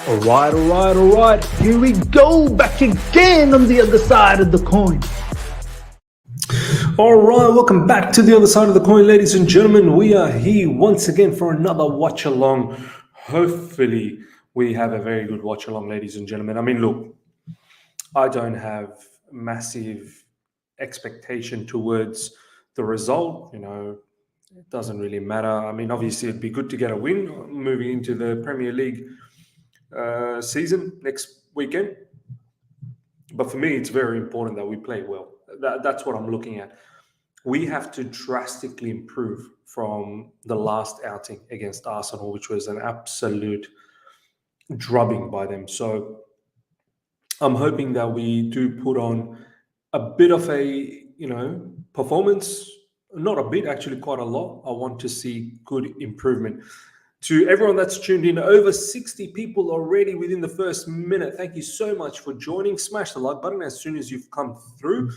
All right. Here we go, back again on the other side of the coin. All right, welcome back to the other side of the coin, ladies and gentlemen. We are here once again for another watch along. Hopefully, we have a very good watch along, ladies and gentlemen. I mean, look, I don't have massive expectation towards the result. It doesn't really matter. I mean, obviously, it'd be good to get a win moving into the Premier League season next weekend. But for me, it's very important that we play well. That's what I'm looking at. We have to drastically improve from the last outing against Arsenal, which was an absolute drubbing by them. So I'm hoping that we do put on a bit of a, performance. Not a bit, actually quite a lot. I want to see good improvement. To everyone that's tuned in, over 60 people already within the first minute. Thank you so much for joining. Smash the like button as soon as you've come through.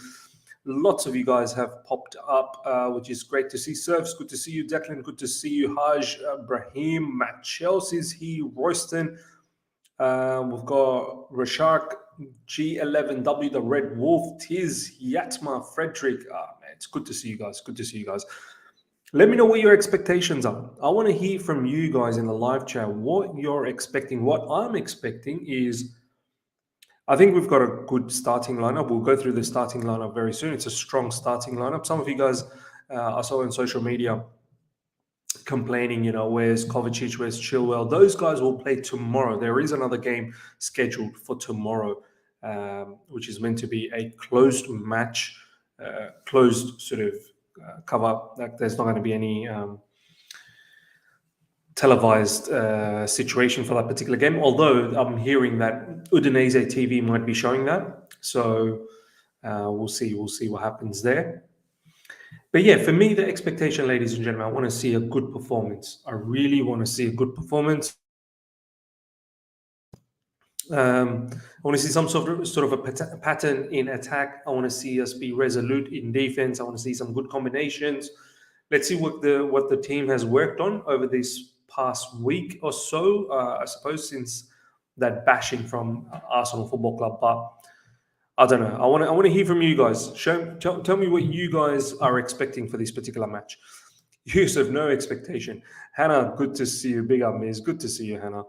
Lots of you guys have popped up, which is great to see. Serves, good to see you. Declan, good to see you. Haj, Brahim, Matt Chelsea's here. Royston. We've got Rashak, G11W, the Red Wolf, Tiz, Yatma, Frederick. Man, it's good to see you guys. Good to see you guys. Let me know what your expectations are. I want to hear from you guys in the live chat what you're expecting. What I'm expecting is, I think we've got a good starting lineup. We'll go through the starting lineup very soon. It's a strong starting lineup. Some of you guys I saw on social media complaining, where's Kovacic, where's Chilwell. Those guys will play tomorrow. There is another game scheduled for tomorrow, which is meant to be a closed match, closed sort of cover. Like there's not going to be any televised situation for that particular game. Although I'm hearing that Udinese TV might be showing that. So we'll see. We'll see what happens there. But yeah, for me, the expectation, ladies and gentlemen, I want to see a good performance. I really want to see a good performance. I want to see some sort of a pattern in attack. I want to see us be resolute in defense. I want to see some good combinations. Let's see what the team has worked on over this past week or so. I suppose since that bashing from Arsenal Football Club, but I don't know. I want to hear from you guys. Tell me what you guys are expecting for this particular match. Yusuf, no expectation. Hannah, good to see you. Big up, Miz. Good to see you, Hannah.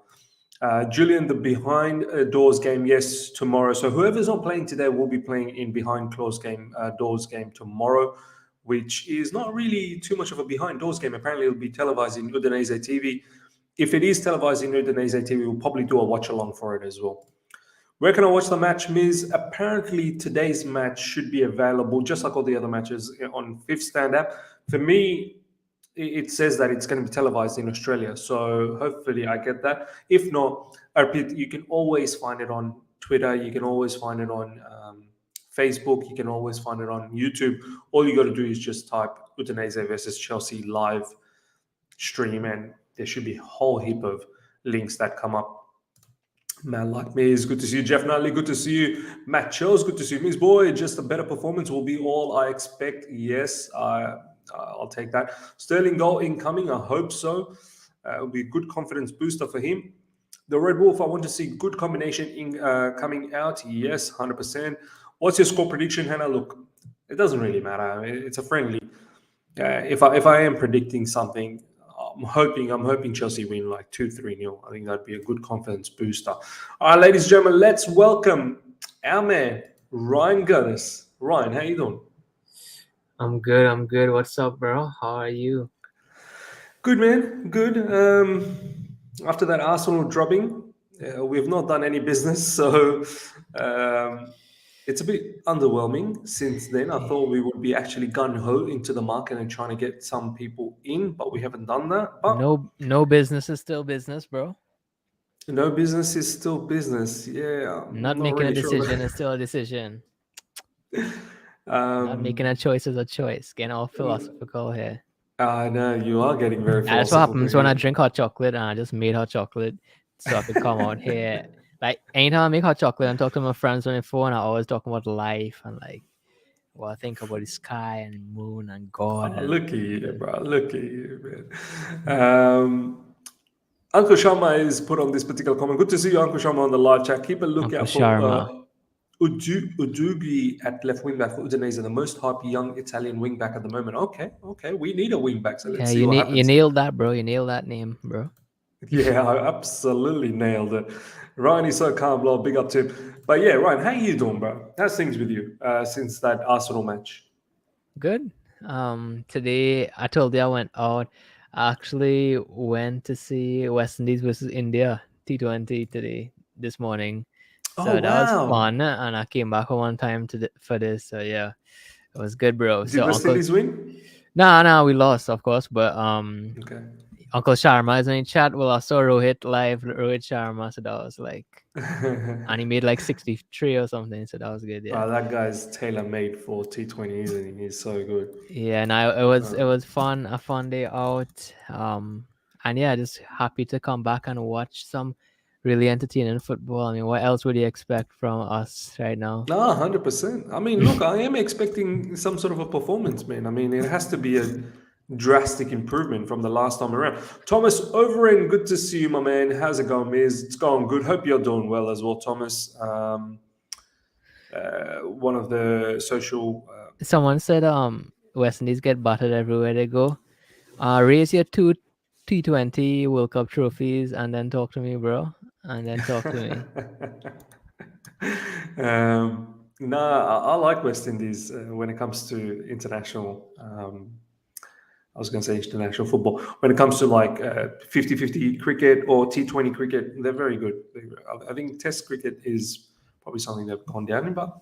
Julian, the behind doors game, yes, tomorrow. So whoever's not playing today will be playing in behind closed game doors game tomorrow, which is not really too much of a behind doors game. Apparently, it'll be televised in Udinese TV. If it is televised in Udinese TV, we'll probably do a watch along for it as well. Where can I watch the match, Miz? Apparently, today's match should be available, just like all the other matches, on Fifth Stand app. For me, it says that it's going to be televised in Australia. So hopefully I get that. If not, I repeat, you can always find it on Twitter. You can always find it on Facebook. You can always find it on YouTube. All you got to do is just type Udinese versus Chelsea live stream, and there should be a whole heap of links that come up. Man like me is good to see you. Jeff Nutley, good to see you. Matt Chills, good to see you. Miss Boy, just a better performance will be all I expect. Yes, I'll take that. Sterling goal incoming, I hope so. It'll be a good confidence booster for him. The Red Wolf, I want to see good combination coming out. Yes, 100%. What's your score prediction, Hannah? Look, it doesn't really matter. It's a friendly. If I am predicting something, I'm hoping Chelsea win like 2-3-0. I think that'd be a good confidence booster. All right, ladies and gentlemen, let's welcome our man, Ryan Guttis. Ryan, how you doing? I'm good. What's up, bro? How are you? Good, man. Good. After that Arsenal drubbing, we've not done any business, so it's a bit underwhelming. Since then, I thought we would be actually gun-ho into the market and trying to get some people in, but we haven't done that. But no business is still business, bro. No business is still business. Yeah. Not making really a decision sure. is still a decision. Not making a choice is a choice. Getting all philosophical here. I know you are getting very philosophical. That's what happens when I drink hot chocolate and I just made hot chocolate so I could come out here. Like anytime I make hot chocolate, I'm talking to my friends on the phone. I always talking about life and like what I think about the sky and moon and God. Look at you, bro. Look at you, man. Uncle Sharma is put on this particular comment. Good to see you, Uncle Sharma, on the live chat. Keep a lookout Uncle for Sharma. Udugi at left wing back for Udinese, the most hype young Italian wing back at the moment. Okay. We need a wing back, so let's see what You happens. nailed that, bro. You nailed that name, bro. Yeah, I absolutely nailed it. Ryan is so calm, lol. Big up to him. But yeah, Ryan, how you doing, bro? How's things with you since that Arsenal match? Good. Today I told you I went out. I actually went to see West Indies versus India T20 today this morning. So Oh, that was wow. fun, and I came back one time for this. So yeah, it was good, bro. Did So West Indies win? nah, we lost, of course, but Okay. Uncle Sharma is in chat. Well, I saw Rohit Sharma, so that was like, and he made like 63 or something, so that was good. Yeah. That guy's tailor made for T20, isn't he? He's so good. Yeah, and it was fun, a fun day out. And yeah, just happy to come back and watch some really entertaining football. I mean, what else would you expect from us right now? 100%. I mean, look, I am expecting some sort of a performance, man. I mean, it has to be a drastic improvement from the last time around. Thomas Overend, good to see you, my man. How's it going, Miz? It's going good. Hope you're doing well as well, Thomas. One of the social. Someone said West Indies get battered everywhere they go. Raise your two T20 World Cup trophies and then talk to me, bro. And then talk to me. I like West Indies when it comes to international. I was going to say international football. When it comes to like 50-50 cricket or T20 cricket, they're very good. I think Test cricket is probably something they've gone down in. But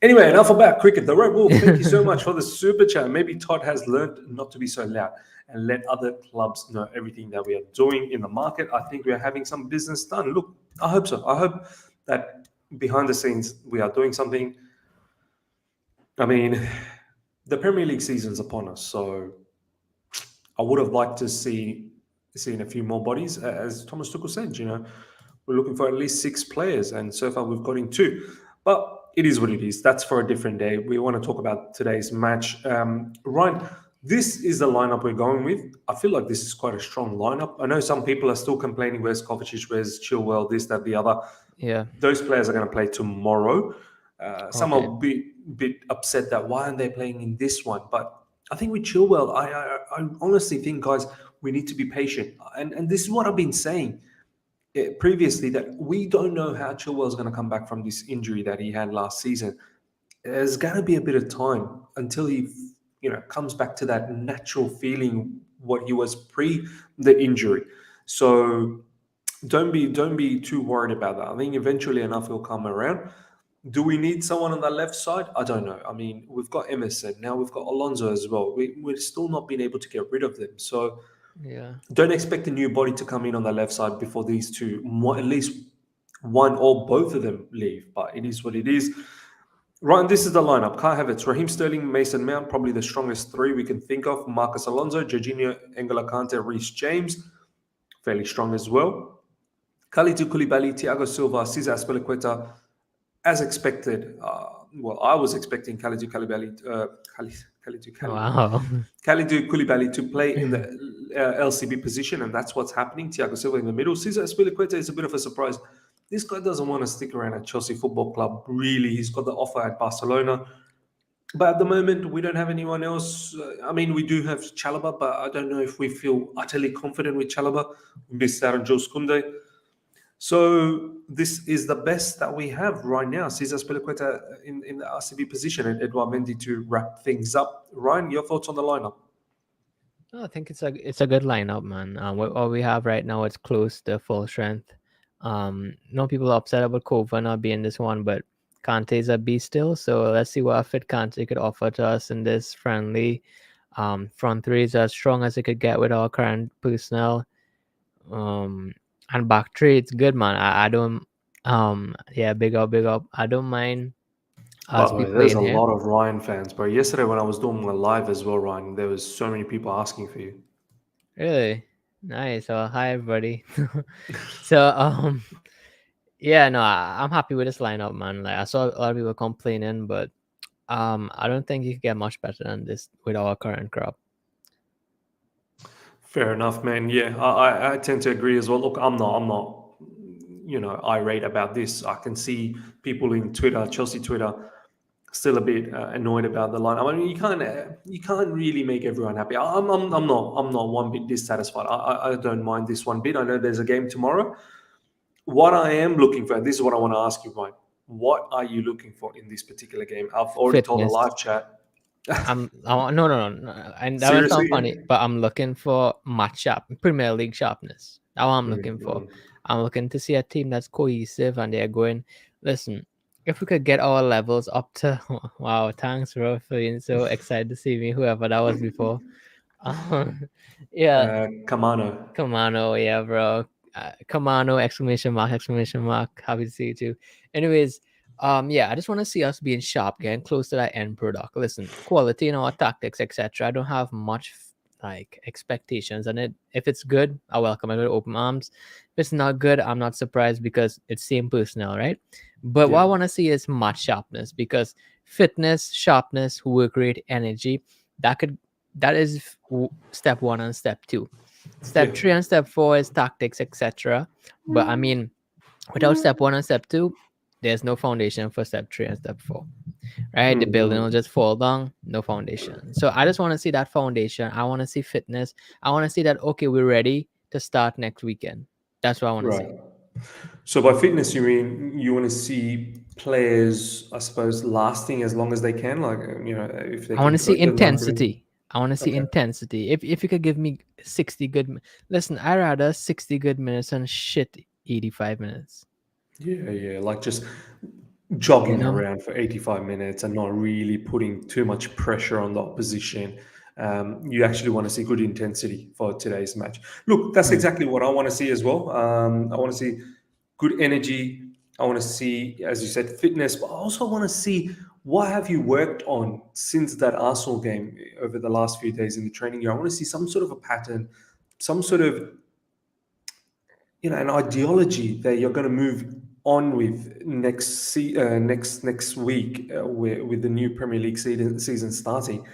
anyway, enough about cricket. The Red Wolf, thank you so much for the super chat. Maybe Todd has learned not to be so loud and let other clubs know everything that we are doing in the market. I think we are having some business done. Look, I hope so. I hope that behind the scenes we are doing something. I mean, the Premier League season's upon us, so I would have liked to seen a few more bodies. As Thomas Tuchel said, we're looking for at least 6 players, and so far we've got in 2. But it is what it is. That's for a different day. We want to talk about today's match. Ryan, this is the lineup we're going with. I feel like this is quite a strong lineup. I know some people are still complaining, where's Kovacic, where's Chilwell, this, that, the other. Yeah. Those players are going to play tomorrow. Some Okay. are a bit upset that why aren't they playing in this one? But I think with Chilwell, I honestly think, guys, we need to be patient. And this is what I've been saying previously, that we don't know how Chilwell's going to come back from this injury that he had last season. There's going to be a bit of time until he, comes back to that natural feeling what he was pre the injury. So don't be too worried about that. I think eventually enough he'll come around. Do we need someone on the left side? I don't know. I mean, we've got Emerson. Now we've got Alonso as well. We're still not been able to get rid of them. So Yeah. don't expect a new body to come in on the left side before these two, at least one or both of them leave. But it is what it is. Right, this is the lineup. Kai Havertz, Raheem Sterling, Mason Mount, probably the strongest 3 we can think of. Marcus Alonso, Jorginho, N'Golo Kante, Reece James, fairly strong as well. Kalidou Koulibaly, Thiago Silva, Cesar Azpilicueta, as expected. I was expecting Kalidou Koulibaly to play in the LCB position, and that's what's happening. Thiago Silva in the middle. Cesar Azpilicueta is a bit of a surprise. This guy doesn't want to stick around at Chelsea Football Club. Really, he's got the offer at Barcelona. But at the moment, we don't have anyone else. I mean, we do have Chalobah, but I don't know if we feel utterly confident with Chalobah. We miss out on Jules Koundé. So this is the best that we have right now. Cesar Azpilicueta in the RCB position and Edouard Mendy to wrap things up. Ryan, your thoughts on the lineup? I think it's a good lineup, man. What we have right now, it's close to full strength. No people are upset about Kova not being this one, but Kante is a beast still. So let's see what fit Kante could offer to us in this friendly. Front 3 is as strong as it could get with our current personnel. And back 3, it's good, man. I don't. Big up. I don't mind. By the way, there's a lot of Ryan fans, bro. Yesterday when I was doing my live as well, Ryan, there was so many people asking for you. Really? Nice. Hi everybody. So I'm happy with this lineup, man. Like I saw a lot of people complaining, but I don't think you can get much better than this with our current crop. Fair enough, man. Yeah, I tend to agree as well. Look, I'm not, irate about this. I can see people in Twitter, Chelsea Twitter, still a bit annoyed about the line. I mean, you can't really make everyone happy. I'm not one bit dissatisfied. I don't mind this one bit. I know there's a game tomorrow. What I am looking for, and this is what I want to ask you, Ryan. What are you looking for in this particular game? I've already told the Fitness. live chat. No. And that would sound Seriously? funny, but I'm looking for Premier League sharpness. That's what I'm looking for. Mm. I'm looking to see a team that's cohesive and they're going, listen, if we could get our levels up to, wow, thanks, bro, for being so excited to see me, whoever that was before. Yeah, Kamano. Kamano, yeah, bro. Kamano, exclamation mark. Happy to see you too. Anyways, yeah, I just want to see us being sharp, getting close to that end product. Listen, quality in our tactics, etc. I don't have much like expectations on it. If it's good, I welcome it with open arms. If it's not good, I'm not surprised because it's same personnel, right? But what I Yeah. want to see is match sharpness because fitness, sharpness, work rate, energy, that is step 1 and step 2. Step Yeah. 3 and step 4 is tactics, etc. But I mean, without step 1 and step 2, there's no foundation for step 3 and step 4. Right? The building will just fall down, no foundation. So I just want to see that foundation. I want to see fitness. I want to see that, okay, we're ready to start next weekend. That's what I want to Right. see. So by fitness, you mean you want to see players, I suppose, lasting as long as they can, like if they I want can to see put the number in. intensity. I want to see Okay. intensity. If you could give me 60 good, listen, I rather 60 good minutes than shit 85 minutes. Yeah, like just You jogging know, around for 85 minutes and not really putting too much pressure on the opposition. You actually want to see good intensity for today's match. Look, that's exactly what I want to see as well. I want to see good energy. I want to see, as you said, fitness, but I also want to see what have you worked on since that Arsenal game over the last few days in the training year. I want to see some sort of a pattern, some sort of an ideology that you're going to move on with next week with the new Premier League season starting.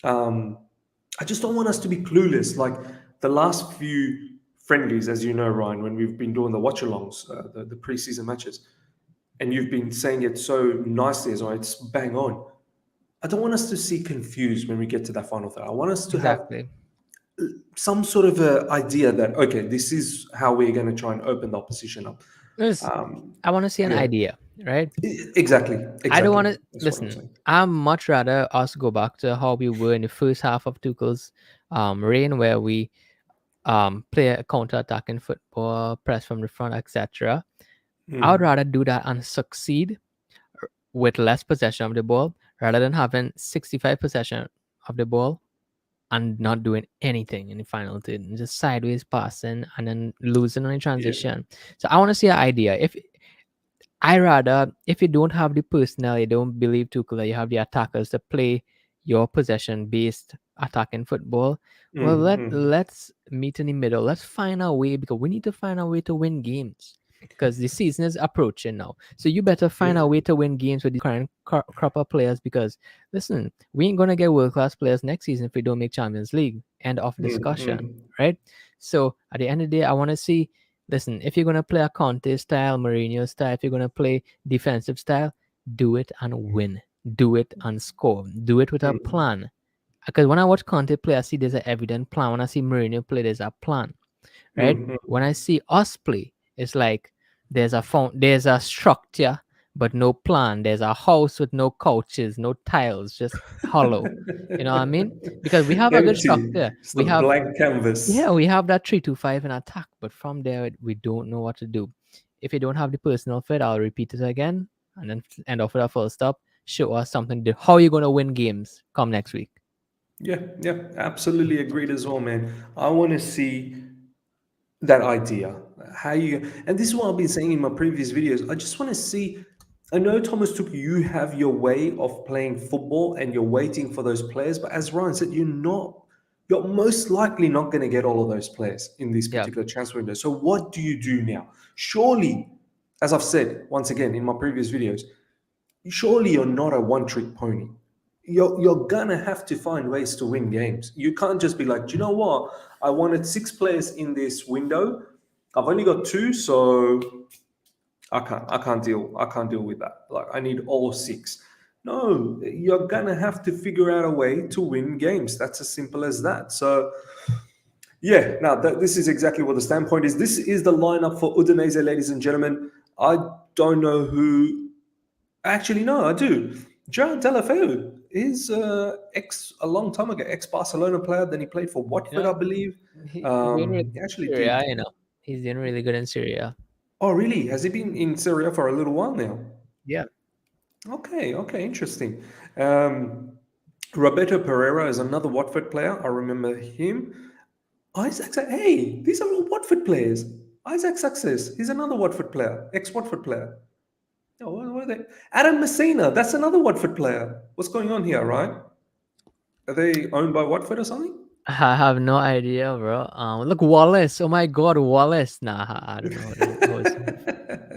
I just don't want us to be clueless. Like the last few friendlies, as you know, Ryan, when we've been doing the watch-alongs, the preseason matches, and you've been saying it so nicely as well. It's bang on. I don't want us to see confused when we get to that final third. I want us to have exactly. some sort of a idea that okay, this is how we're going to try and open the opposition up. I want to see an Yeah, idea, right? exactly. I don't want to That's what I'm listen. saying. I much rather us go back to how we were in the first half of Tuchel's reign, where we play a counter-attacking football, press from the front, etc. I would rather do that and succeed with less possession of the ball rather than having 65 possession of the ball and not doing anything in the final third, and just sideways passing and then losing on the Yeah. transition. So I want to see an idea. I rather, if you don't have the personnel, you don't believe Tuchel that you have the attackers to play your possession-based attacking football. Well, let's meet in the middle. Let's find a way because we need to find a way to win games because the season is approaching now. So you better find a way to win games with the current crop of players because listen, we ain't gonna get world-class players next season if we don't make Champions League. End of discussion, right? So at the end of the day, I want to see. Listen, if you're gonna play a Kante style, Mourinho style, if you're gonna play defensive style, do it and win. Do it and score. Do it with a plan. Because when I watch Kante play, I see there's an evident plan. When I see Mourinho play, there's a plan, right? When I see us play, it's like there's a structure but no plan. There's a house with no couches, no tiles, just hollow. You know what I mean? Because we have a good Empty. structure. Just a blank canvas. Yeah, we have that 3-2-5 in attack, but from there we don't know what to do. If you don't have the personal fit, I'll repeat it again and then end off with a full stop. Show us something. How are you going to win games come next week? Yeah, absolutely agreed as well, man. I want to see that idea. And this is what I've been saying in my previous videos. I just want to see. I know Thomas Tuchel, you have your way of playing football and you're waiting for those players, but as Ryan said, you're most likely not going to get all of those players in this Yeah. particular transfer window. So what do you do now? Surely, as I've said once again in my previous videos, surely you're not a one-trick pony. you're gonna have to find ways to win games. You can't just be like, do you know what? I wanted 6 players in this window. I've only got 2, so I can't deal with that. Like, I need all 6. No, you're gonna have to figure out a way to win games. That's as simple as that. So yeah, now this is exactly what the standpoint is. This is the lineup for Udinese, ladies and gentlemen. I don't know who. Actually, no, I do. João Deulofeu is a long time ago, ex-Barcelona player. Then he played for Watford, Yeah. I believe. He's doing really He actually good in Syria, did. you know. He's doing really good in Syria. Oh, really? Has he been in Syria for a little while now? Yeah. Okay, interesting. Roberto Pereira is another Watford player. I remember him. Hey, these are all Watford players. Isaac Success, he's another Watford player, ex-Watford player. Oh, what are they? Adam Messina, that's another Watford player. What's going on here, right? Are they owned by Watford or something? I have no idea, bro. Look, Wallace. Oh my God, Wallace. Nah, I don't know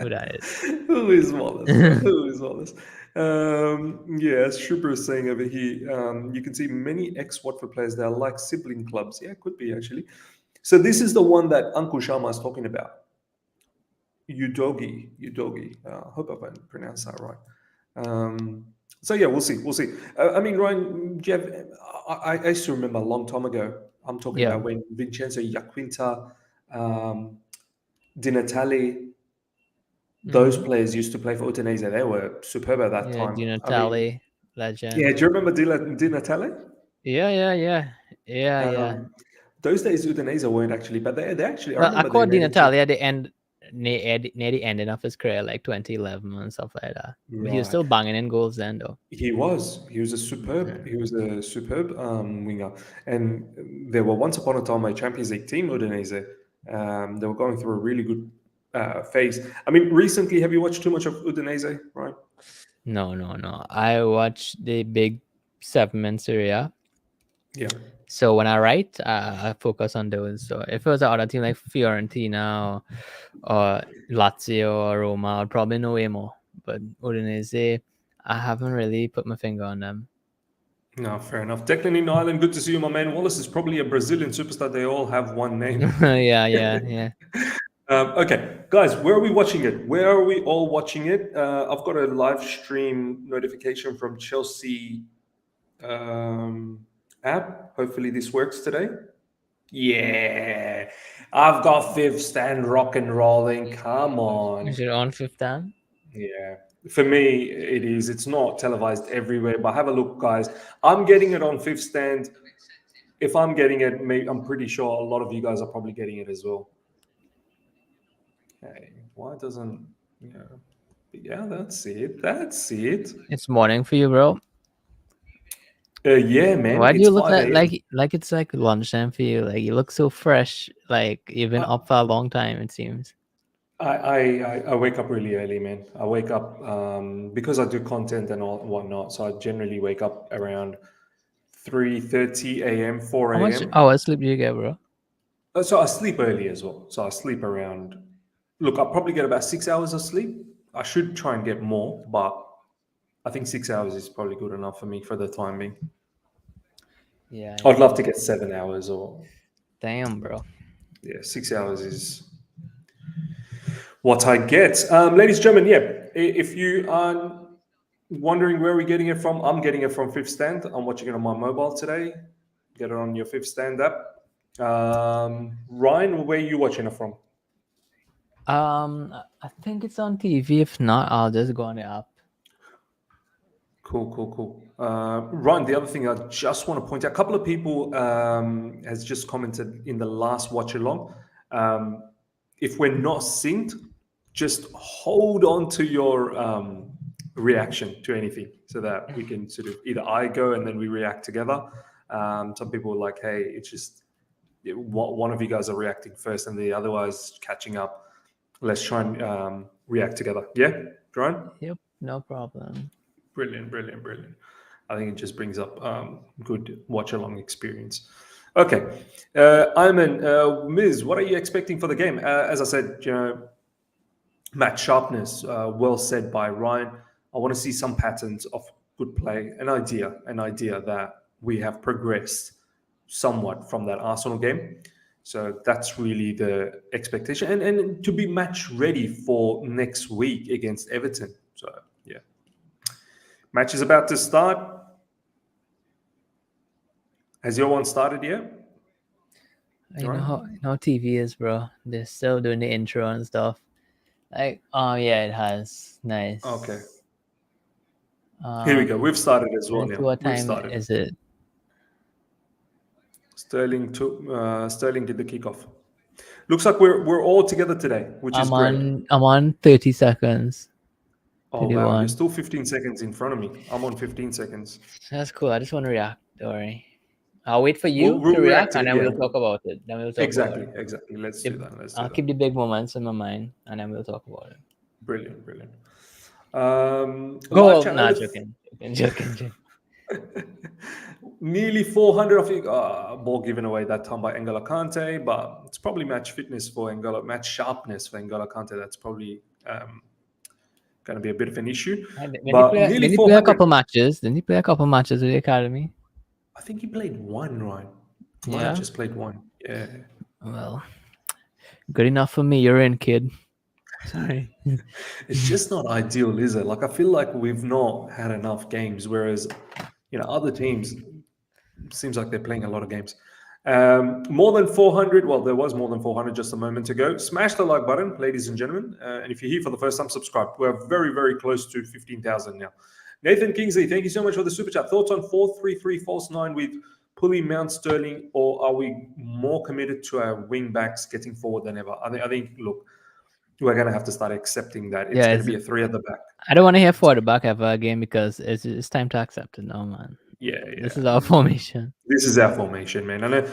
who that is. Who is Wallace? Who is Wallace? Yeah, as Shuber is saying over here, you can see many ex-Watford players. They're like sibling clubs. Yeah, could be actually. So this is the one that Uncle Sharma is talking about. Udogi. I hope I pronounced that right. So yeah, we'll see. I mean, Ryan, do you have, I used to remember a long time ago. I'm talking about when Vincenzo Iaquinta, Di Natale, those players used to play for Udinese. They were superb at that time. Di Natale, legend. Yeah, do you remember Di Natale? Yeah. Those days Udinese weren't actually, but they actually. Well, I called Di Natale at the end. Near the ending of his career, like 2011 and stuff like that. Right. He was still banging in goals then, though. He was a superb. He was a superb winger. And there were once upon a time a Champions League team, Udinese. They were going through a really good phase. I mean, recently, have you watched too much of Udinese, right? No. I watched the big 7-man Serie. Yeah. So when I write, I focus on those. So if it was another team like Fiorentina or Lazio or Roma, I'd probably know way more. But Udinese, I haven't really put my finger on them. No, fair enough. Declan in Ireland, good to see you, my man. Wallace is probably a Brazilian superstar. They all have one name. Yeah. Okay, guys, where are we watching it? Where are we all watching it? I've got a live stream notification from Chelsea app. Hopefully this works today. Yeah, I've got Fifth Stand rock and rolling. Come on. Is it on Fifth Stand? Yeah, for me it is. It's not televised everywhere, but have a look, guys. I'm getting it on Fifth Stand. If I'm getting it, I'm pretty sure a lot of you guys are probably getting it as well. Okay, why doesn't? Yeah, that's it. It's morning for you, bro. Yeah, man. Why do you look like it's like lunchtime for you? Like you look so fresh. Like you've been up for a long time. It seems. I wake up really early, man. I wake up because I do content and all whatnot. So I generally wake up around 3:30 a.m., 4 a.m. How much hours sleep do you get, bro? So I sleep early as well. So I sleep around. Look, I'll probably get about 6 hours of sleep. I should try and get more, but I think 6 hours is probably good enough for me for the time being. Yeah. I'd love to get 7 hours or. Damn, bro. Yeah, 6 hours is what I get. Ladies and gentlemen, yeah, if you are wondering where we're getting it from, I'm getting it from Fifth Stand. I'm watching it on my mobile today. Get it on your Fifth Stand app. Ryan, where are you watching it from? I think it's on TV. If not, I'll just go on the app. Cool. Ryan, the other thing I just want to point out, a couple of people has just commented in the last watch along. If we're not synced, just hold on to your reaction to anything so that we can sort of either I go and then we react together. Some people are like, hey, it's just one of you guys are reacting first and the other is catching up. Let's try and react together. Yeah, Ryan? Yep, no problem. Brilliant. I think it just brings up good watch-along experience. Okay. Ayman, Miz, what are you expecting for the game? As I said, match sharpness, well said by Ryan. I want to see some patterns of good play, an idea that we have progressed somewhat from that Arsenal game. So that's really the expectation, and to be match ready for next week against Everton. So yeah, match is about to start. Has your one started yet? You know how TV is, bro. They're still doing the intro and stuff. Like, oh yeah, it has. Nice. Okay. Here we go. We've started as well now. What We've time started. is it? Sterling did the kickoff. Looks like we're all together today, which is great. I'm on 30 seconds. Oh wow, you're still 15 seconds in front of me. I'm on 15 seconds. That's cool. I just want to react. Don't worry. I'll wait for you to react, and then we'll talk about it. Exactly. Let's do that. I'll keep the big moments in my mind, and then we'll talk about it. Brilliant. Go. Nah, joking. Nearly 400 of you. Ball given away that time by N'Golo Kante, but it's probably match fitness for N'Golo, match sharpness for N'Golo Kante. That's probably going to be a bit of an issue. Didn't he play a couple matches? Didn't he play a couple matches with the academy? I think he played one, right? Yeah, just played one. Yeah. Well, good enough for me. You're in, kid. Sorry. It's just not ideal, is it? Like, I feel like we've not had enough games, whereas, other teams, seems like they're playing a lot of games. More than 400. Well, there was more than 400 just a moment ago. Smash the like button, ladies and gentlemen. And if you're here for the first time, subscribe. We're very, very close to 15,000 now. Nathan Kingsley, thank you so much for the super chat. Thoughts on 4-3-3 false 9 with Pulisic, Mount, Sterling, or are we more committed to our wing backs getting forward than ever? I think, look, we're going to have to start accepting that. It's going to be a 3 at the back. I don't want to hear 4 at the back ever again because it's time to accept it now, man. Yeah. This is our formation. This is our formation, man. I know.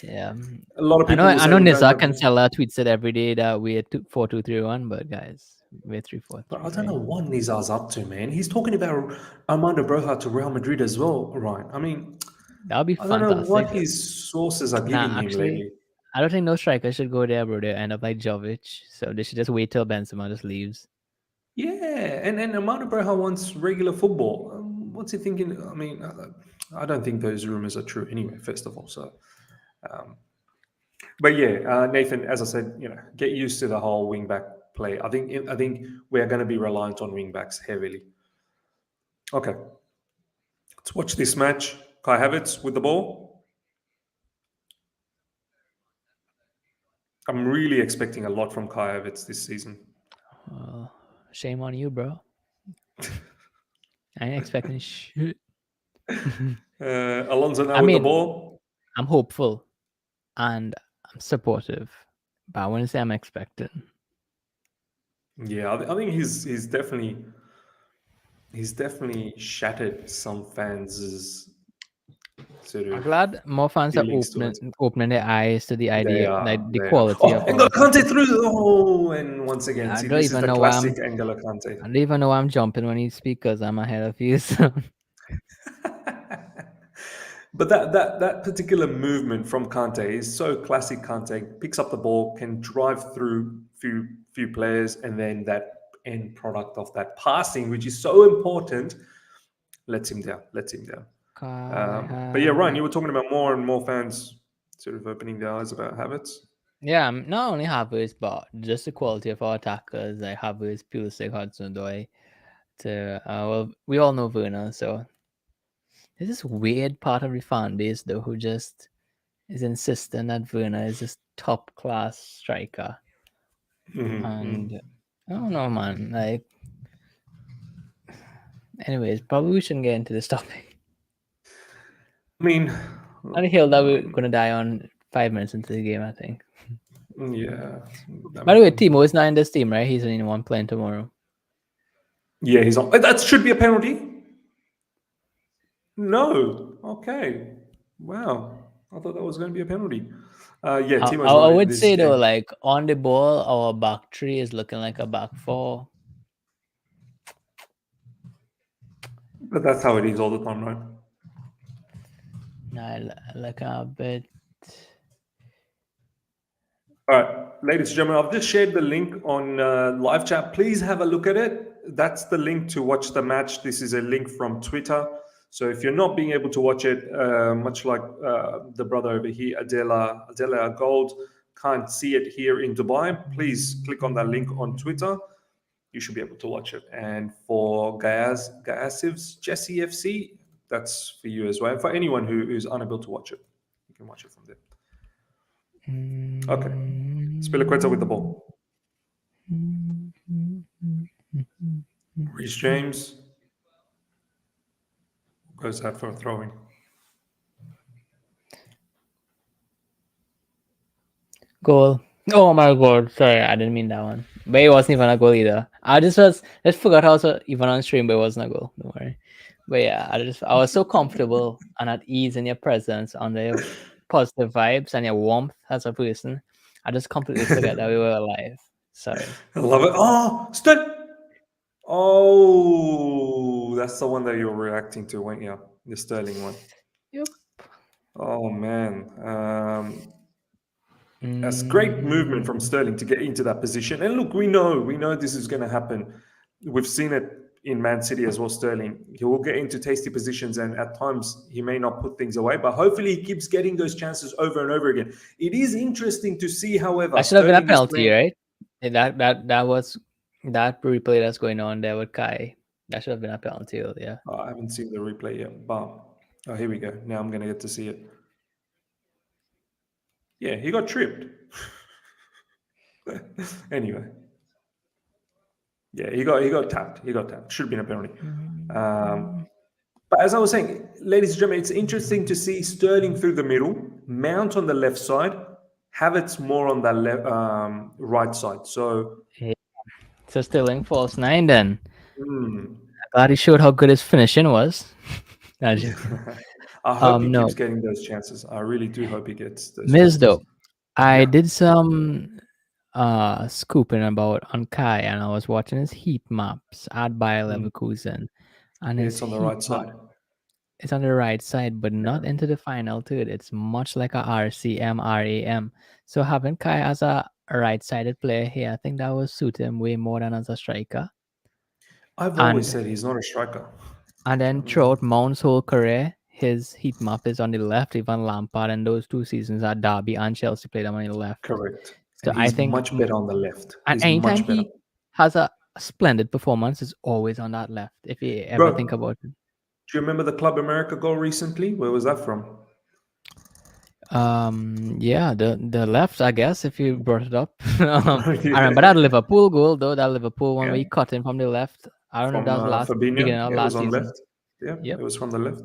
Yeah. A lot of people. I know Nizar can sell our tweets it every day that we're 4-2-3-1, but guys, we're 3-4. But I don't know what Nizar's up to, man. He's talking about Armando Broja to Real Madrid as well, right? I mean, that'll be fantastic. I don't know what his sources are giving him lately. I don't think no striker should go there, bro. They end up like Jovic, so they should just wait till Benzema just leaves. Yeah, and Armando Broja wants regular football. What's he thinking? I mean, I don't think those rumors are true anyway, first of all. So, but yeah, Nathan, as I said, get used to the whole wing back play. I think we are going to be reliant on wing backs heavily. Okay, let's watch this match. Kai Havertz with the ball. I'm really expecting a lot from Kai Havertz this season. Shame on you, bro. I ain't expecting shit. Alonso now with the ball. I'm hopeful and I'm supportive, but I wouldn't say I'm expecting. Yeah, I think he's definitely shattered some fans' sort of. I'm glad more fans are opening their eyes to the idea, the quality of. N'Golo Kante through. Oh, and once again, this is the classic N'Golo Kante. I don't even know why I'm jumping when he speaks because I'm ahead of you. So. But that particular movement from Kante is so classic. Kante picks up the ball, can drive through few players, and then that end product of that passing, which is so important, lets him down. But yeah, Ryan, you were talking about more and more fans sort of opening their eyes about Havertz. Yeah, not only Havertz, but just the quality of our attackers like Havertz, Pulisic, Hudson-Odoi. Well, we all know Werner, so there's this weird part of the fan base though who just is insistent that Werner is this top class striker. And I don't know, man. Like, anyways, probably we shouldn't get into this topic. I mean, on a hill that we're gonna die on 5 minutes into the game, I think. Yeah. By the way, Timo is not in this team, right? He's only one playing tomorrow. Yeah, he's on. That should be a penalty. No. Okay. Wow. I thought that was going to be a penalty. Yeah, Timo's I would say though, like on the ball, our back three is looking like a back four. But that's how it is all the time, right? No, like a bit. All right, ladies and gentlemen, I've just shared the link on live chat. Please have a look at it. That's the link to watch the match. This is a link from Twitter. So if you're not being able to watch it, much like the brother over here, Adela Gold, can't see it here in Dubai, please click on that link on Twitter. You should be able to watch it. And for Gayasiv's Jesse FC, that's for you as well. And for anyone who's unable to watch it, you can watch it from there. Okay. Azpilicueta with the ball. Reece James goes out for a throw-in. Goal. Oh my god, sorry, I didn't mean that one. But it wasn't even a goal either. I just forgot how to even on stream, but it wasn't a goal. Don't worry. But yeah, I was so comfortable and at ease in your presence, on the positive vibes and your warmth as a person. I just completely forgot that we were alive. Sorry. I love it. Oh, oh, that's the one that you're reacting to, weren't you? The Sterling one. Yep. Oh man. That's great movement from Sterling to get into that position. And look, we know this is going to happen. We've seen it in Man City as well, Sterling. He will get into tasty positions and at times he may not put things away, but hopefully he keeps getting those chances over and over again. It is interesting to see, however. That should have been a penalty, right? That was that replay that's going on there with Kai. That should have been a penalty, yeah. I haven't seen the replay yet, but here we go. Now I'm going to get to see it. Yeah, he got tripped. Anyway. Yeah, he got tapped. He got tapped. Should have been a penalty. But as I was saying, ladies and gentlemen, it's interesting to see Sterling through the middle, Mount on the left side, Havertz more on the right side. So Sterling false 9 then. Glad he showed how good his finishing was. I hope he keeps getting those chances. I really do hope he gets those chances. Though, I did some scooping about on Kai, and I was watching his heat maps at Bayer Leverkusen, and it's on the right side. It's on the right side, but not into the final third. It's much like a RCM, RAM. So having Kai as a right-sided player here, I think that will suit him way more than as a striker. I've always said he's not a striker. And then throughout Mount's whole career, his heat map is on the left. Even Lampard and those 2 seasons at Derby and Chelsea played him on the left. Correct. So I think much better on the left. And anytime he has a splendid performance, it's always on that left. If you ever think about it. Do you remember the Club America goal recently? Where was that from? Yeah, the left, I guess, if you brought it up. I remember that Liverpool goal, though. That Liverpool one where he cut in from the left. I don't know if that was beginning of last season. Left. Yeah, it was from the left.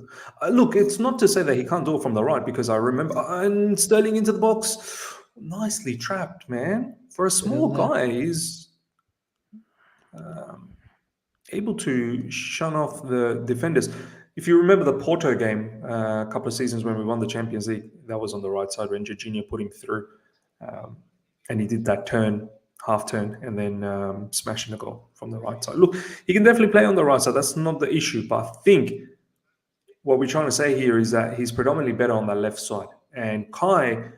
Look, it's not to say that he can't do it from the right, because I remember and Sterling into the box, nicely trapped, man. For a small guy, he's able to shun off the defenders. If you remember the Porto game a couple of seasons when we won the Champions League, that was on the right side when Jorginho put him through, and he did that half turn, and then smashing the goal from the right side. Look, he can definitely play on the right side. That's not the issue. But I think what we're trying to say here is that he's predominantly better on the left side. And Kai,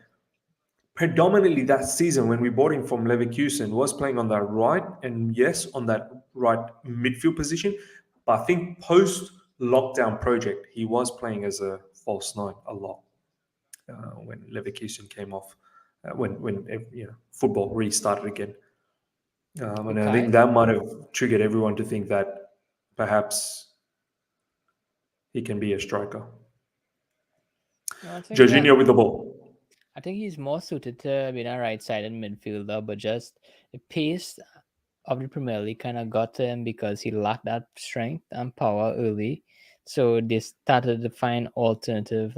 predominantly that season when we bought him from Leverkusen, was playing on that right, and yes, on that right midfield position. But I think post-lockdown project, he was playing as a false 9 a lot when Leverkusen came off. When football restarted again, and I think that might have triggered everyone to think that perhaps he can be a striker. Jorginho with the ball. I think he's more suited to being a right-sided midfielder, but just the pace of the Premier League kind of got to him because he lacked that strength and power early. So they started to find alternative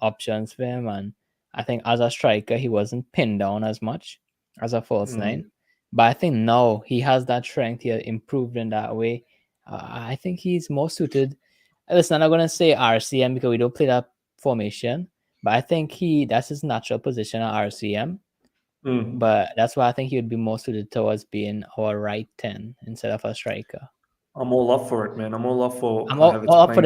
options for him, and I think as a striker, he wasn't pinned down as much as a false 9. But I think now he has that strength. He has improved in that way. I think he's more suited. Listen, I'm not going to say RCM because we don't play that formation. But I think that's his natural position at RCM. But that's why I think he would be more suited towards being our right 10 instead of a striker. I'm all up for it, man. I'm all up for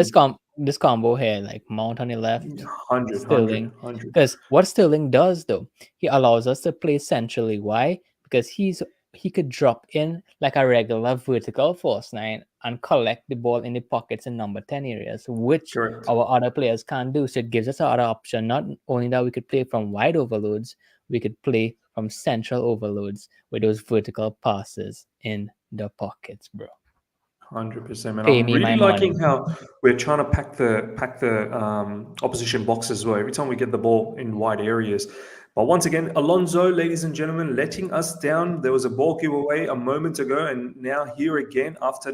this combo here, like Mount on the left, 100, Sterling. 100, 100. Because what Sterling does though, he allows us to play centrally. Why? Because he could drop in like a regular vertical force 9 and collect the ball in the pockets in number 10 areas, which Correct. our other players can't do. So it gives us another option. Not only that we could play from wide overloads, we could play from central overloads with those vertical passes in the pockets, bro. 100%, man. Pay I'm me my really money. liking how we're trying to pack the opposition box as well. Every time we get the ball in wide areas. But once again, Alonso, ladies and gentlemen, letting us down. There was a ball giveaway a moment ago, and now here again after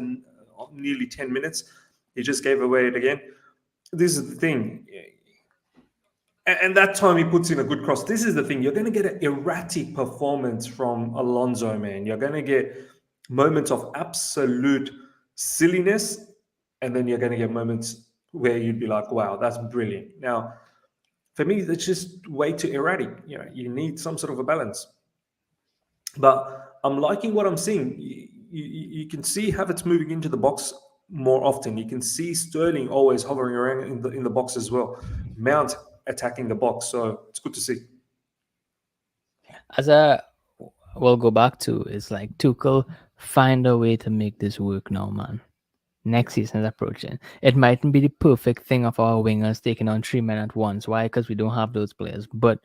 nearly 10 minutes, he just gave away it again. This is the thing. And that time he puts in a good cross. This is the thing. You're going to get an erratic performance from Alonso, man. You're going to get moments of absolute silliness, and then you're going to get moments where you'd be like, wow, that's brilliant. Now, for me, that's just way too erratic. You know, you need some sort of a balance. But I'm liking what I'm seeing. You can see Havertz moving into the box more often. You can see Sterling always hovering around in the box as well. Mount attacking the box, so it's good to see. As we'll go back to is like Tuchel find a way to make this work now, man. Next season is approaching. It mightn't be the perfect thing of our wingers taking on 3 men at once. Why? Because we don't have those players. But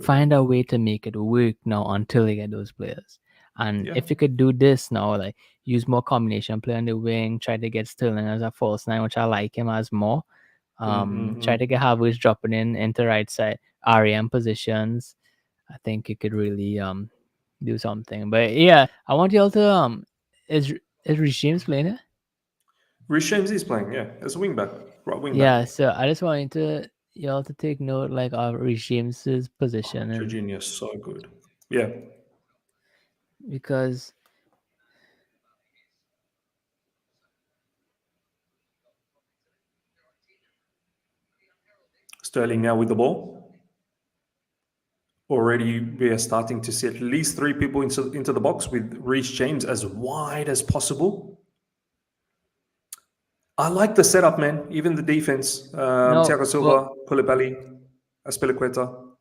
find a way to make it work now until we get those players. And if you could do this now, like use more combination play on the wing, try to get Sterling as a false 9, which I like him as more. Try to get Havertz dropping in into right side RM positions. I think you could really do something. But yeah, I want y'all to is Reece James playing it? Reece James is playing, yeah, as a wing back, right wing back. Yeah, so I just wanted to y'all to take note like of Reece James's position and Jorginho is so good. Yeah. because Sterling now with the ball. Already we are starting to see at least 3 people into the box with Reece James as wide as possible. I like the setup, man. Even the defense. Thiago Silva, Koulibaly, Azpilicueta.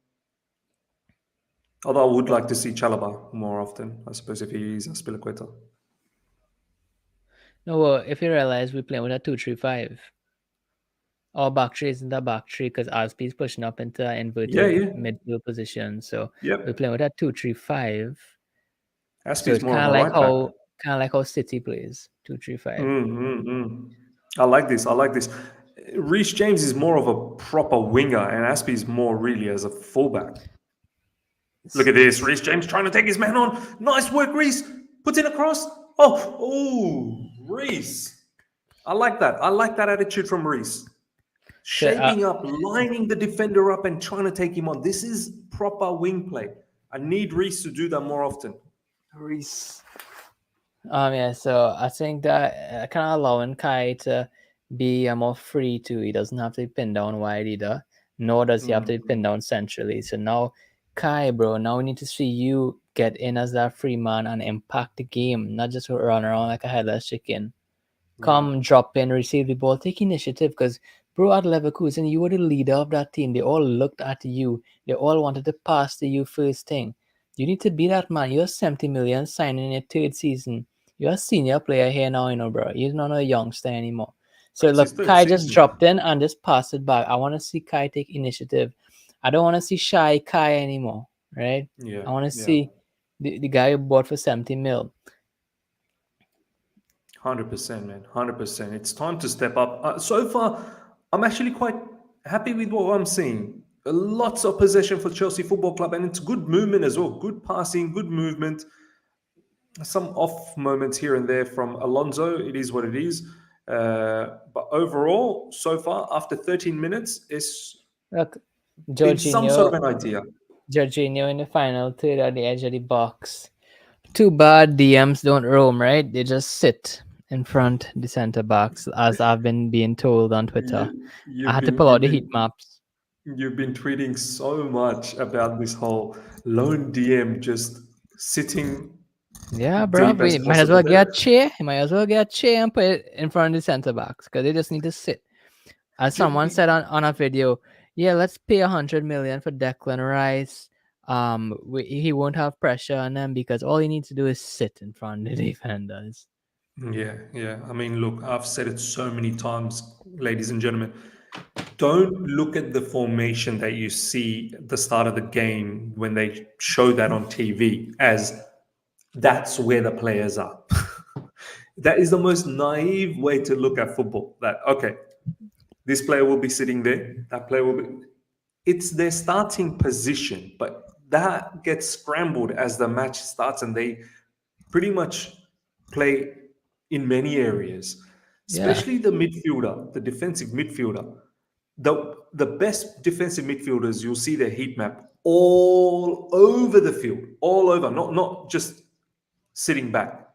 Although I would like to see Chalobah more often, I suppose, if he is Azpilicueta. No, well, if you realize we're playing with a 2-3-5. Our back three isn't a back three because Azpi is pushing up into an inverted midfield position. So we're playing with a 2-3-5. So it's kind of like how City plays 2-3-5. I like this. I like this. Reece James is more of a proper winger, and Azpi is more really as a fullback. Look at this. Reece James trying to take his man on. Nice work, Reece. Puts in a cross. Oh, Reece. I like that. I like that attitude from Reece. Shaping up, lining the defender up and trying to take him on. This is proper wing play. I need Reece to do that more often. Reece. Yeah, so I think that kind of allowing Kai to be more free too. He doesn't have to be pinned down wide either, nor does he have to be pinned down centrally. So now, Kai, bro, now we need to see you get in as that free man and impact the game, not just run around like a headless chicken. Come, drop in, receive the ball, take initiative. Because, bro, at Leverkusen, you were the leader of that team. They all looked at you. They all wanted to pass to you first thing. You need to be that man. You're 70 million signing in your 3rd season. You're a senior player here now, bro. You're not a youngster anymore. So, look, Kai just dropped in and just passed it back. I want to see Kai take initiative. I don't want to see shy Kai anymore, right? Yeah. I want to see the guy who bought for 70 mil. 100%, man. 100%. It's time to step up. So far, I'm actually quite happy with what I'm seeing. Lots of possession for Chelsea Football Club, and it's good movement as well. Good passing, good movement. Some off moments here and there from Alonso. It is what it is. But overall, so far, after 13 minutes, it's been some sort of an idea. Jorginho in the final third at the edge of the box. Too bad DMs don't roam, right? They just sit in front the center backs, as I've been being told on Twitter. I had to pull out the heat maps. You've been tweeting so much about this whole lone DM just sitting. Yeah, bro. We might as well get a chair. You might as well get a chair and put it in front of the center backs because they just need to sit. As someone said on a video, yeah, let's pay 100 million for Declan Rice. He won't have pressure on them because all he needs to do is sit in front of the defenders. Yeah. I mean, look, I've said it so many times, ladies and gentlemen. Don't look at the formation that you see at the start of the game when they show that on TV as that's where the players are. That is the most naive way to look at football. That, okay, this player will be sitting there, that player will be. It's their starting position, but that gets scrambled as the match starts and they pretty much play in many areas, especially the midfielder, the defensive midfielder. The best defensive midfielders, you'll see their heat map all over the field, all over, not just sitting back,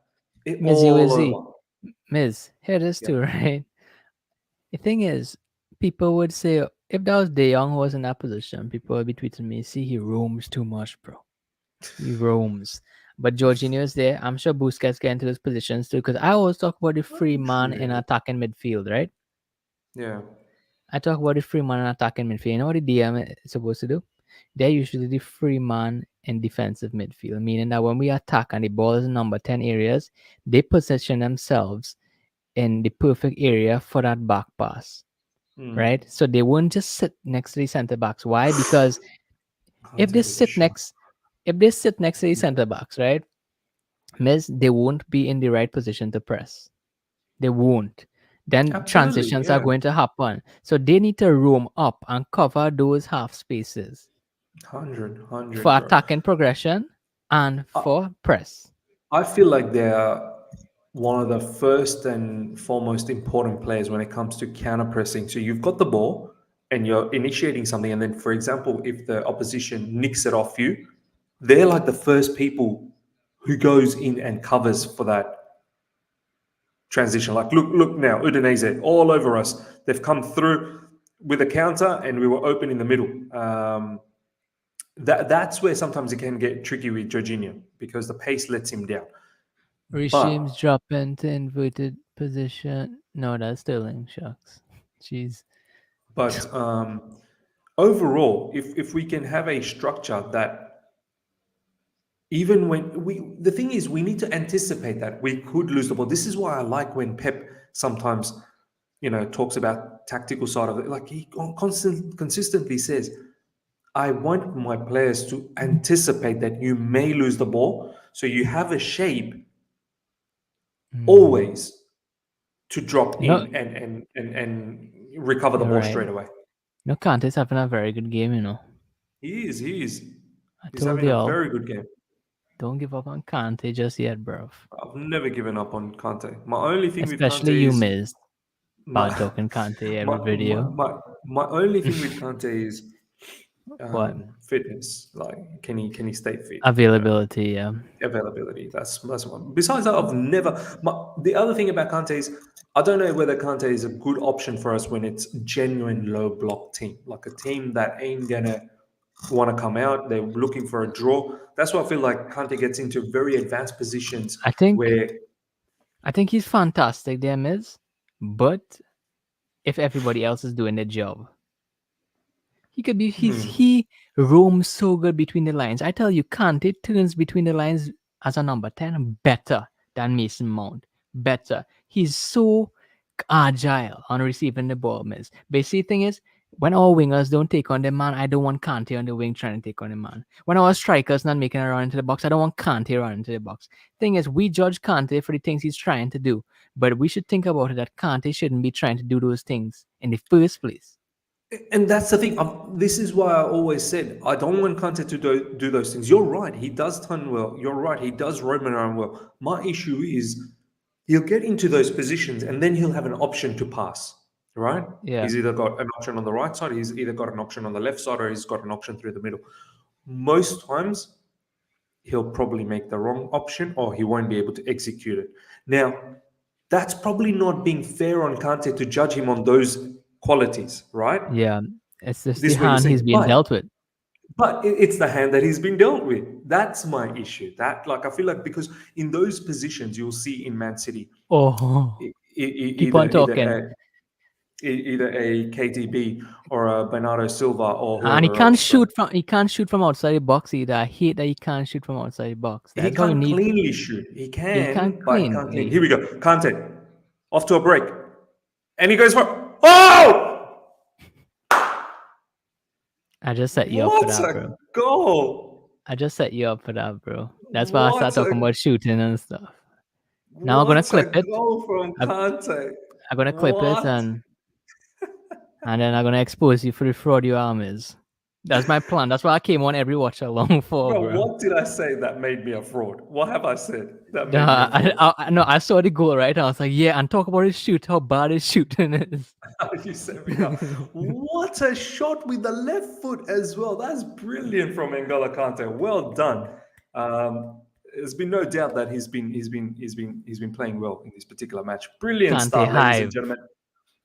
all over. Miz, here it is too, right? The thing is, people would say, if that was De Jong who was in that position, people would be tweeting me, see, he roams too much, bro. He roams. But Jorginho is there. I'm sure Busquets get into those positions too, because I always talk about the free man in attacking midfield, right? Yeah. I talk about the free man in attacking midfield. You know what the DM is supposed to do? They're usually the free man in defensive midfield, meaning that when we attack and the ball is in number 10 areas, they position themselves in the perfect area for that back pass, right? So they won't just sit next to the center backs. Why? Because if they sit next to the center backs, right, Miss, they won't be in the right position to press. They won't. Then Absolutely, transitions are going to happen. So they need to roam up and cover those half spaces 100, for bro. attacking progression and for press. I feel like they're one of the first and foremost important players when it comes to counter pressing. So you've got the ball and you're initiating something, and then, for example, if the opposition nicks it off you, they're like the first people who goes in and covers for that transition. Like, look now, Udinese all over us. They've come through with a counter, and we were open in the middle. That's where sometimes it can get tricky with Jorginho because the pace lets him down. Regimes drop into inverted position. No, that's Sterling. Shucks. Jeez. But overall, if we can have a structure that even when the thing is, we need to anticipate that we could lose the ball. This is why I like when Pep sometimes, talks about tactical side of it. Like he consistently says, I want my players to anticipate that you may lose the ball. So you have a shape always to drop in and recover the ball straight away. No, Kante's having a very good game, He is. He's told having a y'all, very good game. don't give up on Kante just yet, bro. I've never given up on Kante. My only thing Especially with Kante you is... missed bad talking Kante every video. My only thing with Kante is what? fitness. Like, can he stay fit? Availability, yeah. Availability. That's one. Besides that, I've never. The other thing about Kante is I don't know whether Kante is a good option for us when it's genuine low block team, like a team that ain't gonna want to come out. They're looking for a draw. That's why I feel like Kante gets into very advanced positions. I think he's fantastic there, Miz. But if everybody else is doing their job, he could be. He roams so good between the lines. I tell you, Kante turns between the lines as a number 10 better than Mason Mount. Better. He's so agile on receiving the ball, Miz. Basically, the thing is, when our wingers don't take on the man, I don't want Kante on the wing trying to take on the man. When our strikers not making a run into the box, I don't want Kante running into the box. Thing is, we judge Kante for the things he's trying to do, but we should think about it that Kante shouldn't be trying to do those things in the first place. And that's the thing. This is why I always said I don't want Kante to do those things. You're right. He does turn well. You're right. He does roam around well. My issue is he'll get into those positions and then he'll have an option to pass. Right? Yeah. He's either got an option on the right side, he's either got an option on the left side, or he's got an option through the middle. Most times, he'll probably make the wrong option or he won't be able to execute it. Now, that's probably not being fair on Kante to judge him on those qualities, right? Yeah. It's just the hand he's being dealt with. But it's the hand that he's been dealt with. That's my issue. I feel like because in those positions, you'll see in Man City. Keep on talking. either a KDB or a Bernardo Silva or And he whoever can't else. shoot from outside the box either. I hate that he can't shoot from outside the box. He That's why we can't need. cleanly shoot. He He can't can, but he can't clean. clean. Here we go. Kante. Off to a break. And he goes for... Oh! I just set you up for What that, a bro. goal! I just set you up for that, bro. That's why I What start talking a- about shooting and stuff. Now I'm gonna What clip a it. goal from I'm- Kante. I'm gonna clip it What? and then I'm gonna expose you for the fraud your arm is. That's my plan. That's why I came on every watch along for, Bro, bro. what did I say that made me a fraud? What have I said that made me Nah, a fraud? no, I saw the goal right. I was like, yeah, and talk about his shoot, how bad his shooting is. You set me up. What a shot with the left foot as well. That's brilliant from N'Golo Kante. Well done. There's been no doubt that he's been playing well in this particular match. Brilliant Kante start, ladies hive. and gentlemen.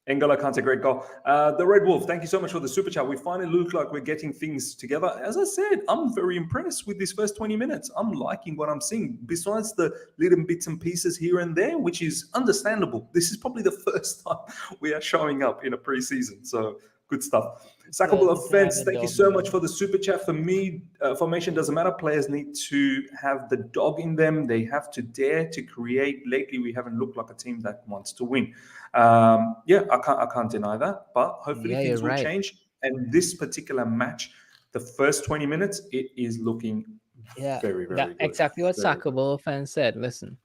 N'Golo Kante, great goal. The Red Wolf, thank you so much for the super chat. We finally look like we're getting things together. As I said, I'm very impressed with this first 20 minutes. I'm liking what I'm seeing. Besides the little bits and pieces here and there, which is understandable. This is probably the first time we are showing up in a preseason. So good stuff. Sackable Offense, thank you so much for the super chat. For me, formation doesn't matter. Players need to have the dog in them. They have to dare to create. Lately, we haven't looked like a team that wants to win. Yeah, I can't deny that. But hopefully Yeah, things you're will right. change. And this particular match, the first 20 minutes, it is looking very, very good. Exactly what Very good. Sackable fan said. Listen,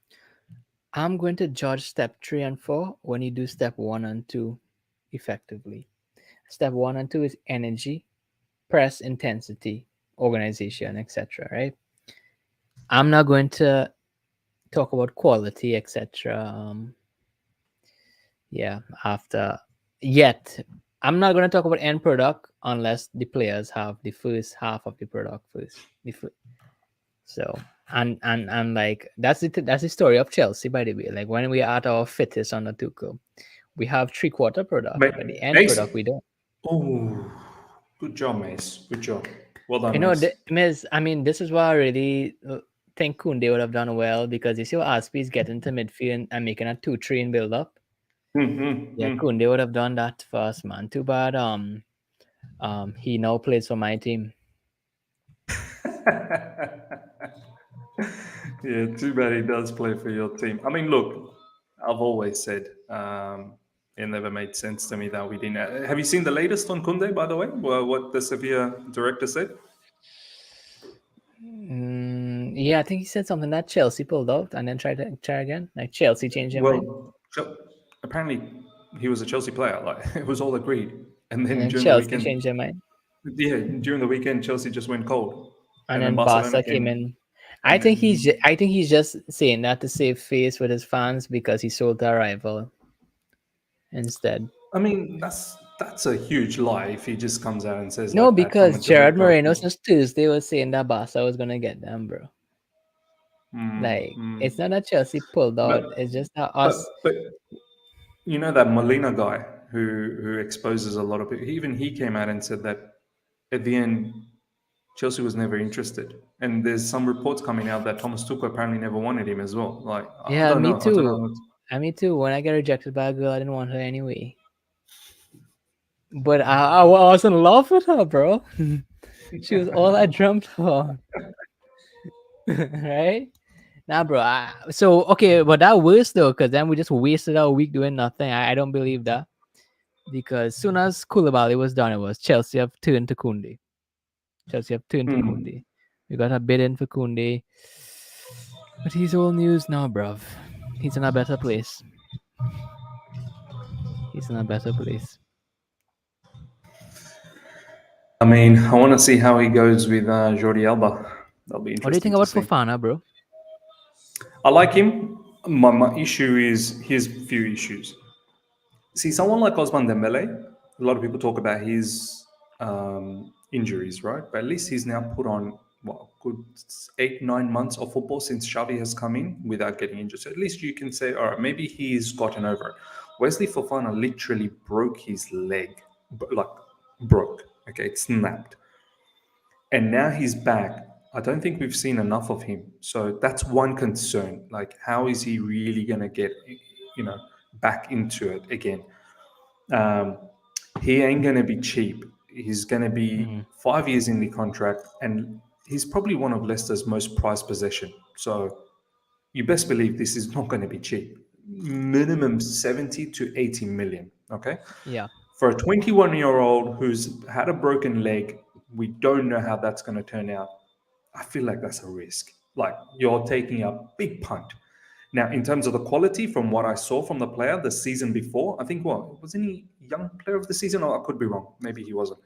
I'm going to judge step 3 and 4 when you do step 1 and 2 effectively. Step 1 and 2 is energy, press, intensity, organization, etc. Right? I'm not going to talk about quality, etc. After yet, I'm not going to talk about end product unless the players have the first half of the product first. So and like that's the story of Chelsea, by the way. Like when we are at our fittest under Tuchel, we have 3/4 product, but the end product we don't. Oh, good job, Mace. Good job. Well done, You know, Mace. I mean, this is why I really think Koundé would have done well, because you see what Azpi is getting to midfield and making a 2-3 in build up. Yeah, Koundé would have done that for us, man. Too bad. He now plays for my team. Yeah, too bad he does play for your team. I mean, look, I've always said it never made sense to me that we didn't. Have you seen the latest on Koundé, by the way? What the Sevilla director said? Yeah, I think he said something that Chelsea pulled out and then try again. Like Chelsea changed their mind. Apparently he was a Chelsea player. Like it was all agreed, and then during Chelsea the weekend, changed their mind. Yeah, during the weekend, Chelsea just went cold, and then Barca came in. I think he's just saying that to save face with his fans because he sold to a rival instead. I mean, that's a huge lie if he just comes out and says no, like because that Gerard Moreno since Tuesday was saying that Barca was gonna get them, bro. It's not that Chelsea pulled out; it's just that us. But you know that Molina guy who exposes a lot of people. Even he came out and said that at the end, Chelsea was never interested, and there's some reports coming out that Thomas Tuchel apparently never wanted him as well. Like, yeah, I don't me know. too. Me too. When I got rejected by a girl, I didn't want her anyway. But I was in love with her, bro. She was all I dreamt of. Right? Nah, bro. Okay, but that worse though, because then we just wasted our week doing nothing. I don't believe that. Because soon as Koulibaly was done, it was Chelsea have turned to Koundé. We got a bid in for Koundé. But he's old news now, bruv. He's in a better place. I mean, I want to see how he goes with Jordi Alba. That'll be interesting. What do you think about Fofana, bro? I like him. My issue is his few issues. See, someone like Ousmane Dembele, a lot of people talk about his injuries, right? But at least he's now put on good 8-9 months of football since Xavi has come in without getting injured. So at least you can say, all right, maybe he's gotten over it. Wesley Fofana literally broke his leg, broke. Okay, it snapped. And now he's back. I don't think we've seen enough of him. So that's one concern. Like, how is he really going to get, back into it again? Um, he ain't going to be cheap. He's going to be 5 years in the contract, and he's probably one of Leicester's most prized possession. So you best believe this is not going to be cheap. Minimum 70 to 80 million. Okay. Yeah. For a 21-year-old who's had a broken leg, we don't know how that's going to turn out. I feel like that's a risk. Like you're taking a big punt. Now, in terms of the quality, from what I saw from the player the season before, I think wasn't he young player of the season? Or I could be wrong. Maybe he wasn't.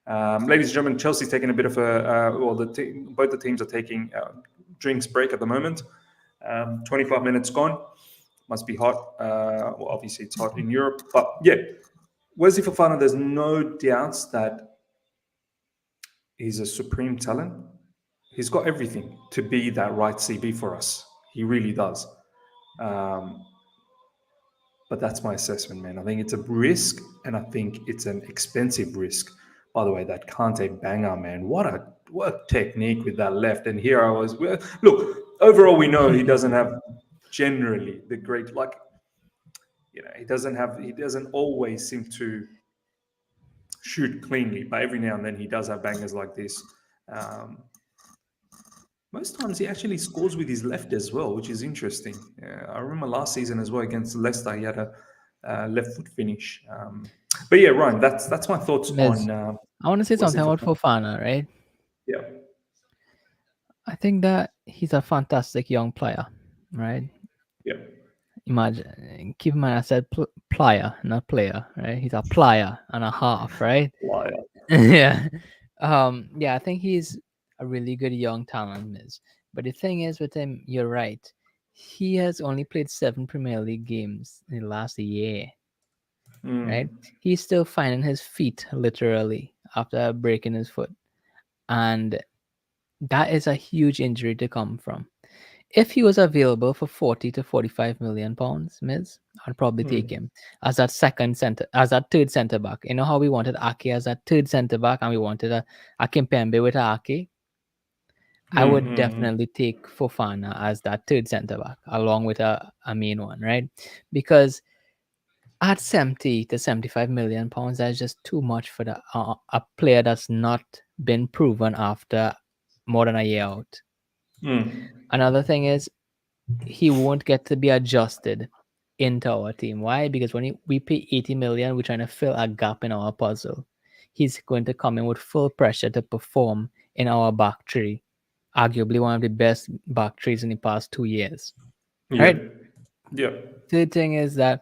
Ladies and gentlemen, Chelsea's taking a bit of both the teams are taking drinks break at the moment. 25 minutes gone. Must be hot. Well, obviously it's hot in Europe, but yeah, Wesley Fofana. There's no doubts that he's a supreme talent. He's got everything to be that right CB for us. He really does. But that's my assessment, man. I think it's a risk, and I think it's an expensive risk. By the way, that Kante banger, man. What a technique with that left. And here I was. Look, overall, we know he doesn't have generally the great, like, he doesn't always seem to shoot cleanly, but every now and then he does have bangers like this. Most times he actually scores with his left as well, which is interesting. I remember last season as well against Leicester, he had a left foot finish. But yeah, Ryan, that's my thoughts on. I want to say something about Fofana, right? Yeah. I think that he's a fantastic young player, right? Yeah. Imagine, keep in mind I said player, not player, right? He's a player and a half, right? Liar. Yeah. Yeah, I think he's a really good young talent, Miz. But the thing is with him, you're right. He has only played 7 Premier League games in the last year. Right? He's still finding his feet literally after breaking his foot. And that is a huge injury to come from. If he was available for 40 to 45 million pounds, Miz, I'd probably take him as that third centre back. You know how we wanted Ake as that third centre back, and we wanted a Kimpembe with Ake. I would definitely take Fofana as that third centre back, along with a main one, right? Because at 70 to 75 million pounds, that's just too much for a player that's not been proven after more than a year out. Another thing is he won't get to be adjusted into our team. Why? Because when we pay 80 million, we're trying to fill a gap in our puzzle. He's going to come in with full pressure to perform in our back three, arguably one of the best back threes in the past 2 years. Right? Yeah. Third thing is that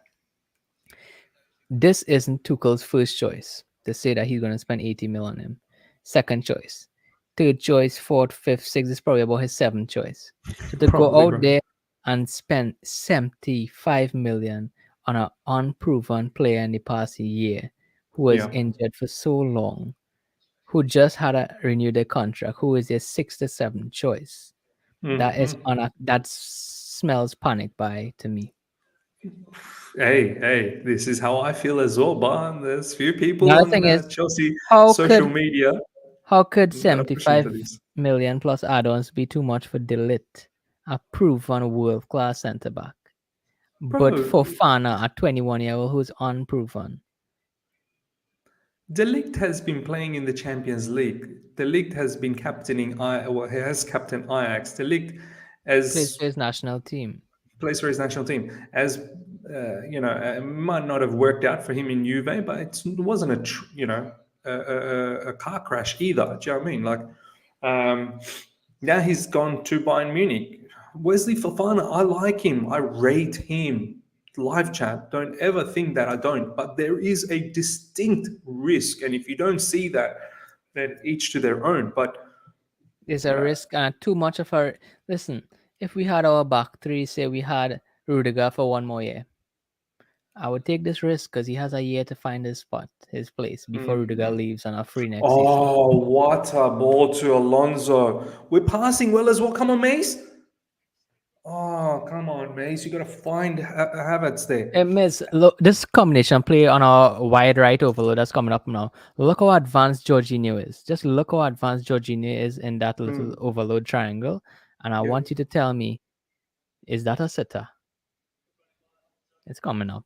this isn't Tuchel's first choice to say that he's going to spend 80 mil on him. Second choice. Third choice, fourth, fifth, sixth is probably about his seventh choice. So to go out there and spend 75 million on an unproven player in the past year who was injured for so long, who just had to renew their contract, who is their sixth or seventh choice. That smells panic buy to me. Hey, this is how I feel as well, but there's few people on Chelsea social media. How could 75 million plus add-ons be too much for De Ligt, a proven world-class centre-back? But Fofana, a 21-year-old who's unproven. De Ligt has been playing in the Champions League. De Ligt has been captaining, he has captained Ajax. De Ligt plays for his national team. As it might not have worked out for him in Juve, but it wasn't a car crash either. Do you know what I mean? Like, now he's gone to Bayern Munich. Wesley Fofana, I like him. I rate him. Live chat. Don't ever think that I don't. But there is a distinct risk, and if you don't see that, then each to their own. But there's a risk and too much of our. Listen, if we had our back three, say we had Rudiger for 1 more year, I would take this risk because he has a year to find his spot, his place before Rudiger leaves on a free next season. Oh, what a ball to Alonso. We're passing well as well. Come on, Mace. Oh, come on, Mace. You got to find Havertz there. Miss, look, this combination play on our wide right overload that's coming up now. Look how advanced Jorginho is. Just look how advanced Jorginho is in that little overload triangle. And I want you to tell me, is that a sitter? It's coming up.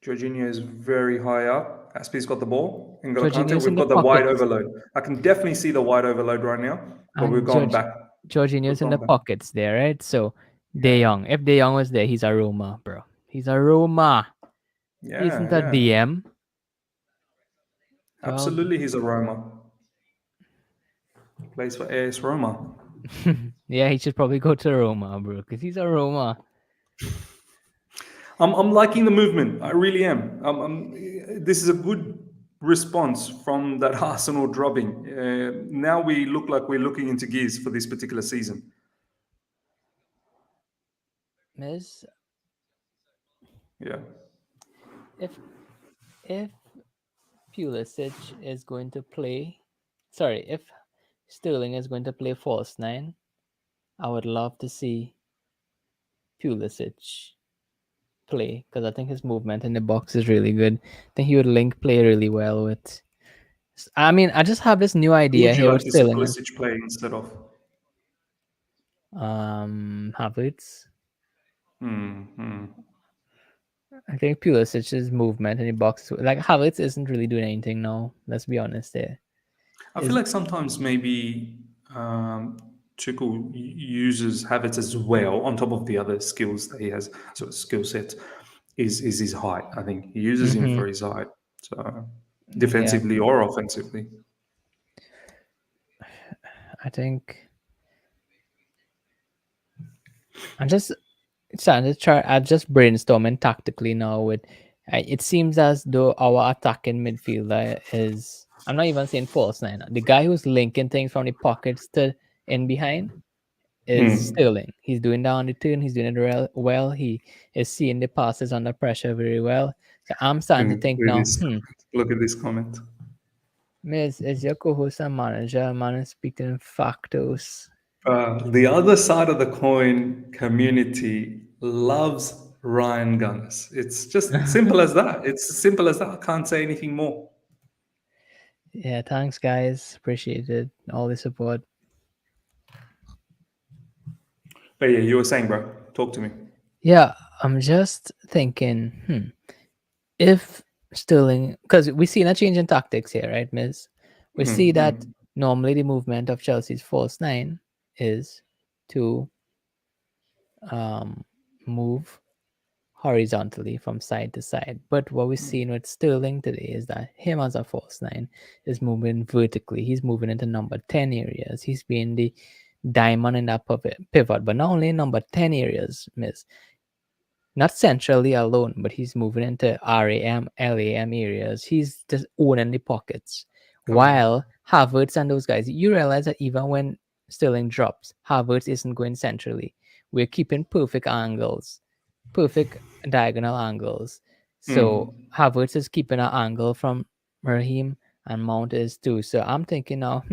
Jorginho is very high up. Aspi's got the ball. N'Golo Kante, Jorginho's in we've the got the wide pockets. overload. I can definitely see the wide overload right now, but we've And gone back. Jorginho's in the We've gone back. pockets there, right? So De Yeah. Jong, if De Jong was there, he's a Roma, bro. He's a Roma. He isn't Yeah, a yeah. DM. Absolutely, he's a Roma. Plays for AS Roma. Yeah, he should probably go to Roma, bro, because he's a Roma. I'm liking the movement. I really am. This is a good response from that Arsenal dropping. Now we look like we're looking into gears for this particular season. Miss, Yeah. if Pulisic is going to play, sorry, if Sterling is going to play false nine, I would love to see Pulisic play because I think his movement in the box is really good. I think he would link play really well with. I mean, I just have this new Who idea would you here like with to see Sterling. Pulisic play instead of? Havertz. Hmm. I think Pulisic's movement in the box, like Havertz, isn't really doing anything now. Let's be honest there. I feel like sometimes maybe Tuchel uses Havertz as well on top of the other skills that he has. So skill set is his height. I think he uses him for his height. So Yeah, defensively or offensively. I think I'm just starting to try. I'm just brainstorming tactically now. With it seems as though our attacking midfielder is. I'm not even saying false nine. The guy who's linking things from the pockets to in behind is Sterling. He's doing that on the turn. He's doing it well. He is seeing the passes under pressure very well. So I'm starting to think now. Look at this comment. Miss, is your co-host and manager? Man is speaking factos. The other side of the coin community loves Ryan Gunners. It's just simple as that. It's simple as that. I can't say anything more. Yeah, thanks guys. Appreciate it. All the support. But yeah, you were saying, bro. Talk to me. Yeah, I'm just thinking, if Sterling, because we see a change in tactics here, right, Miss? We see that normally the movement of Chelsea's false nine is to move horizontally from side to side. But what we're seeing with Sterling today is that him as a false nine is moving vertically. He's moving into number 10 areas. He's being the diamond in that pivot, but not only in number 10 areas, Miss. Not centrally alone, but he's moving into RAM, LAM areas. He's just owning the pockets. While Havertz and those guys, you realize that even when Sterling drops, Havertz isn't going centrally. We're keeping perfect angles, perfect diagonal angles. So Havertz is keeping an angle from Raheem, and Mount is too. So I'm thinking now,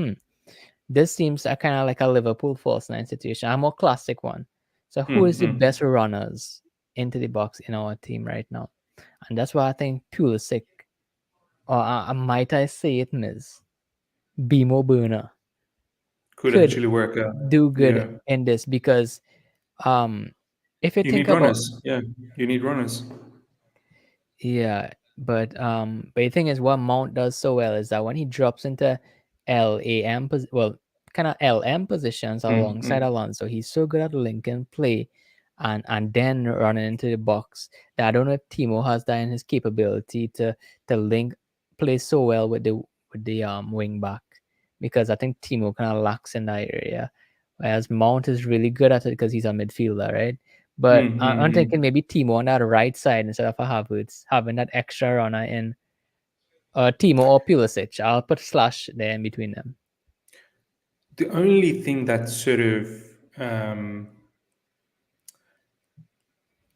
this seems a kind of like a Liverpool false nine situation, a more classic one. So who is the best runners into the box in our team right now? And that's why I think Pulisic, or might I say it, Miss Bimo Burner, Could could actually work out. do good Yeah. in this because if you You think need about runners. Yeah. You need runners. yeah, but the thing is, what Mount does so well is that when he drops into kind of LM positions alongside Alonso, he's so good at linking play and then running into the box that I don't know if Timo has that in his capability to link play so well with the wing back, because I think Timo kind of lacks in that area, whereas Mount is really good at it because he's a midfielder, right? But I'm thinking maybe Timo on that right side instead of a Havertz, having that extra runner in Timo or Pulisic. I'll put slash there in between them. The only thing that sort of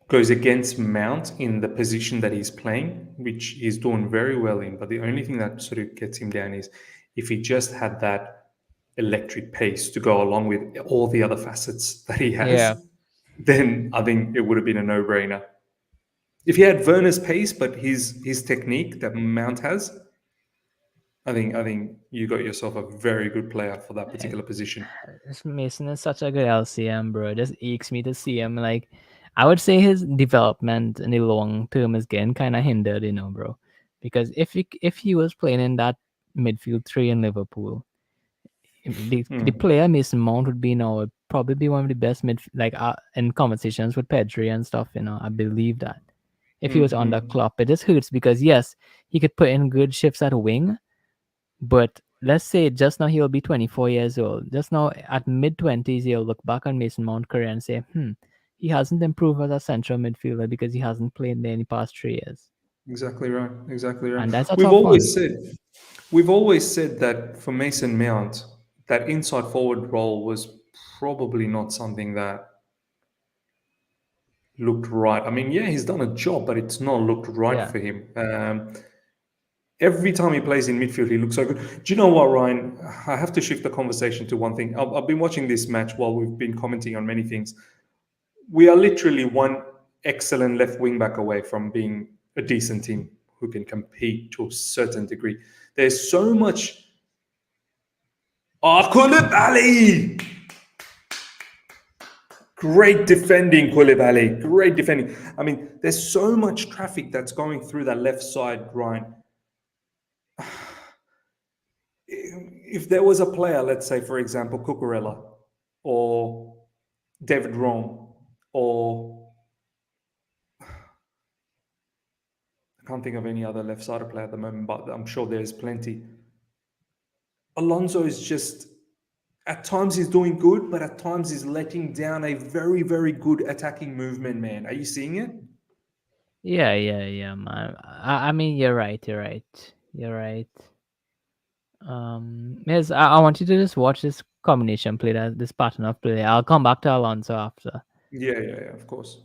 goes against Mount in the position that he's playing, which he's doing very well in, but the only thing that sort of gets him down is if he just had that electric pace to go along with all the other facets that he has, then I think it would have been a no-brainer. If he had Werner's pace, but his technique that Mount has, I think you got yourself a very good player for that particular position. Mason is such a good LCM, bro. It just aches me to see him. Like, I would say his development in the long term is getting kind of hindered, bro. Because if he was playing in that midfield three in Liverpool, the player Mason Mount would be now probably be one of the best in conversations with Pedri and stuff. I believe that if he was under Klopp, it just hurts because yes, he could put in good shifts at wing, but let's say just now he'll be 24 years old. Just now at mid-20s, he'll look back on Mason Mount career and say, he hasn't improved as a central midfielder because he hasn't played in any past 3 years. Exactly right. Exactly right. And that's a We've tough one. we've always said that for Mason Mount, that inside forward role was probably not something that looked right. I mean, yeah, he's done a job, but it's not looked right Yeah. for him. Every time he plays in midfield, he looks so good. Do you know what, Ryan? I have to shift the conversation to one thing. I've been watching this match while we've been commenting on many things. We are literally one excellent left wing back away from being a decent team who can compete to a certain degree. There's so much. Oh, Koulibaly! Great defending, Koulibaly. Great defending. I mean, there's so much traffic that's going through that left side, Ryan. If there was a player, let's say, for example, Cucurella or David Rome or I can't think of any other left-sided player at the moment, but I'm sure there's plenty. Alonso is just, at times he's doing good, but at times he's letting down a very, very good attacking movement, man. Are you seeing it? Yeah, man. I mean, you're right. Yes, I want you to just watch this combination play, this pattern of play. I'll come back to Alonso after. Yeah, of course.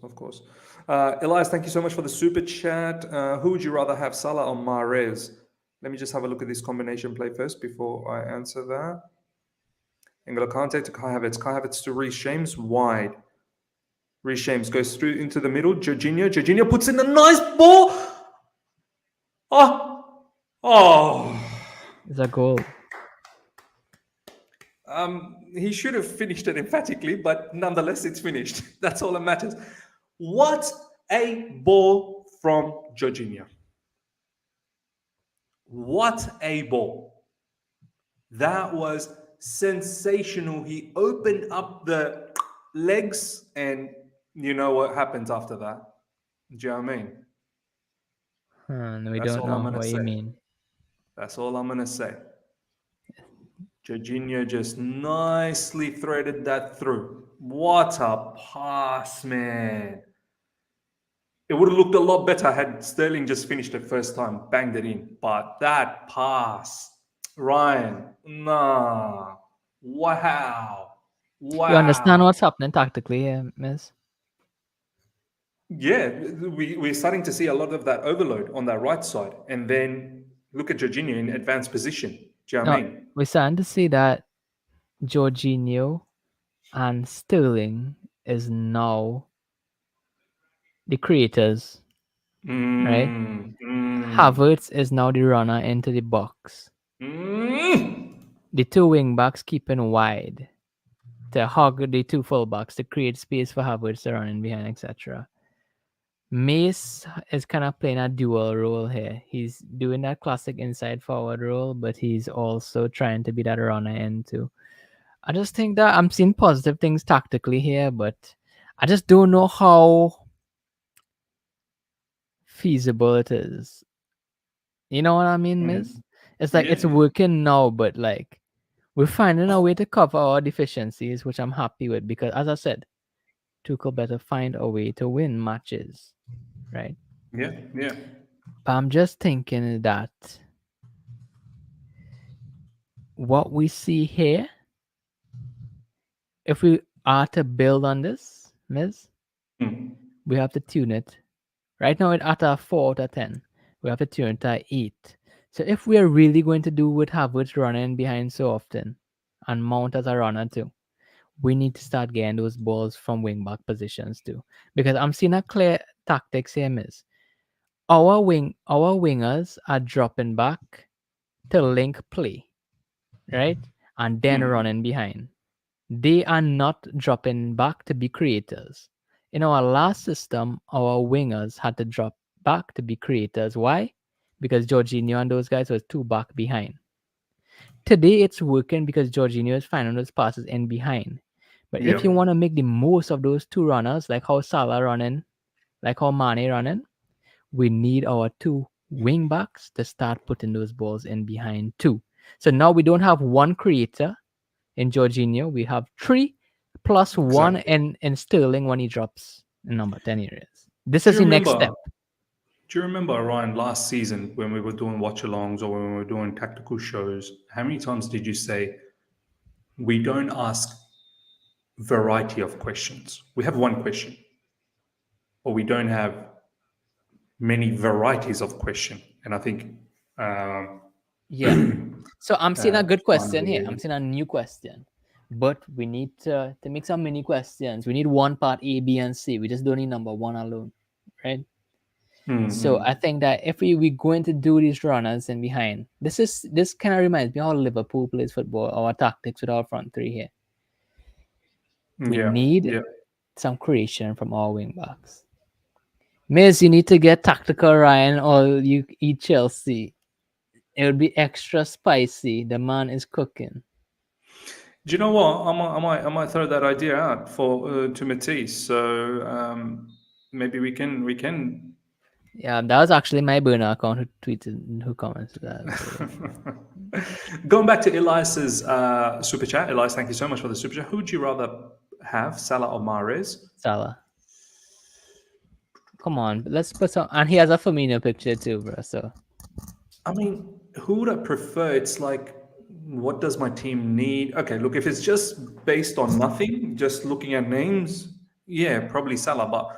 Elias, thank you so much for the super chat. Who would you rather have, Salah or Mahrez? Let me just have a look at this combination play first before I answer that. N'Golo Kante to Kai Havertz. Kai Havertz to Reece James, wide. Reece James goes through into the middle. Jorginho puts in a nice ball. Oh. It's a goal. He should have finished it emphatically, but nonetheless, it's finished. That's all that matters. What a ball from Jorginho. What a ball. That was sensational. He opened up the legs, and you know what happens after that. Do you know what I mean? We don't know what you mean. That's all I'm going to say. Jorginho just nicely threaded that through. What a pass, man. It would have looked a lot better had Sterling just finished it first time, banged it in. But that pass, Ryan, nah. Wow. You understand what's happening tactically here, Miss? Yeah, we're starting to see a lot of that overload on that right side. And then look at Jorginho in advanced position. Do you know what I mean? We're starting to see that Jorginho and Sterling is now the creators, right? Havertz is now the runner into the box. The two wing backs keeping wide to hug the two full backs to create space for Havertz to run in behind, etc. Mace is kind of playing a dual role here. He's doing that classic inside forward role, but he's also trying to be that runner end too. I just think that I'm seeing positive things tactically here, but I just don't know how feasible it is. You know what I mean, Miss? It's like it's working now, but like we're finding a way to cover our deficiencies, which I'm happy with because, as I said, Tuchel better find a way to win matches, right? Yeah. But I'm just thinking that what we see here, if we are to build on this, Miss, we have to tune it. Right now, it's at a 4 out of 10. We have to tune it at 8. So if we are really going to do with Havertz running behind so often and Mount as a runner too, we need to start getting those balls from wing back positions too. Because I'm seeing a clear tactics here, Miss. Our wingers are dropping back to link play, right? And then running behind. They are not dropping back to be creators. In our last system, our wingers had to drop back to be creators. Why? Because Jorginho and those guys was too back behind. Today it's working because Jorginho is finding those passes in behind. But if you Yeah. want to make the most of those two runners, like how Salah running, like how Mane running, we need our two wing backs to start putting those balls in behind too. So now we don't have one creator in Jorginho. We have three plus one Exactly. in Sterling when he drops in number 10 areas. This Do is you the next step. remember? Do you remember, Ryan, last season when we were doing watch-alongs or when we were doing tactical shows? How many times did you say we don't ask variety of questions? We have one question, or we don't have many varieties of question. And I think Yeah. So I'm seeing a good Ryan question would here. agree. I'm seeing a new question. But we need to make some mini questions. We need one part A, B, and C. We just don't need number one alone. Right? So I think that if we going to do these runners in behind, this kind of reminds me how Liverpool plays football, our tactics with our front three here. We Yeah, need yeah. some creation from our wing backs. Miz, you need to get tactical, Ryan, or you eat Chelsea. It would be extra spicy. The man is cooking. Do you know what? I might throw that idea out for to Matisse. So maybe we can. Yeah, that was actually my burner account who tweeted, who commented that. So. Going back to Elias's super chat, Elias, thank you so much for the super chat. Who would you rather have, Salah or Mahrez? Salah. Come on, let's put some. And he has a Firmino picture too, bro. So I mean, who would I prefer? It's like, what does my team need? Okay, look, if it's just based on nothing, just looking at names, yeah, probably Salah. But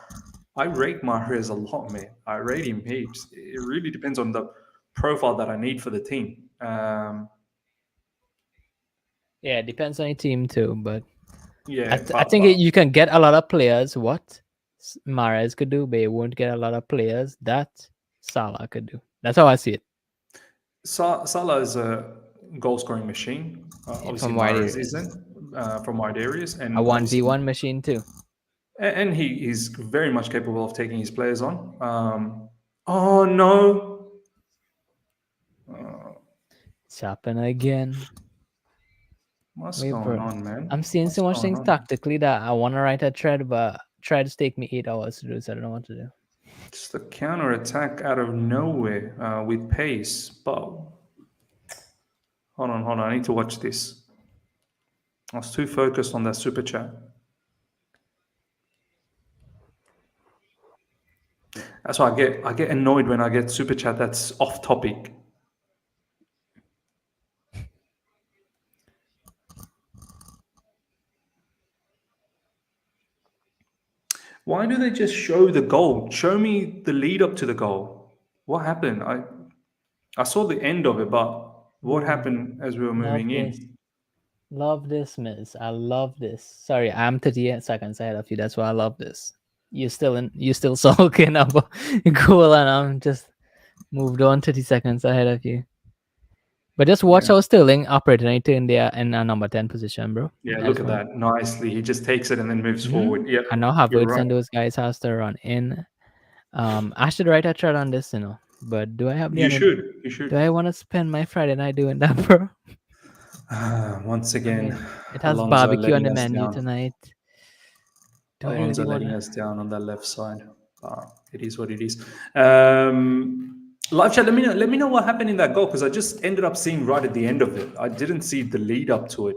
I rate Mahrez a lot, man. I rate him heaps. It really depends on the profile that I need for the team. yeah, it depends on your team too. But Yeah, I but think you can get a lot of players. What Mahrez could do, but you won't get a lot of players that Salah could do. That's how I see it. Salah is a goal scoring machine. Obviously, From wide Mahrez areas, isn't from wide areas, a and one v obviously, one machine too. and he is very much capable of taking his players on. Oh no! It's happening again. What's Wait, going bro. on, man? I'm seeing What's so much going things on? tactically that I want to write a thread, but try to take me 8 hours to do, so I don't know what to do. Just a counter attack out of nowhere with pace. But hold on. I need to watch this. I was too focused on that super chat. That's why I get annoyed when I get super chat that's off topic. Why do they just show the goal? Show me the lead up to the goal. What happened? I saw the end of it, but what Ooh, happened as we were love moving this. in? Love this, Miss. I love this. Sorry, I'm 30 seconds ahead of you. That's why I love this. You still sulking about goal, and I'm just moved on 30 seconds ahead of you. But just watch Yeah. how Sterling operating in there in a number 10 position, bro. Yeah, I look just at want. that. Nicely. He just takes it and then moves forward. Yep, I know you're Havertz right. and those guys has to run in. I should write a thread on this, But do I have the You energy? should. You Do should. I want to spend my Friday night doing that, bro? Once I again, mean, it has Alonso barbecue on letting the us menu down. tonight. Do I Alonso really want letting to? us down on that left side. It is what it is. Live chat, let me know what happened in that goal because I just ended up seeing right at the end of it. I didn't see the lead up to it.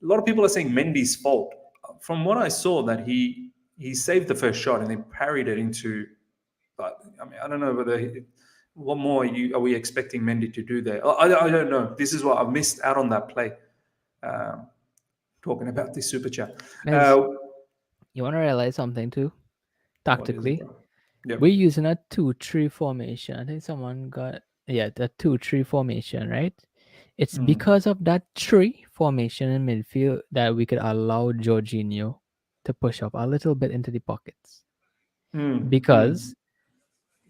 A lot of people are saying Mendy's fault. From what I saw, that he saved the first shot and then parried it into. But I mean, I don't know whether. What more are we expecting Mendy to do there? I don't know. This is what I've missed out on that play. Talking about this super chat. Miz, you want to realize something too? What is it, Tactically, bro? Yep. we're using a 2-3 formation. I think someone got the 2-3 formation, right? It's because of that 3 formation in midfield that we could allow Jorginho to push up a little bit into the pockets. Because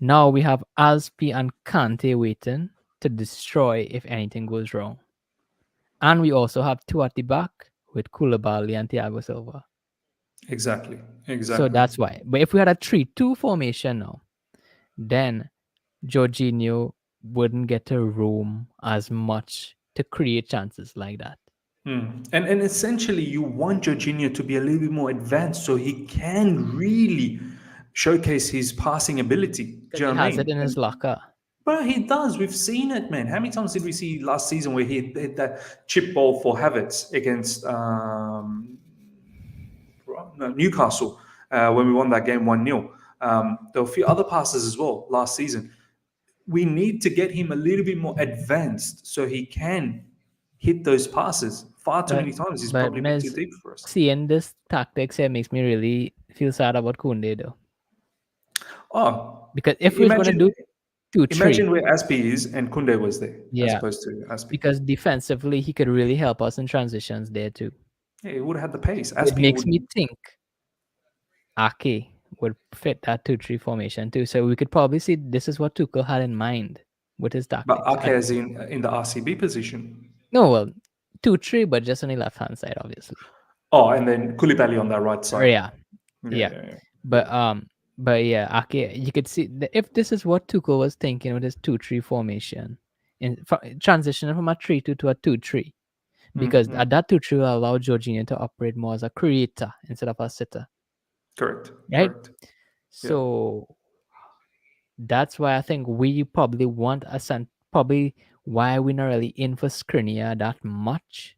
now we have Azpi and Kante waiting to destroy if anything goes wrong. And we also have 2 at the back with Koulibaly and Thiago Silva. Exactly. So Exactly. that's why. But if we had a 3-2 formation now, then Jorginho wouldn't get a room as much to create chances like that. And essentially, you want Jorginho to be a little bit more advanced so he can really showcase his passing ability. Do Because you he know what I has it mean? in his locker. But he does. We've seen it, man. How many times did we see last season where he hit that chip ball for Havertz against Newcastle when we won that game 1-0? There were a few other passes as well last season. We need to get him a little bit more advanced so he can hit those passes. Far too But many times, he's but probably a bit too Miss, deep for us. seeing this tactics here makes me really feel sad about Kunde though. Oh, Because if we was gonna imagine do 2-3, imagine where Aspi is and Kunde was there as yeah. opposed to Aspi. Because defensively he could really help us in transitions there too. Yeah, he would have had the pace. It Aspi makes would. me think Ake would fit that 2-3 formation too. So we could probably see this is what Tuchel had in mind with his But tactics. Ake is in the RCB position. No, well, 2-3, but just on the left hand side, obviously. Oh, and then Koulibaly on that right Or side. yeah, Yeah, yeah. yeah, yeah. But yeah, Ake, you could see if this is what Tuchel was thinking with his 2-3 formation, in transitioning from a 3-2 to a 2-3, because Mm. that 2-3 will allow Jorginho to operate more as a creator instead of a sitter, Correct. right? Correct. So that's why I think we probably want probably why we're not really in for Skriniar that much.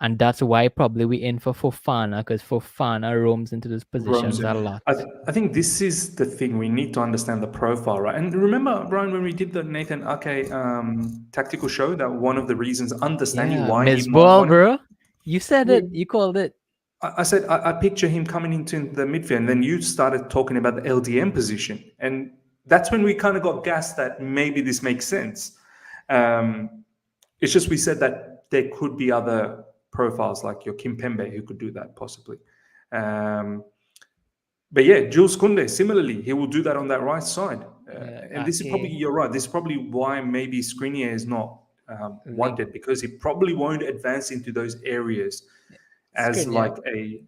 And that's why probably we in for Fofana, because Fofana roams into those positions a lot. I think this is the thing. We need to understand the profile, right? And remember, Brian, when we did the Nathan Ake tactical show, that one of the reasons, understanding Yeah, why he Miss might Ball, want to. bro. You said it. You called it. I said I picture him coming into the midfield, and then you started talking about the LDM position, and that's when we kind of got gassed that maybe this makes sense. It's just we said that there could be other profiles like your Kim Pembe who could do that possibly. But yeah, Jules Koundé, similarly, he will do that on that right side. And this is probably, you're right, this is probably why maybe Skriniar is not wanted, because he probably won't advance into those areas as like a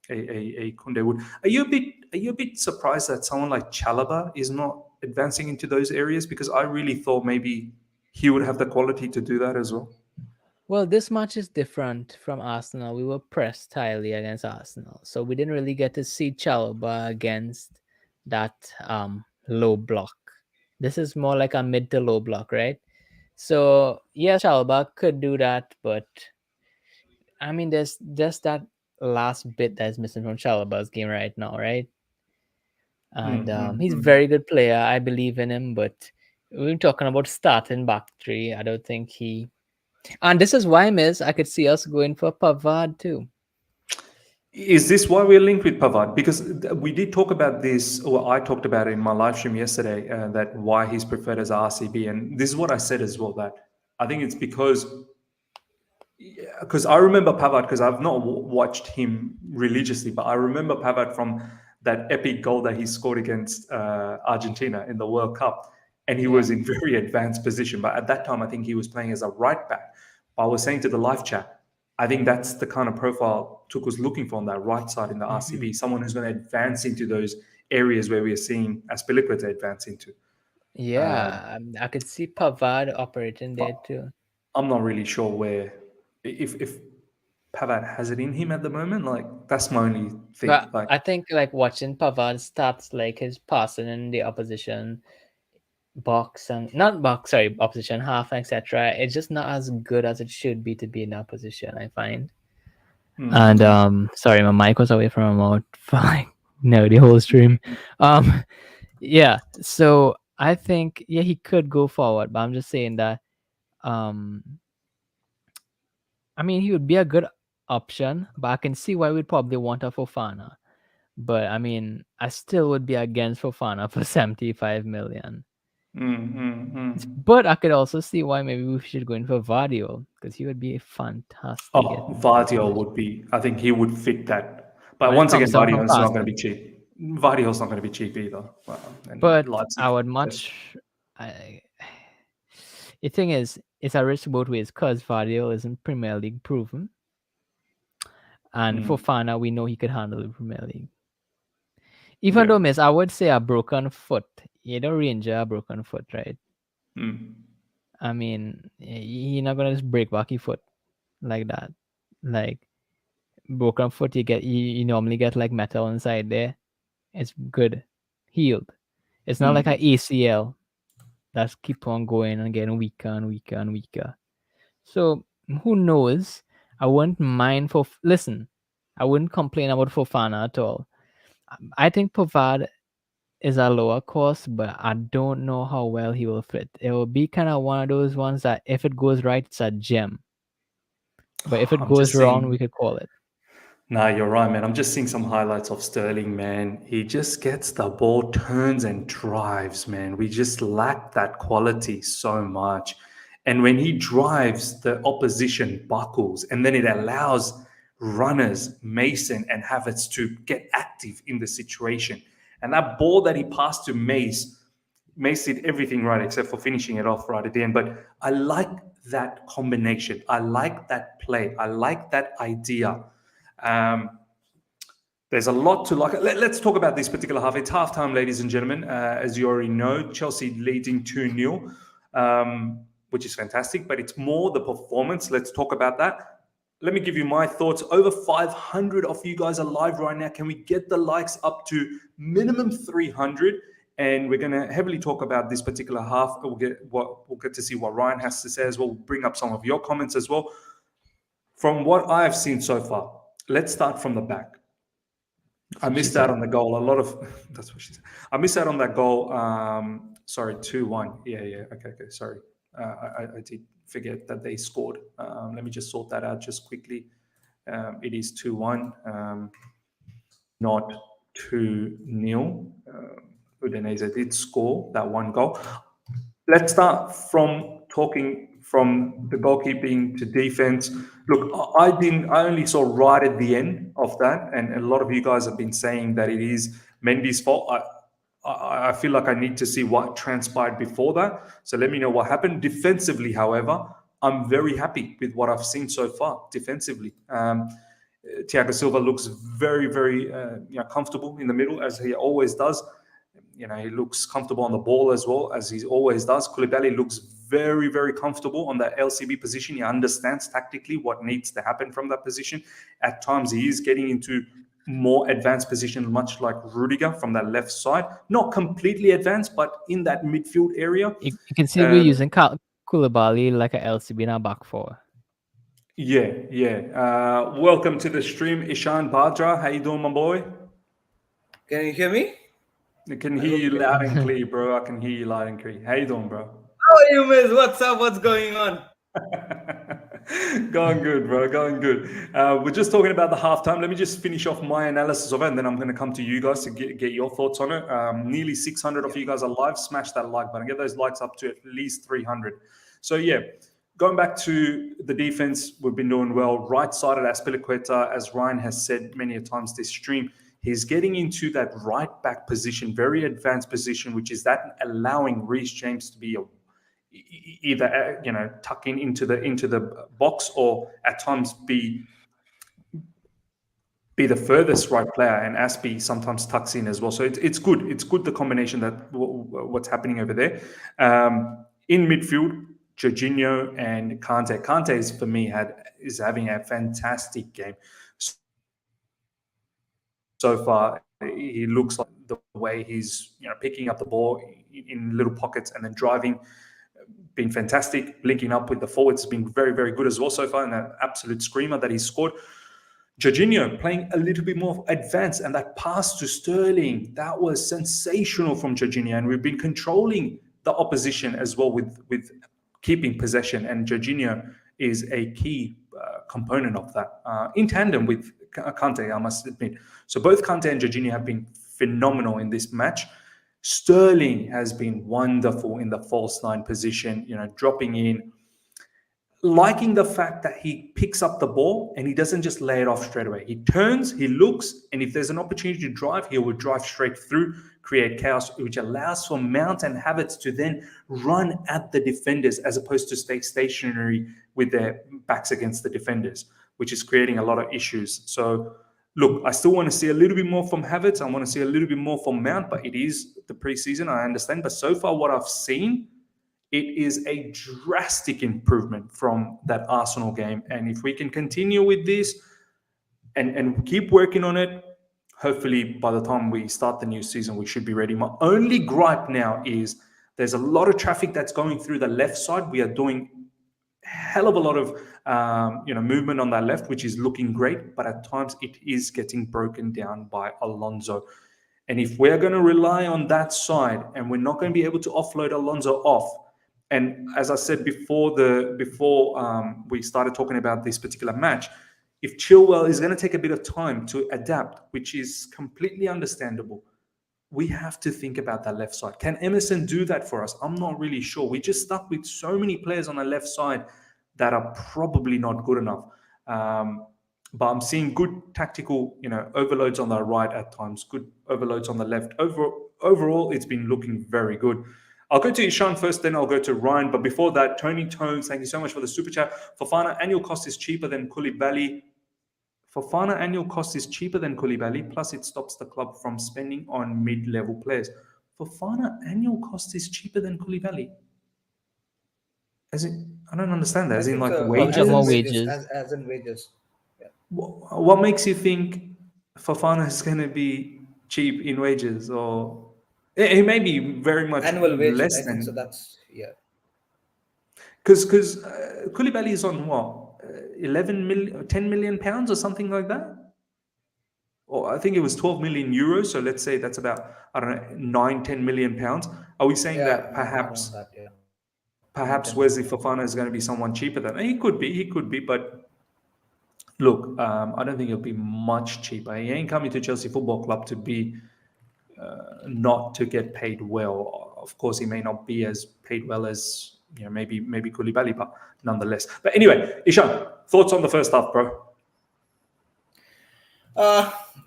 Koundé would. Are you a bit surprised that someone like Chalobah is not advancing into those areas? Because I really thought maybe he would have the quality to do that as well. Well, this match is different from Arsenal. We were pressed highly against Arsenal, so we didn't really get to see Chalobah against that low block. This is more like a mid to low block, right? So yeah, Chalobah could do that, but I mean, there's just that last bit that's missing from Chalobah's game right now, right? And he's a very good player. I believe in him, but we're talking about starting back three. I don't think he. And this is why, Miss, I could see us going for Pavard too. Is this why we're linked with Pavard? Because we did talk about this, or I talked about it in my live stream yesterday, that why he's preferred as RCB. And this is what I said as well, that I think it's because I remember Pavard, because I've not watched him religiously, but I remember Pavard from that epic goal that he scored against Argentina in the World Cup. And he was in very advanced position. But at that time, I think he was playing as a right back. But I was saying to the live chat, I think that's the kind of profile Tuchel's looking for on that right side in the RCB, someone who's going to advance into those areas where we are seeing Azpilicueta advance into. Yeah, I could see Pavard operating there too. I'm not really sure where, if Pavard has it in him at the moment. Like, that's my only thing. But Like, I think like watching Pavard starts like his passing in the opposition box and not box, sorry, opposition half, etc. It's just not as good as it should be to be in that position, I find. And sorry, my mic was away from my mouth for like the whole stream. Yeah, so I think he could go forward, but I'm just saying that I mean he would be a good option, but I can see why we'd probably want a Fofana. But I mean, I still would be against Fofana for 75 million. But I could also see why maybe we should go in for Vardio, because he would be fantastic. Vardio would be, I think he would fit that. But once again, Vardio's not going to be cheap. Vardio's not going to be cheap either. But I would much. The thing is, it's a risk both ways, because Vardio isn't Premier League proven. And Fofana, we know he could handle the Premier League. Even though, miss, I would say a broken foot. You don't re-injure a broken foot, right? I mean, you're not gonna just break back your foot like that. Like broken foot, you normally get like metal inside there. It's good, healed. It's not like an ACL that's keep on going and getting weaker and weaker and weaker. So who knows? I wouldn't mind listen. I wouldn't complain about Fofana at all. I think Pavard is a lower cost, but I don't know how well he will fit. It will be kind of one of those ones that if it goes right, it's a gem. But if it goes wrong, we could call it. Nah, you're right, man. I'm just seeing some highlights of Sterling, man. He just gets the ball, turns and drives, man. We just lack that quality so much. And when he drives, the opposition buckles, and then it allows runners, Mason and Havertz, to get active in the situation. And that ball that he passed to Mace did everything right except for finishing it off right at the end. But I like that combination. I like that play. I like that idea. There's a lot to like. Let's talk about this particular half. It's halftime, ladies and gentlemen. As you already know, Chelsea leading 2-0, which is fantastic, but it's more the performance. Let's talk about that. Let me give you my thoughts. Over 500 of you guys are live right now. Can we get the likes up to minimum 300? And we're going to heavily talk about this particular half. We'll get to see what Ryan has to say as well. We'll bring up some of your comments as well. From what I have seen so far, let's start from the back. I missed out on the goal. That's what she said. I missed out on that goal. Sorry, 2-1. Yeah. Okay. Sorry. I did forget that they scored. Let me just sort that out just quickly. It is 2-1, not 2-0. Udinese did score that one goal. Let's start from talking from the goalkeeping to defense. Look, I only saw right at the end of that, and a lot of you guys have been saying that it is Mendy's fault. I feel like I need to see what transpired before that. So let me know what happened. Defensively, however, I'm very happy with what I've seen so far defensively. Thiago Silva looks very, very comfortable in the middle, as he always does. He looks comfortable on the ball as well, as he always does. Koulibaly looks very, very comfortable on that LCB position. He understands tactically what needs to happen from that position. At times, he is getting into more advanced position, much like Rudiger from that left side. Not completely advanced, but in that midfield area. You can see we're using Koulibaly like a LCB in our back four. Yeah. Welcome to the stream, Ishan Badra. How you doing, my boy? Can you hear me? I can hear you loud and clear, bro. I can hear you loud and clear. How you doing, bro? How are you, miss? What's up? What's going on? Going good, bro. Going good. We're just talking about the halftime. Let me just finish off my analysis of it, and then I'm going to come to you guys to get your thoughts on it. Nearly 600 of you guys are live. Smash that like button. Get those likes up to at least 300. So, yeah, going back to the defense, we've been doing well. Right-sided Azpilicueta, as Ryan has said many a times this stream, he's getting into that right back position, very advanced position, which is that allowing Reece James to be either tucking into the box or at times be the furthest right player, and Aspi sometimes tucks in as well. So it's good. It's good, the combination that what's happening over there. In midfield, Jorginho and Kante. Kante is, for me, is having a fantastic game. So far, he looks like the way he's picking up the ball in little pockets and then driving, been fantastic. Linking up with the forwards has been very, very good as well so far, and an absolute screamer that he's scored. Jorginho playing a little bit more advanced, and that pass to Sterling, that was sensational from Jorginho, and we've been controlling the opposition as well with keeping possession, and Jorginho is a key component of that, in tandem with Kante, I must admit. So both Kante and Jorginho have been phenomenal in this match. Sterling has been wonderful in the false nine position, dropping in, liking the fact that he picks up the ball and he doesn't just lay it off straight away. He turns, he looks, and if there's an opportunity to drive, he will drive straight through, create chaos, which allows for Mount and Havertz to then run at the defenders as opposed to stay stationary with their backs against the defenders. which is creating a lot of issues. So, look, I still want to see a little bit more from Havertz. I want to see a little bit more from Mount, but it is the preseason, I understand. But so far, what I've seen, it is a drastic improvement from that Arsenal game. And if we can continue with this and keep working on it, hopefully by the time we start the new season, we should be ready. My only gripe now is there's a lot of traffic that's going through the left side. We are doing a hell of a lot of movement on that left, which is looking great, but at times it is getting broken down by Alonso. And if we're going to rely on that side and we're not going to be able to offload Alonso off, and as I said before we started talking about this particular match, if Chilwell is going to take a bit of time to adapt, which is completely understandable, we have to think about that left side. Can Emerson do that for us? I'm not really sure. We just stuck with so many players on the left side that are probably not good enough. But I'm seeing good tactical, overloads on the right at times, good overloads on the left. Overall, it's been looking very good. I'll go to Ishan first, then I'll go to Ryan. But before that, Tony Tones, thank you so much for the super chat. Fofana annual cost is cheaper than Koulibaly. Fofana annual cost is cheaper than Koulibaly, plus it stops the club from spending on mid-level players. Fofana annual cost is cheaper than Koulibaly. I don't understand that. As in, like, wages? More wages. As in wages. Yeah. What makes you think Fofana is going to be cheap in wages? Or he may be very much Annual wages, less I than. think so. That's, yeah. Because Koulibaly is on what? 11 million, 10 million pounds or something like that? Or I think it was 12 million euros. So let's say that's about, I don't know, 9-10 million pounds. Are we saying that perhaps Wesley Fofana is going to be someone cheaper than? He could be, but look, I don't think he'll be much cheaper. He ain't coming to Chelsea Football Club to be not to get paid well. Of course, he may not be as paid well as maybe Koulibaly, but nonetheless. But anyway, Ishan, thoughts on the first half, bro?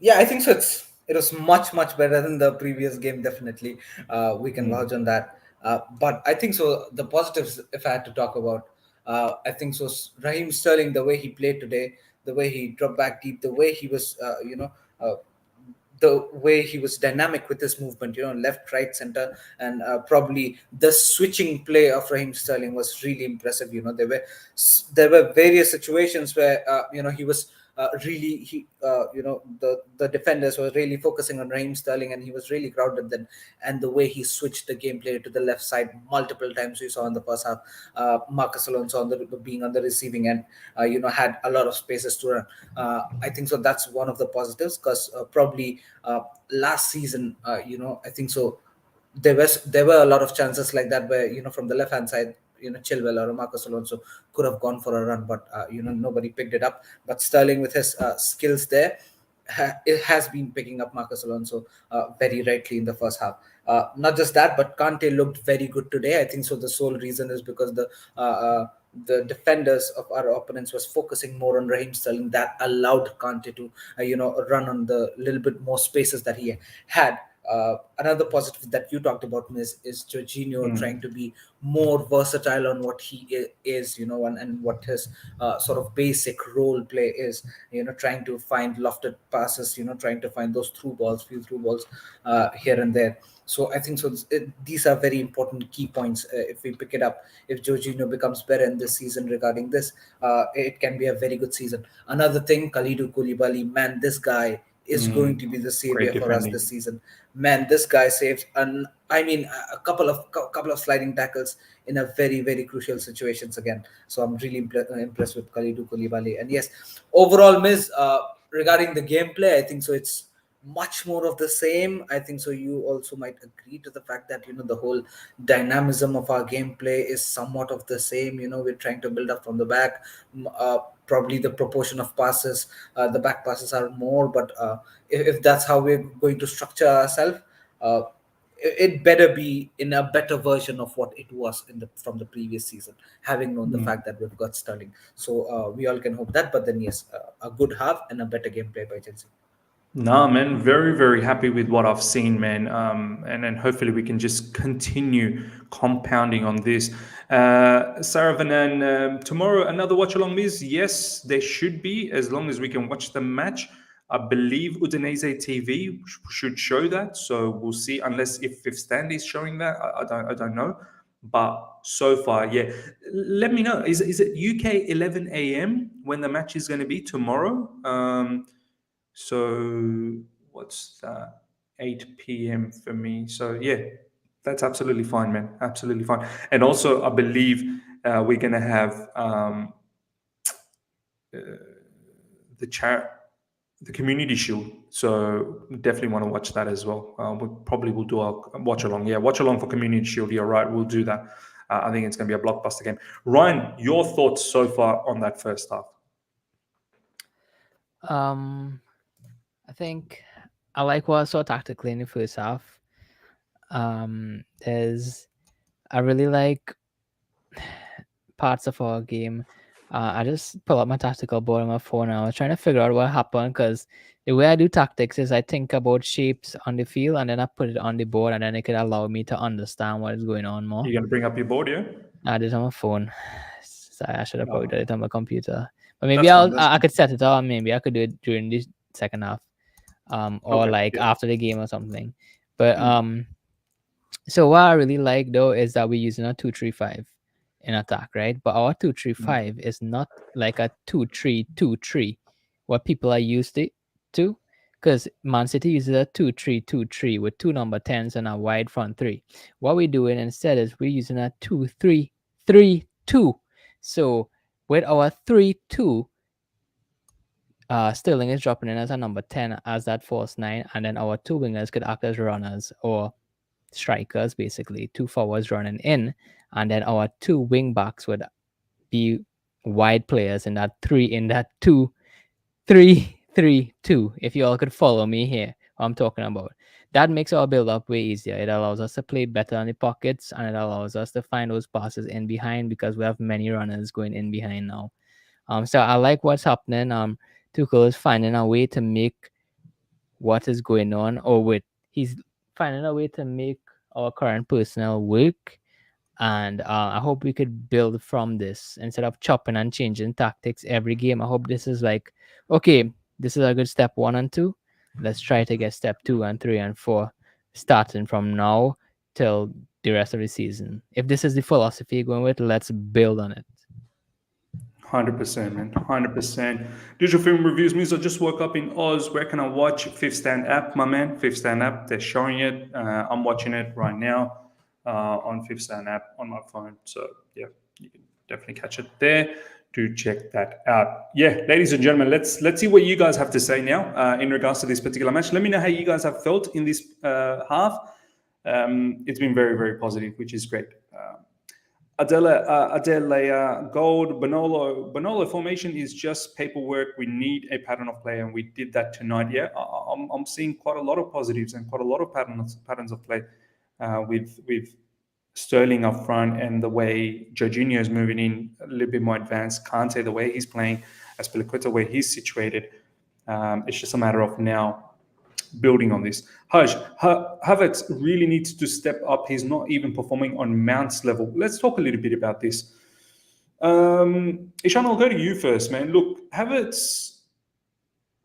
Yeah, I think so. It was much better than the previous game. Definitely, we can vouch on that. But I think so. The positives, if I had to talk about, I think so. Raheem Sterling, the way he played today, the way he dropped back deep, the way he was, the way he was dynamic with his movement, left, right, center, and probably the switching play of Raheem Sterling was really impressive. There were various situations where he was the defenders were really focusing on Raheem Sterling, and he was really crowded then. And the way he switched the gameplay to the left side multiple times, we saw in the first half. Marcus Alonso being on the receiving end, had a lot of spaces to run. I think so. That's one of the positives, because probably last season, I think so. There were a lot of chances like that where from the left hand side, Chilwell or Marcus Alonso could have gone for a run, but nobody picked it up. But Sterling, with his skills there, it has been picking up Marcus Alonso very rightly in the first half. Not just that, but Kante looked very good today. I think so. The sole reason is because the defenders of our opponents was focusing more on Raheem Sterling. That allowed Kante to run on the little bit more spaces that he had. Another positive that you talked about, Miss, is Jorginho trying to be more versatile on what he is, and what his sort of basic role play is, trying to find lofted passes, trying to find those few through balls here and there. So I think so. These are very important key points. If we pick it up, if Jorginho becomes better in this season regarding this, it can be a very good season. Another thing, Kalidou Koulibaly, man, this guy is going to be the savior for us this season. Man, this guy saved, a couple of sliding tackles in a very, very crucial situations again. So I'm really impressed with Kalidou Koulibaly. And yes, overall, Miss, regarding the gameplay, I think so. It's much more of the same. I think so. You also might agree to the fact that the whole dynamism of our gameplay is somewhat of the same. We're trying to build up from the back. Probably the proportion of passes, the back passes are more, but if that's how we're going to structure ourselves, it better be in a better version of what it was from the previous season, having known the fact that we've got Sterling. So we all can hope that. But then yes, a good half and a better gameplay by Chelsea. No, man, very, very happy with what I've seen, man. And then hopefully we can just continue compounding on this. Saravanan, tomorrow another watch along is yes, there should be, as long as we can watch the match. I believe Udinese TV should show that, so we'll see. Unless if Fifth Stand is showing that, I don't know. But so far, yeah. Let me know. Is it UK 11 a.m. when the match is going to be tomorrow? So what's that? 8 p.m. for me. So yeah, that's absolutely fine, man. Absolutely fine. And also, I believe we're gonna have the community shield. So definitely want to watch that as well. We probably will do our watch along. Yeah, watch along for community shield. You're right. We'll do that. I think it's going to be a blockbuster game. Ryan, your thoughts so far on that first half? I think I like what I saw tactically in the first half. There's I really like parts of our game. I just pull up my tactical board on my phone and I was trying to figure out what happened because the way I do tactics is I think about shapes on the field and then I put it on the board and then it could allow me to understand what is going on more. You're going to bring up your board, yeah? I did it on my phone. Sorry, I should have probably done it on my computer. But maybe That's fine, I could set it up. Maybe I could do it during the second half, or Okay, like yeah. after the game or something. But so what I really like though is that we're using a 2-3-5 in attack, right? But our 2-3-5 is not like a 2-3-2-3, what people are used to, because Man City uses a 2-3-2-3 with two number 10s and a wide front three. What we're doing instead is we're using a 2-3-3-2. So with our 3-2, Sterling is dropping in as a number 10 as that false 9, and then our two wingers could act as runners or strikers, basically, two forwards running in, and then our two wing backs would be wide players in that 2-3-3-2. If you all could follow me here, what I'm talking about. That makes our build up way easier. It allows us to play better on the pockets and it allows us to find those passes in behind because we have many runners going in behind now. So I like what's happening. Tuchel is finding a way to make what is going on, or he's finding a way to make our current personnel work. And I hope we could build from this instead of chopping and changing tactics every game. I hope this is like, okay, this is a good step 1 and 2. Let's try to get step 2 and 3 and 4 starting from now till the rest of the season. If this is the philosophy you're going with, let's build on it. 100%, man. 100%. Digital film reviews means I just woke up in Oz. Where can I watch? Fifth Stand app, my man. Fifth Stand app. They're showing it. I'm watching it right now on Fifth Stand app on my phone. So, yeah, you can definitely catch it there. Do check that out. Yeah, ladies and gentlemen, let's see what you guys have to say now in regards to this particular match. Let me know how you guys have felt in this half. It's been very, very positive, which is great. Adela Gold, Bonolo formation is just paperwork. We need a pattern of play, and we did that tonight. Yeah, I'm seeing quite a lot of positives and quite a lot of patterns of play with Sterling up front and the way Jorginho is moving in a little bit more advanced. Kante, the way he's playing, Azpilicueta, where he's situated. It's just a matter of now building on this. Havertz really needs to step up. He's not even performing on Mount's level. Let's talk a little bit about this. Ishan, I'll go to you first, man. Look, Havertz,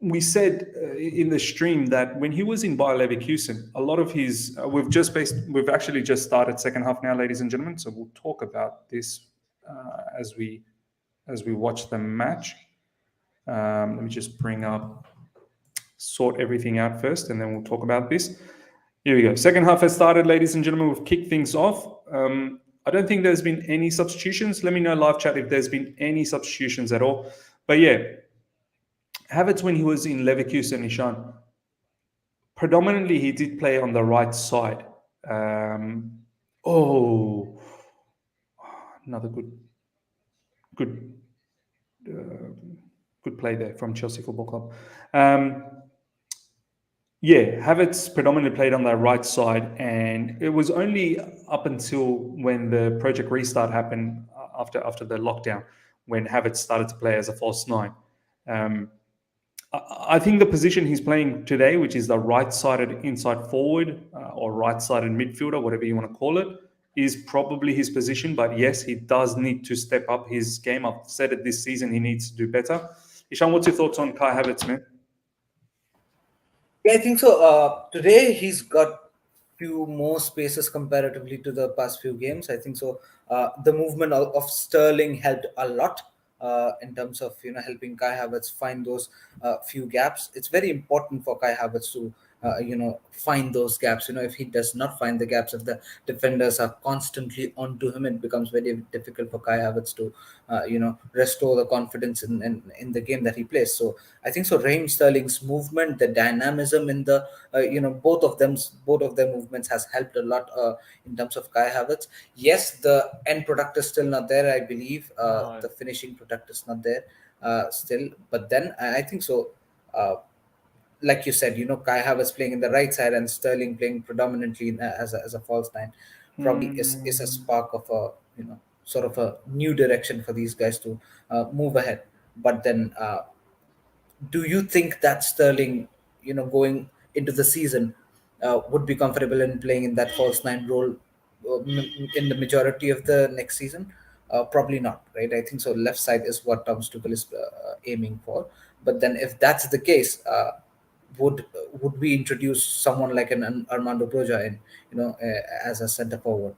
we said in the stream that when he was in Bayer Leverkusen, a lot of his, we've actually just started second half now, ladies and gentlemen. So we'll talk about this as we watch the match. Let me just sort everything out first, and then we'll talk about this. Here we go. Second half has started, ladies and gentlemen. We've kicked things off. I don't think there's been any substitutions. Let me know live chat if there's been any substitutions at all. But yeah, Havertz, when he was in Leverkusen, Ishan, predominantly he did play on the right side. Another good play there from Chelsea Football Club. Havertz predominantly played on the right side, and it was only up until when the Project Restart happened after the lockdown when Havertz started to play as a false 9. I think the position he's playing today, which is the right-sided inside forward or right-sided midfielder, whatever you want to call it, is probably his position. But yes, he does need to step up his game. I've said it this season, he needs to do better. Ishan, what's your thoughts on Kai Havertz, man? Yeah, I think so. Today he's got few more spaces comparatively to the past few games. I think so. The movement of Sterling helped a lot in terms of helping Kai Havertz find those few gaps. It's very important for Kai Havertz to find those gaps. If he does not find the gaps, if the defenders are constantly onto him, it becomes very difficult for Kai Havertz to restore the confidence in the game that he plays. So I think so. Raheem Sterling's movement, the dynamism in the both of their movements has helped a lot in terms of Kai Havertz. Yes, the end product is still not there. I believe the finishing product is not there still. But then I think so. Like you said, Kai Havertz playing in the right side and Sterling playing predominantly as a false nine, probably is a spark of a sort of a new direction for these guys to move ahead. But then, do you think that Sterling, going into the season, would be comfortable in playing in that false nine role in the majority of the next season? Probably not, right? I think so. Left side is what Thomas Tuchel is aiming for. But then, if that's the case, would we introduce someone like an Armando Broja in, as a centre forward,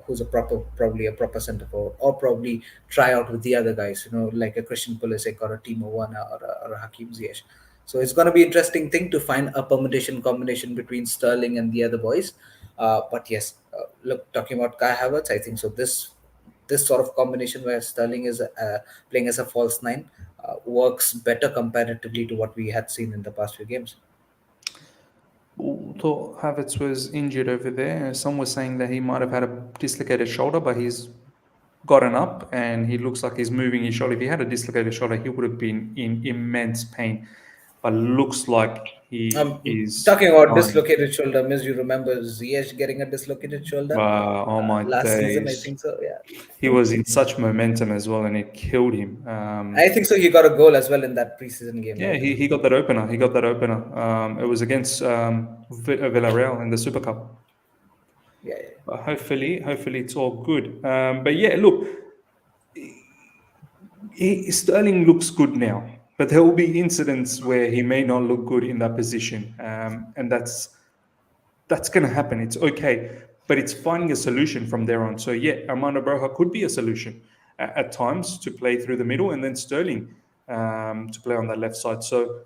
who's probably a proper centre forward, or probably try out with the other guys, like a Christian Pulisic or a Timo Werner or a Hakim Ziyech. So it's going to be interesting thing to find a permutation combination between Sterling and the other boys. But yes, look, talking about Kai Havertz, I think so. This sort of combination where Sterling is playing as a false nine works better comparatively to what we had seen in the past few games. Thought Havertz was injured over there. Some were saying that he might have had a dislocated shoulder, but he's gotten up and he looks like he's moving his shoulder. If he had a dislocated shoulder, he would have been in immense pain. But looks like he is talking about dislocated shoulder. Miss, you remember Ziyech getting a dislocated shoulder last season? I think so. Yeah, he was in such momentum as well, and it killed him. I think so. He got a goal as well in that preseason game. Yeah, right? he got that opener. It was against Villarreal in the Super Cup. Yeah. But hopefully it's all good. But yeah, look, Sterling looks good now. But there will be incidents where he may not look good in that position, and that's going to happen. It's okay, but it's finding a solution from there on. So yeah, Armando Broja could be a solution at times to play through the middle, and then Sterling to play on that left side. So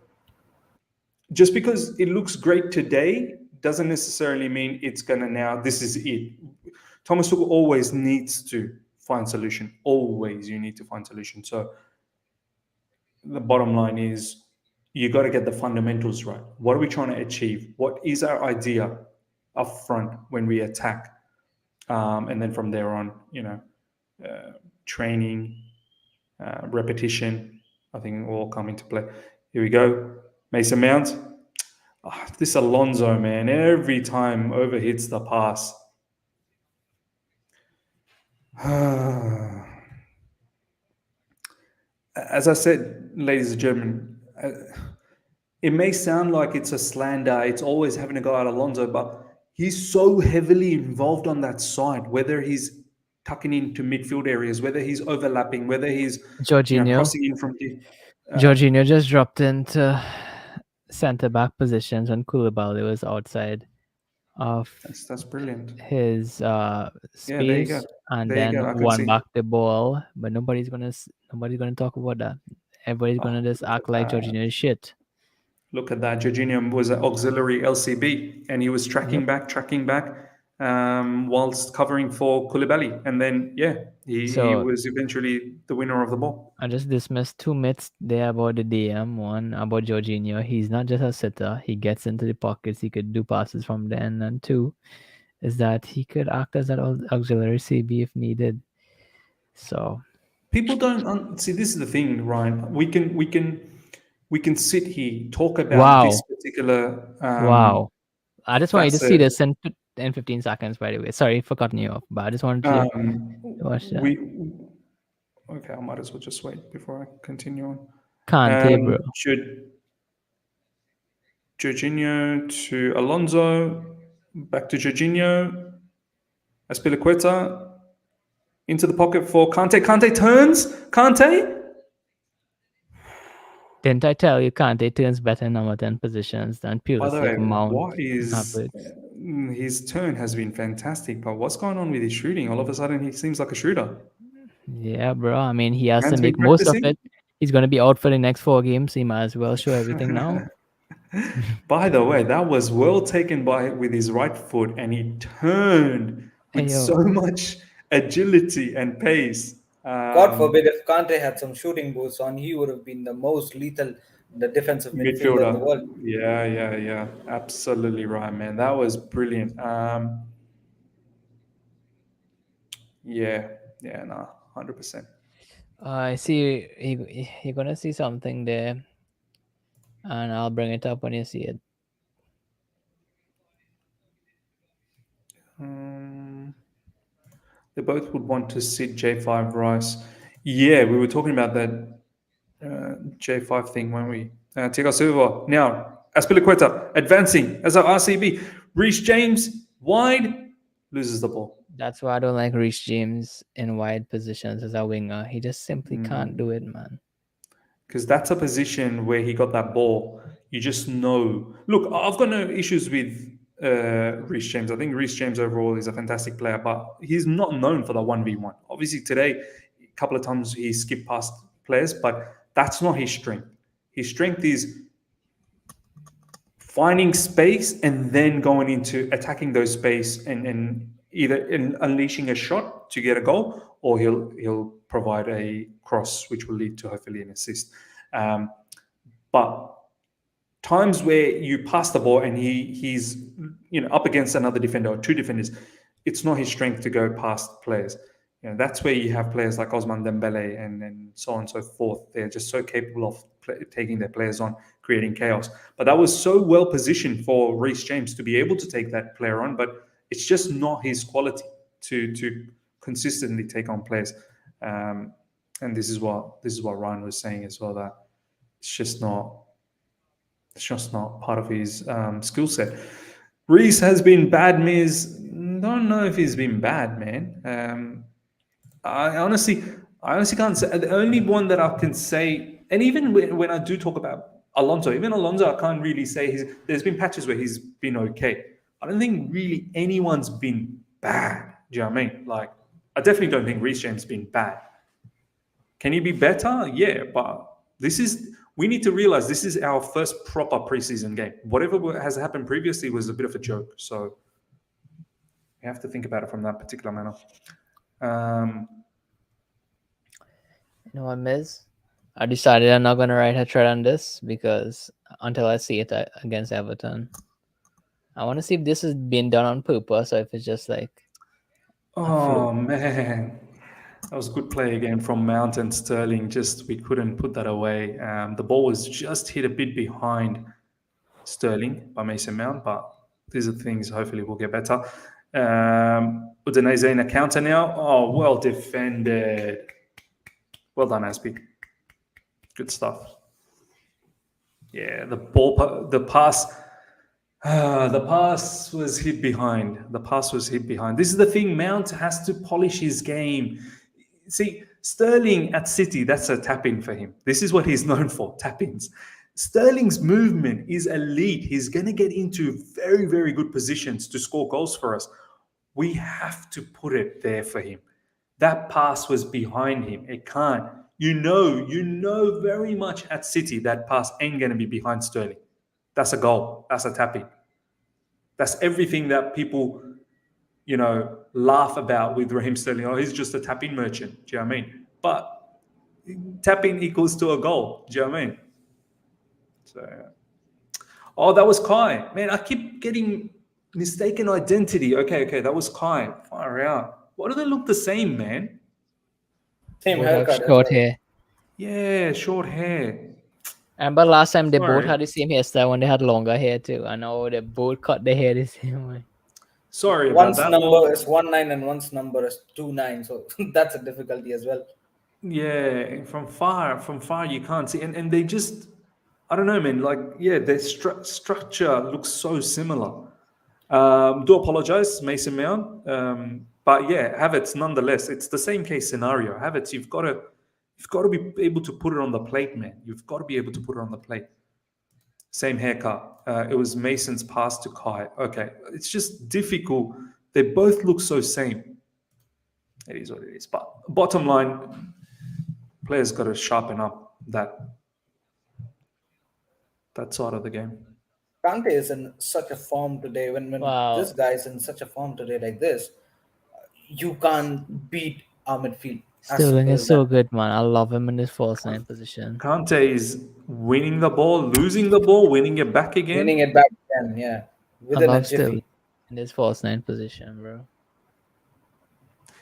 just because it looks great today doesn't necessarily mean it's going to now. This is it. Thomas Tuchel always needs to find solution. Always, you need to find solution. So the bottom line is you got to get the fundamentals right. What are we trying to achieve? What is our idea up front when we attack? And then from there on, training, repetition, I think all come into play. Here we go. Mason Mount. This Alonso, man, every time overhits the pass. As I said, ladies and gentlemen, it may sound like it's a slander. It's always having a go at Alonso, but he's so heavily involved on that side, whether he's tucking into midfield areas, whether he's overlapping, whether he's Jorginho. Crossing in from Jorginho just dropped into centre-back positions when Koulibaly was outside of that's brilliant. His space, there you go. And then won back the ball, but nobody's gonna talk about that. Everybody's gonna just act like Jorginho is shit. Look at that. Jorginho was an auxiliary LCB, and he was tracking back, whilst covering for Koulibaly, and then he was eventually the winner of the ball. I just dismissed 2 myths there about the DM. One about Jorginho, he's not just a sitter. He gets into the pockets. He could do passes from there. And 2 is that he could act as an auxiliary CB if needed. So people don't see. This is the thing, Ryan. We can sit here talk about this particular. Wow. I just want you to see this in 15 seconds, by the way. Sorry for cutting you off, but I just wanted to watch that. Okay, I might as well just wait before I continue on. Kante, bro. Jorginho to Alonso, back to Jorginho, Azpilicueta, into the pocket for Kante. Kante turns. Kante. Didn't I tell you Kante turns better in number 10 positions than By the way, Pulisic, Mount, what is Havertz? his turn has been fantastic, but what's going on with his shooting? All of a sudden, he seems like a shooter. Yeah, bro. I mean, he has Man's to been make most of practicing? it. He's going to be out for the next 4 games. He might as well show everything now. By the way, that was well taken with his right foot, and he turned with Hey, yo. so much agility and pace. God forbid if Kante had some shooting boots on, he would have been the most lethal the defensive midfielder in the world. Yeah. Absolutely right, man. That was brilliant. Yeah, no, 100%. I see you're going to see something there. And I'll bring it up when you see it. They both would want to sit J5 Rice. Yeah, we were talking about that J5 thing, weren't we? Thiago Silva. Now, Azpilicueta advancing as our RCB. Reece James wide, loses the ball. That's why I don't like Reece James in wide positions as a winger. He just simply can't do it, man. Because that's a position where he got that ball. You just know. Look, I've got no issues with Reece James. I think Reece James overall is a fantastic player, but he's not known for the 1v1. Obviously, today, a couple of times he skipped past players, but that's not his strength. His strength is finding space and then going into attacking those space and either unleashing a shot to get a goal, or he'll provide a cross which will lead to hopefully an assist. But times where you pass the ball and he's up against another defender or 2 defenders, it's not his strength to go past players. That's where you have players like Ousmane Dembele and so on and so forth. They're just so capable of taking their players on, creating chaos. But that was so well positioned for Reece James to be able to take that player on, but it's just not his quality to consistently take on players. And this is what Ryan was saying as well, that it's just not part of his skill set. Reece has been bad, Miz. Don't know if he's been bad, man. I honestly can't say. The only one that I can say, and even when I do talk about Alonso, I can't really say there's been patches where he's been okay. I don't think really anyone's been bad. Do you know what I mean? Like, I definitely don't think Reece James has been bad. Can he be better? Yeah, but we need to realize this is our first proper preseason game. Whatever has happened previously was a bit of a joke. So we have to think about it from that particular manner. You know what, Miz? I decided I'm not going to write a thread on this because until I see it against Everton, I want to see if this is being done on purpose or if it's just like. Oh, man. That was a good play again from Mount and Sterling. Just we couldn't put that away. The ball was just hit a bit behind Sterling by Mason Mount, but these are things hopefully will get better. Udinese in a counter now. Oh, well defended. Well done, Azpi. Good stuff. Yeah, the pass was hit behind. This is the thing. Mount has to polish his game. See, Sterling at City, that's a tap-in for him. This is what he's known for, tap-ins. Sterling's movement is elite. He's going to get into very, very good positions to score goals for us. We have to put it there for him. That pass was behind him. It can't. You know very much at City that pass ain't going to be behind Sterling. That's a goal. That's a tap-in. That's everything that people, laugh about with Raheem Sterling. Oh, he's just a tap-in merchant. Do you know what I mean? But tap-in equals to a goal. Do you know what I mean? So, that was Kai. Man, I keep getting mistaken identity. Okay, that was Kai. Far out. Why do they look the same, man? Same haircut. Short hair. Yeah, short hair. But last time they both had the same hairstyle when they had longer hair too. I know they both cut their hair the same way. Sorry about One's that. number is 19 and one's number is 29, so that's a difficulty as well. Yeah, from far you can't see, and they just I don't know, man. Like, yeah, their structure looks so similar. Do apologize, Mason Mount. But yeah, Havertz, nonetheless, it's the same case scenario. Havertz, you've got to be able to put it on the plate, man. You've got to be able to put it on the plate. Same haircut. It was Mason's pass to Kai. Okay, it's just difficult. They both look so same. It is what it is. But bottom line, players got to sharpen up that side of the game. Kante is in such a form today. When Wow. this guy is in such a form today like this, you can't beat our midfield. As Sterling simple is as so that. good, man. I love him in his false 9 position. Kante is winning the ball, losing the ball, winning it back again. Winning it back again, yeah. I Within a love jiffy. Sterling in his false 9 position, bro.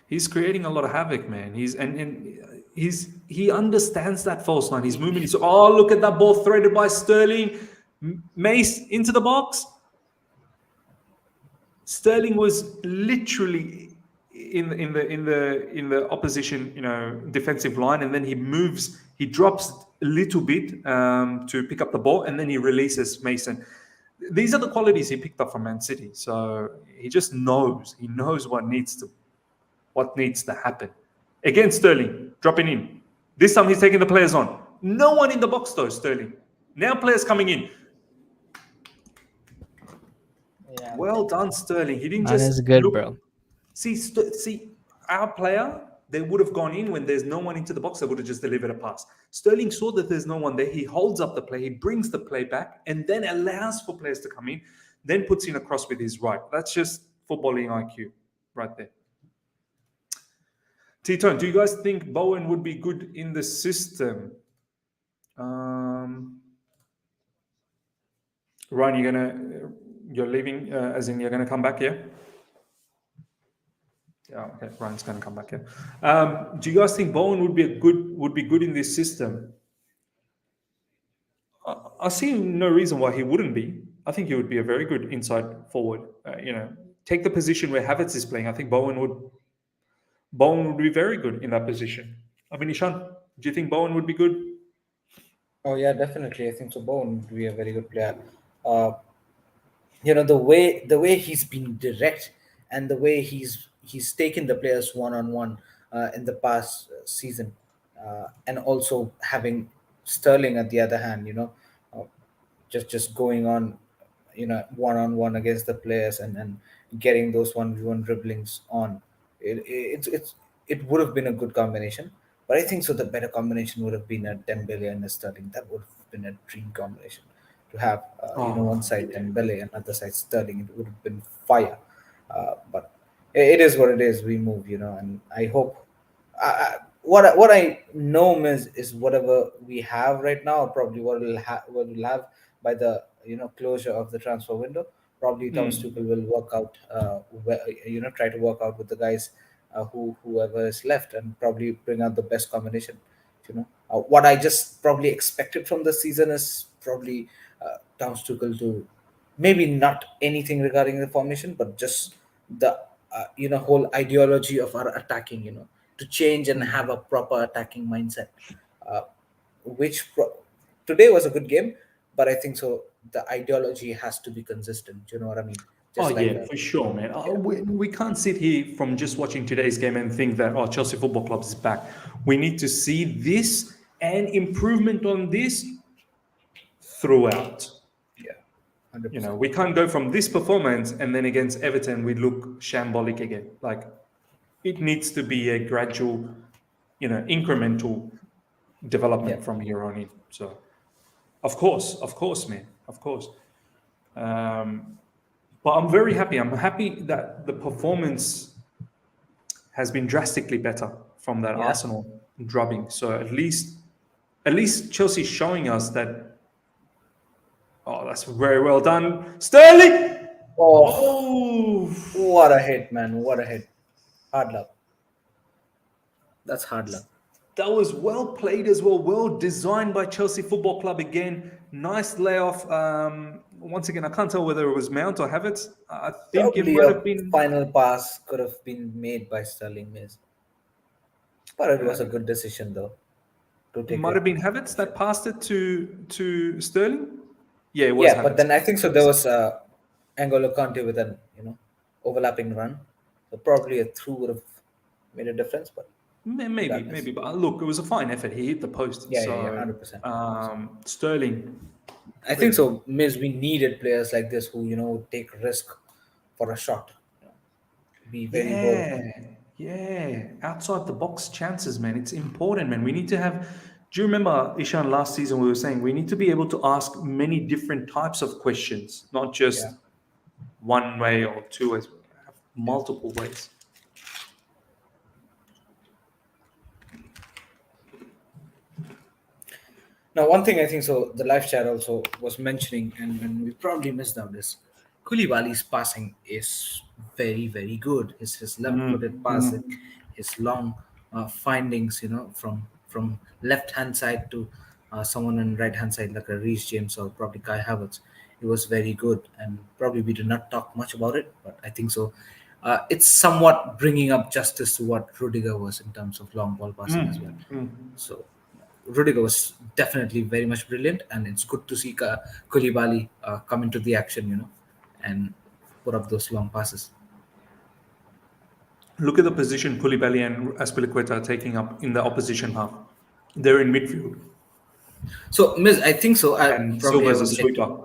He's creating a lot of havoc, man. He understands that false line. He's moving. Look at that ball threaded by Sterling. Mace into the box. Sterling was literally in the opposition, defensive line, and then he drops a little bit to pick up the ball, and then he releases Mason. These are the qualities he picked up from Man City. So he just knows. He knows what needs to happen. Again, Sterling dropping in. This time he's taking the players on. No one in the box though, Sterling. Now players coming in. Yeah. Well done, Sterling. He didn't That just is good, look. bro. See, our player, they would have gone in when there's no one into the box. They would have just delivered a pass. Sterling saw that there's no one there. He holds up the play. He brings the play back and then allows for players to come in. Then puts in a cross with his right. That's just footballing IQ right there. T-Tone, do you guys think Bowen would be good in the system? Ryan, you're leaving, as in you're gonna come back, yeah? Yeah, okay. Ryan's gonna come back, yeah. Do you guys think Bowen would be good in this system? I see no reason why he wouldn't be. I think he would be a very good inside forward. Take the position where Havertz is playing. I think Bowen would be very good in that position. I mean, Ishan, do you think Bowen would be good? Oh yeah, definitely. I think so. Bowen would be a very good player. The way he's been direct and the way he's taken the players one-on-one in the past season, and also having Sterling at the other hand, just going on, one-on-one against the players and getting those 1v1 dribblings on. It would have been a good combination, but I think so. The better combination would have been a Dembele and a Sterling. That would have been a dream combination to have. One side Dembele and other side Sterling. It would have been fire. But it is what it is. We move, and I hope. What I know is whatever we have right now, probably what we'll have by the closure of the transfer window. Probably Thomas Tuchel will work out, try to work out with the guys, whoever is left, and probably bring out the best combination. What I just probably expected from the season is probably Thomas Tuchel to maybe not anything regarding the formation, but just the whole ideology of our attacking. To change and have a proper attacking mindset, today was a good game, but I think so. The ideology has to be consistent. You know what I mean? For sure, man. We can't sit here from just watching today's game and think that Chelsea Football Club is back. We need to see this and improvement on this throughout. Yeah, 100%. We can't go from this performance and then against Everton we look shambolic again. Like, it needs to be a gradual, incremental development from here on in. So, of course, man, of course. But I'm very happy. I'm happy that the performance has been drastically better from that Arsenal drubbing. So at least Chelsea's showing us that. Oh, that's very well done, Sterling. Oh, what a hit, man! What a hit. Hard luck. That's hard luck. That was well played as well. Well designed by Chelsea Football Club again. Nice layoff. Once again, I can't tell whether it was Mount or Havertz. I think Probably it might have been. Final pass could have been made by Sterling, but it was a good decision though. to take Might it. have been Havertz that passed it to Sterling. Yeah, it was Yeah, Havertz. but then I think so. There was N'Golo Kante with an overlapping run, so probably a through would have made a difference. But Maybe. But look, it was a fine effort. He hit the post. yeah, So 100%. Sterling. I think so. Miss, we needed players like this who would take risk for a shot, be very bold. Yeah. Outside the box chances, man. It's important, man. We need to have. Do you remember, Ishan, last season we were saying we need to be able to ask many different types of questions, not just Yeah. one way or two ways, multiple ways. Now, one thing I think so, the live chat also was mentioning, and we probably missed out this. Koulibaly's passing is very, very good. His left-footed passing, his long findings, from left-hand side to someone on right-hand side, like a Reece James or probably Kai Havertz. It was very good, and probably we did not talk much about it, but I think so. It's somewhat bringing up justice to what Rudiger was in terms of long ball passing as well. So Rudiger was definitely very much brilliant, and it's good to see Koulibaly come into the action, and put up those long passes. Look at the position Koulibaly and Azpilicueta are taking up in the opposition half. They're in midfield. So, Miss, I think so. And Silva is a sweeper.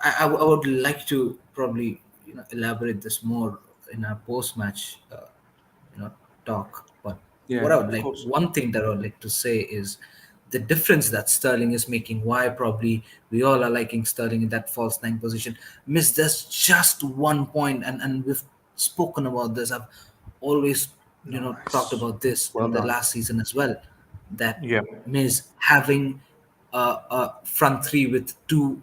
I would like to probably elaborate this more in our post-match talk. But Yeah, what I would of like, course. one thing that I would like to say is the difference that Sterling is making. Why probably we all are liking Sterling in that false nine position. Miss, there's just one point, and we've spoken about this. I've always talked about this Well in the done. last season as well. That Yeah. Miss having a front three with two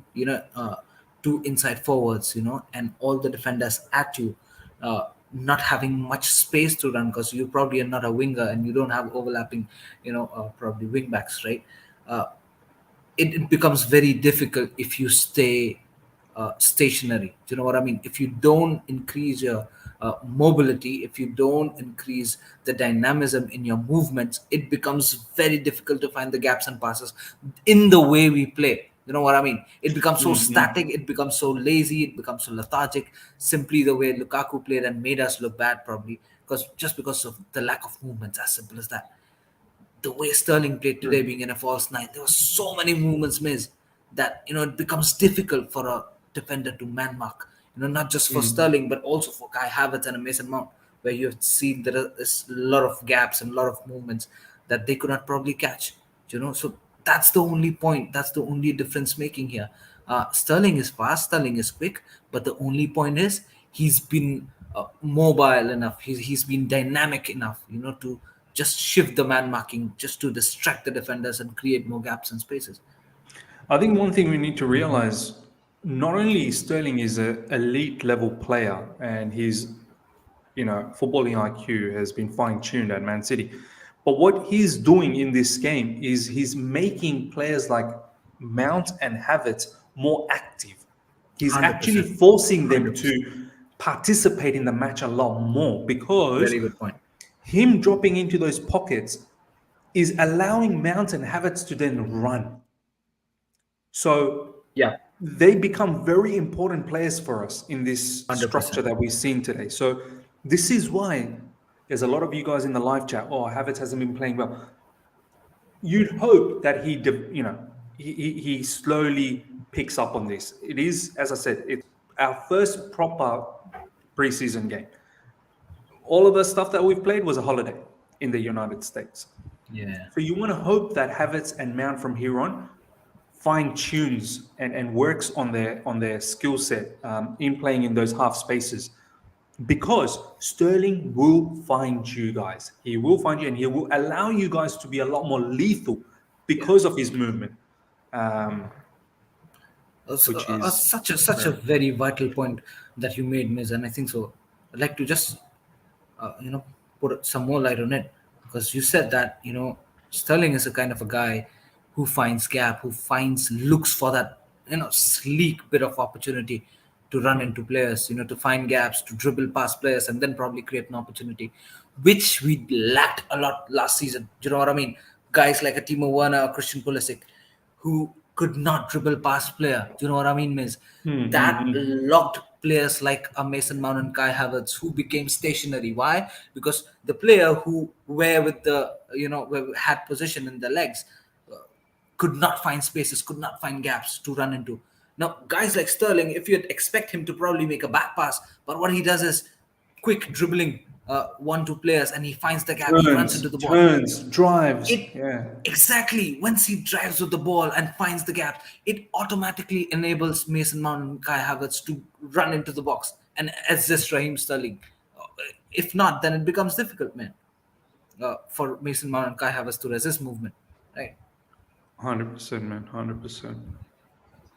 inside forwards, and all the defenders at you, not having much space to run because you probably are not a winger and you don't have overlapping, probably wing backs, right? It becomes very difficult if you stay stationary. Do you know what I mean? If you don't increase your mobility, if you don't increase the dynamism in your movements, it becomes very difficult to find the gaps and passes in the way we play. You know what I mean? It becomes so static, it becomes so lazy, it becomes so lethargic, simply the way Lukaku played and made us look bad, probably because of the lack of movements, as simple as that. The way Sterling played today, being in a false nine, there were so many movements missed that it becomes difficult for a defender to man mark. Not just for Sterling, but also for Kai Havertz and Mason Mount, where you have seen there is a lot of gaps and a lot of movements that they could not probably catch. So that's the only point. That's the only difference making here. Sterling is fast, Sterling is quick, but the only point is he's been mobile enough. He's been dynamic enough, to just shift the man marking, just to distract the defenders and create more gaps and spaces. I think one thing we need to realize, not only Sterling is an elite level player and his footballing IQ has been fine-tuned at Man City, but what he's doing in this game is he's making players like Mount and Havertz more active. He's 100%. actually forcing them 100%. to participate in the match a lot more, because Very good point. him dropping into those pockets is allowing Mount and Havertz to then run. So Yeah, they become very important players for us in this 100%. structure that we've seen today. So this is why there's a lot of you guys in the live chat, Havertz hasn't been playing well. You'd hope that he slowly picks up on this. It is, as I said, it's our first proper preseason game. All of the stuff that we've played was a holiday in the United States. yeah. So you want to hope that Havertz and Mount from here on fine tunes and works on their skill set in playing in those half spaces, because Sterling will find you guys. He will find you, and he will allow you guys to be a lot more lethal because of his movement. Which is such a very vital point that you made, Miz, and I think so. I'd like to just put some more light on it, because you said that Sterling is a kind of a guy who finds gap, who looks for that sleek bit of opportunity to run into players, to find gaps, to dribble past players, and then probably create an opportunity, which we lacked a lot last season. Do you know what I mean? guys like a Timo Werner or Christian Pulisic, who could not dribble past player. Do you know what I mean, Miz? That locked players like a Mason Mount and Kai Havertz, who became stationary. Why? Because the player who were with the had position in the legs could not find spaces, could not find gaps to run into. Now, guys like Sterling, if you'd expect him to probably make a back pass, but what he does is quick dribbling 1-2 players, and he finds the gap, he runs into the ball. Drives. Exactly. Once he drives with the ball and finds the gap, it automatically enables Mason Mount and Kai Havertz to run into the box and assist Raheem Sterling. If not, then it becomes difficult, man, for Mason Mount and Kai Havertz to resist movement, right? 100%, man. 100%.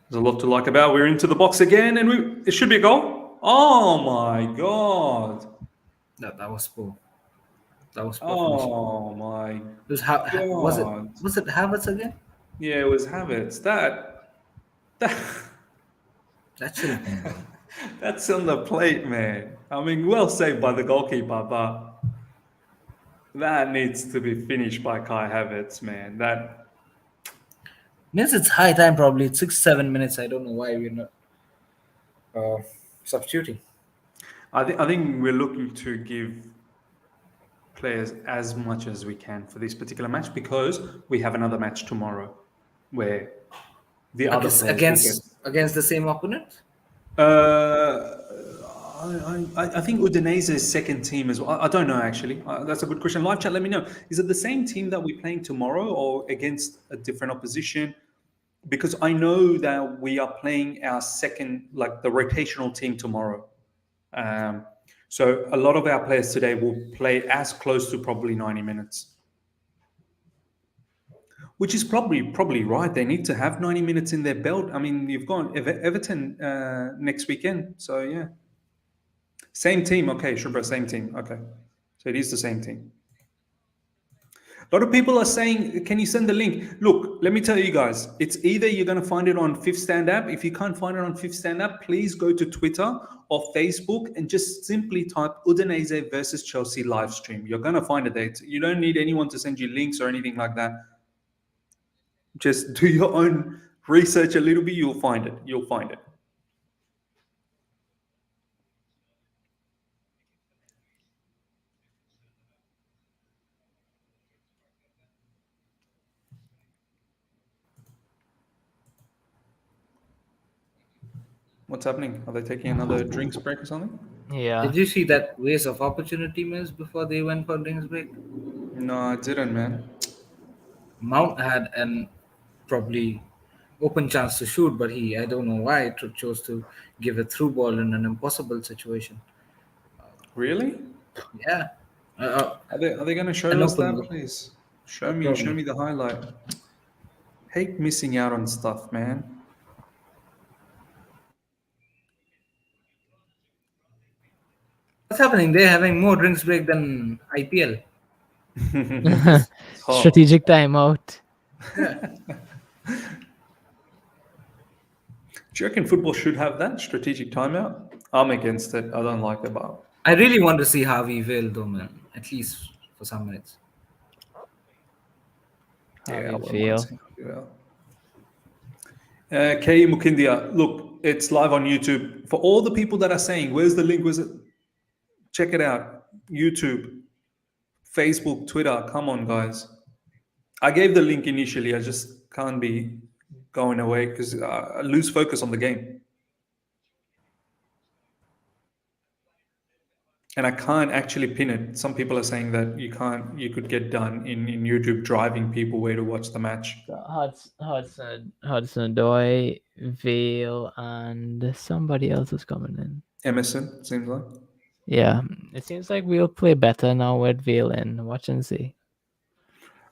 There's a lot to like about. We're into the box again, and it should be a goal. Oh my god! That was poor. That was poor. Oh my It was was it Havertz again? Yeah, it was Havertz. That should have been. That's on the plate, man. I mean, well saved by the goalkeeper, but that needs to be finished by Kai Havertz, man. That means it's high time, probably. It's 6-7 minutes. I don't know why we're not substituting. I think we're looking to give players as much as we can for this particular match, because we have another match tomorrow where the other players against the same opponent. I think Udinese's second team as well. I don't know, actually. That's a good question. Live chat, let me know. Is it the same team that we're playing tomorrow or against a different opposition? Because I know that we are playing our second, like the rotational team tomorrow. So a lot of our players today will play as close to probably 90 minutes. Which is probably right. They need to have 90 minutes in their belt. I mean, you've got Everton next weekend. So, yeah. Same team. Okay, Shubra, same team. Okay. So it is the same team. A lot of people are saying, can you send the link? Look, let me tell you guys. It's either you're going to find it on Fifth Stand app. If you can't find it on Fifth Stand app, please go to Twitter or Facebook and just simply type Udinese versus Chelsea live stream. You're going to find it there. You don't need anyone to send you links or anything like that. Just do your own research a little bit. You'll find it. You'll find it. What's happening? Are they taking another drinks break or something? Yeah. Did you see that waste of opportunity, Miss, before they went for drinks break? No, I didn't, man. Mount had an probably open chance to shoot, but I don't know why, chose to give a through ball in an impossible situation. Really? Yeah. Are they going to show us that, please? Show me the highlight. Hate missing out on stuff, man. What's happening? They're having more drinks break than IPL. Strategic timeout. Do you reckon football should have that strategic timeout? I'm against it. I don't like it, but I really want to see Harvey Vale, though, man. At least for some minutes. How do you feel? K Mukindia, look, it's live on YouTube. For all the people that are saying, where's the link? Where's it? Check it out. YouTube, Facebook, Twitter. Come on, guys. I gave the link initially. I just can't be going away because I lose focus on the game. And I can't actually pin it. Some people are saying that you could get done in YouTube driving people where to watch the match. Hudson-Odoi, Vale, and somebody else is coming in. Emerson, seems like. Yeah, it seems like we'll play better now with Vale and watch and see.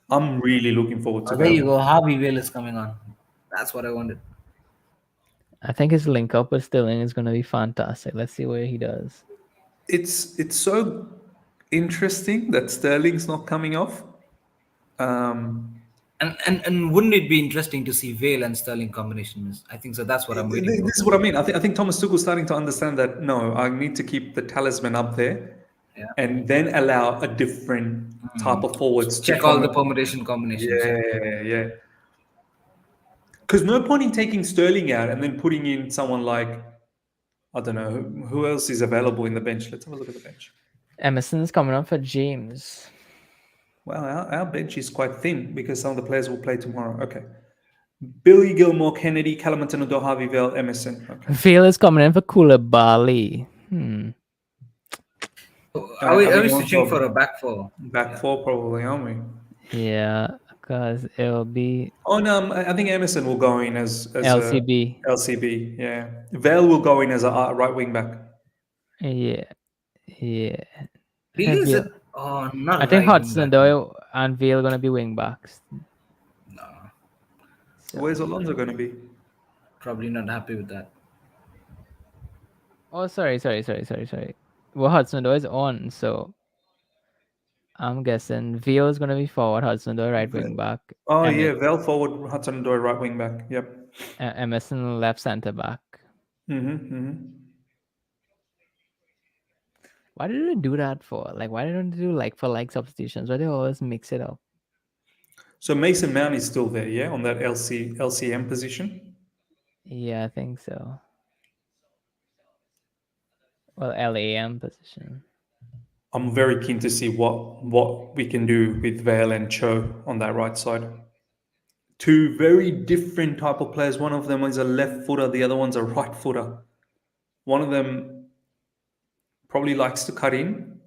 I'm really looking forward to that. There you go. Harvey Vale is coming on. That's what I wanted. I think his link up with Sterling is going to be fantastic. Let's see what he does. It's so interesting that Sterling's not coming off. And wouldn't it be interesting to see Vale and Sterling combinations? I think so. That's what I'm waiting for. This is what I mean. I think Thomas Tuchel's starting to understand that, no, I need to keep the talisman up there and then allow a different type of forwards to Check all the come. permutation combinations. Yeah. Because no point in taking Sterling out and then putting in someone like, I don't know, who else is available in the bench. Let's have a look at the bench. Emerson's coming up for James. Well, our bench is quite thin because some of the players will play tomorrow. Okay. Billy, Gilmour, Kenedy, Hudson-Odoi, Harvey, Vale, Emerson. Okay. Vale is coming in for Koulibaly. Are we think switching one for a back four? Back four, probably, aren't we? Yeah, because it'll be Oh no, I think Emerson will go in as LCB. LCB. Yeah, Vale will go in as a right wing back. Yeah. Really? Is it? Oh, not I think right Hudson-Odoi and Vale gonna be wing backs. No, So, Where's Alonso going to be? probably not happy with that. oh, sorry. Well, Hudson-Odoi is on, so I'm guessing Vale is gonna be forward, Hudson-Odoi right wing back. Oh yeah, Vale forward, Hudson-Odoi right wing back. Yep. Emerson left centre back. Why did they do that for? Like, why don't they do like for like substitutions? Why do they always mix it up? So Mason Mount is still there, yeah, on that LCM position. Yeah, I think so. Well, LAM position. I'm very keen to see what we can do with Vale and Cho on that right side. Two very different type of players. One of them is a left footer, the other one's a right footer. One of them probably likes to cut in.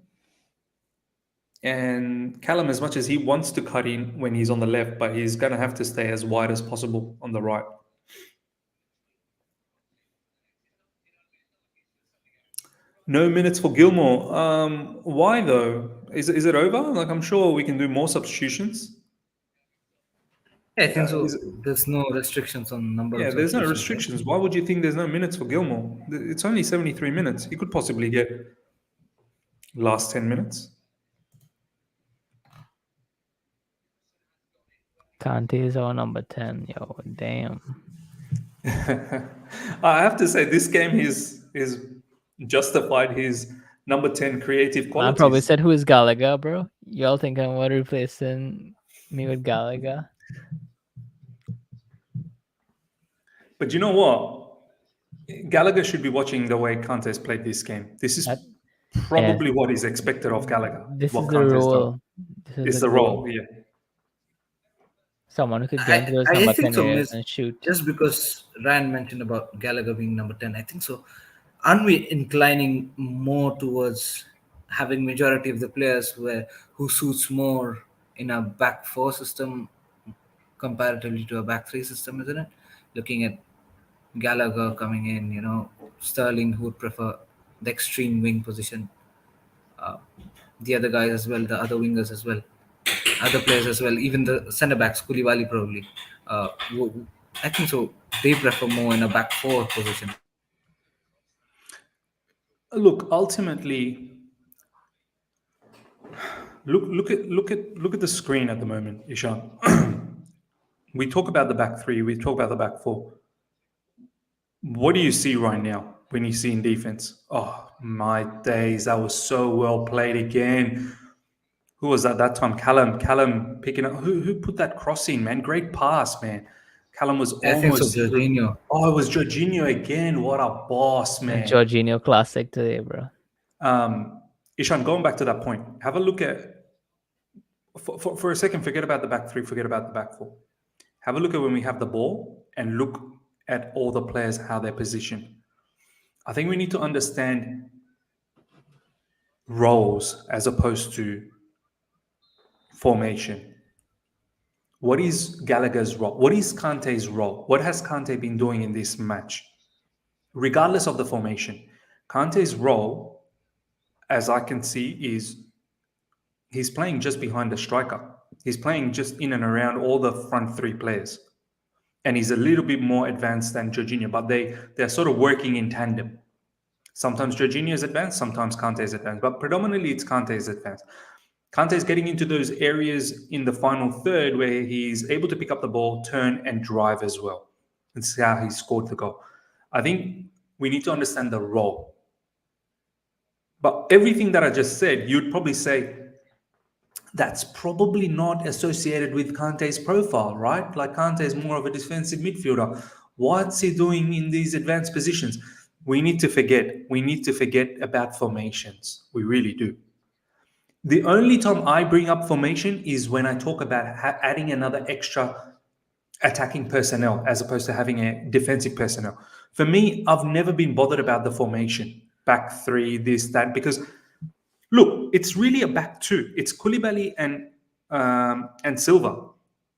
And Callum, as much as he wants to cut in when he's on the left, but he's going to have to stay as wide as possible on the right. No minutes for Gilmour. Why though? Is it over? Like, I'm sure we can do more substitutions. Yeah, I think so. There's no restrictions on number. Yeah, of there's no substitutions, restrictions. Why would you think there's no minutes for Gilmour? It's only 73 minutes. He could possibly get last 10 minutes. Kante is our number 10. Yo, damn. I have to say, this game is justified his number 10 creative qualities. I probably said, who is Gallagher, bro? Y'all think I'm replacing me with Gallagher? But you know what? Gallagher should be watching the way Kante has played this game. This is probably what is expected of Gallagher. This what is the role. It's the role, yeah. Someone who could get into those number 10 areas and shoot. Just because Ryan mentioned about Gallagher being number 10, I think so. Aren't we inclining more towards having majority of the players who suits more in a back four system comparatively to a back three system, isn't it? Looking at Gallagher coming in, Sterling, who would prefer the extreme wing position. The other guys as well, the other wingers as well, other players as well, even the centre backs, Koulibaly probably. I think so. They prefer more in a back four position. Look, ultimately, look at the screen at the moment, Ishan. We talk about the back three. We talk about the back four. What do you see right now when you see in defense? Oh my days, that was so well played again. Who was that time? Callum picking up. Who put that cross in, man? Great pass, man. Callum was almost. I think so, Jorginho. Oh, it was Jorginho again. What a boss, man. Jorginho classic today, bro. Ishan, going back to that point, have a look at, for a second, forget about the back three, forget about the back four. Have a look at when we have the ball and look at all the players, how they're positioned. I think we need to understand roles as opposed to formation. What is Gallagher's role? What is Kante's role? What has Kante been doing in this match? Regardless of the formation, Kante's role, as I can see, is he's playing just behind the striker. He's playing just in and around all the front three players. And he's a little bit more advanced than Jorginho, but they're sort of working in tandem. Sometimes Jorginho is advanced, sometimes Kante is advanced, but predominantly it's Kante is advanced. Kante is getting into those areas in the final third where he's able to pick up the ball, turn, and drive as well. That's how he scored the goal. I think we need to understand the role. But everything that I just said, you'd probably say that's probably not associated with Kante's profile, right? Like Kante is more of a defensive midfielder. What's he doing in these advanced positions? We need to forget about formations. We really do. The only time I bring up formation is when I talk about adding another extra attacking personnel as opposed to having a defensive personnel. For me, I've never been bothered about the formation, back three, this, that, because look, it's really a back two. It's Koulibaly and Silva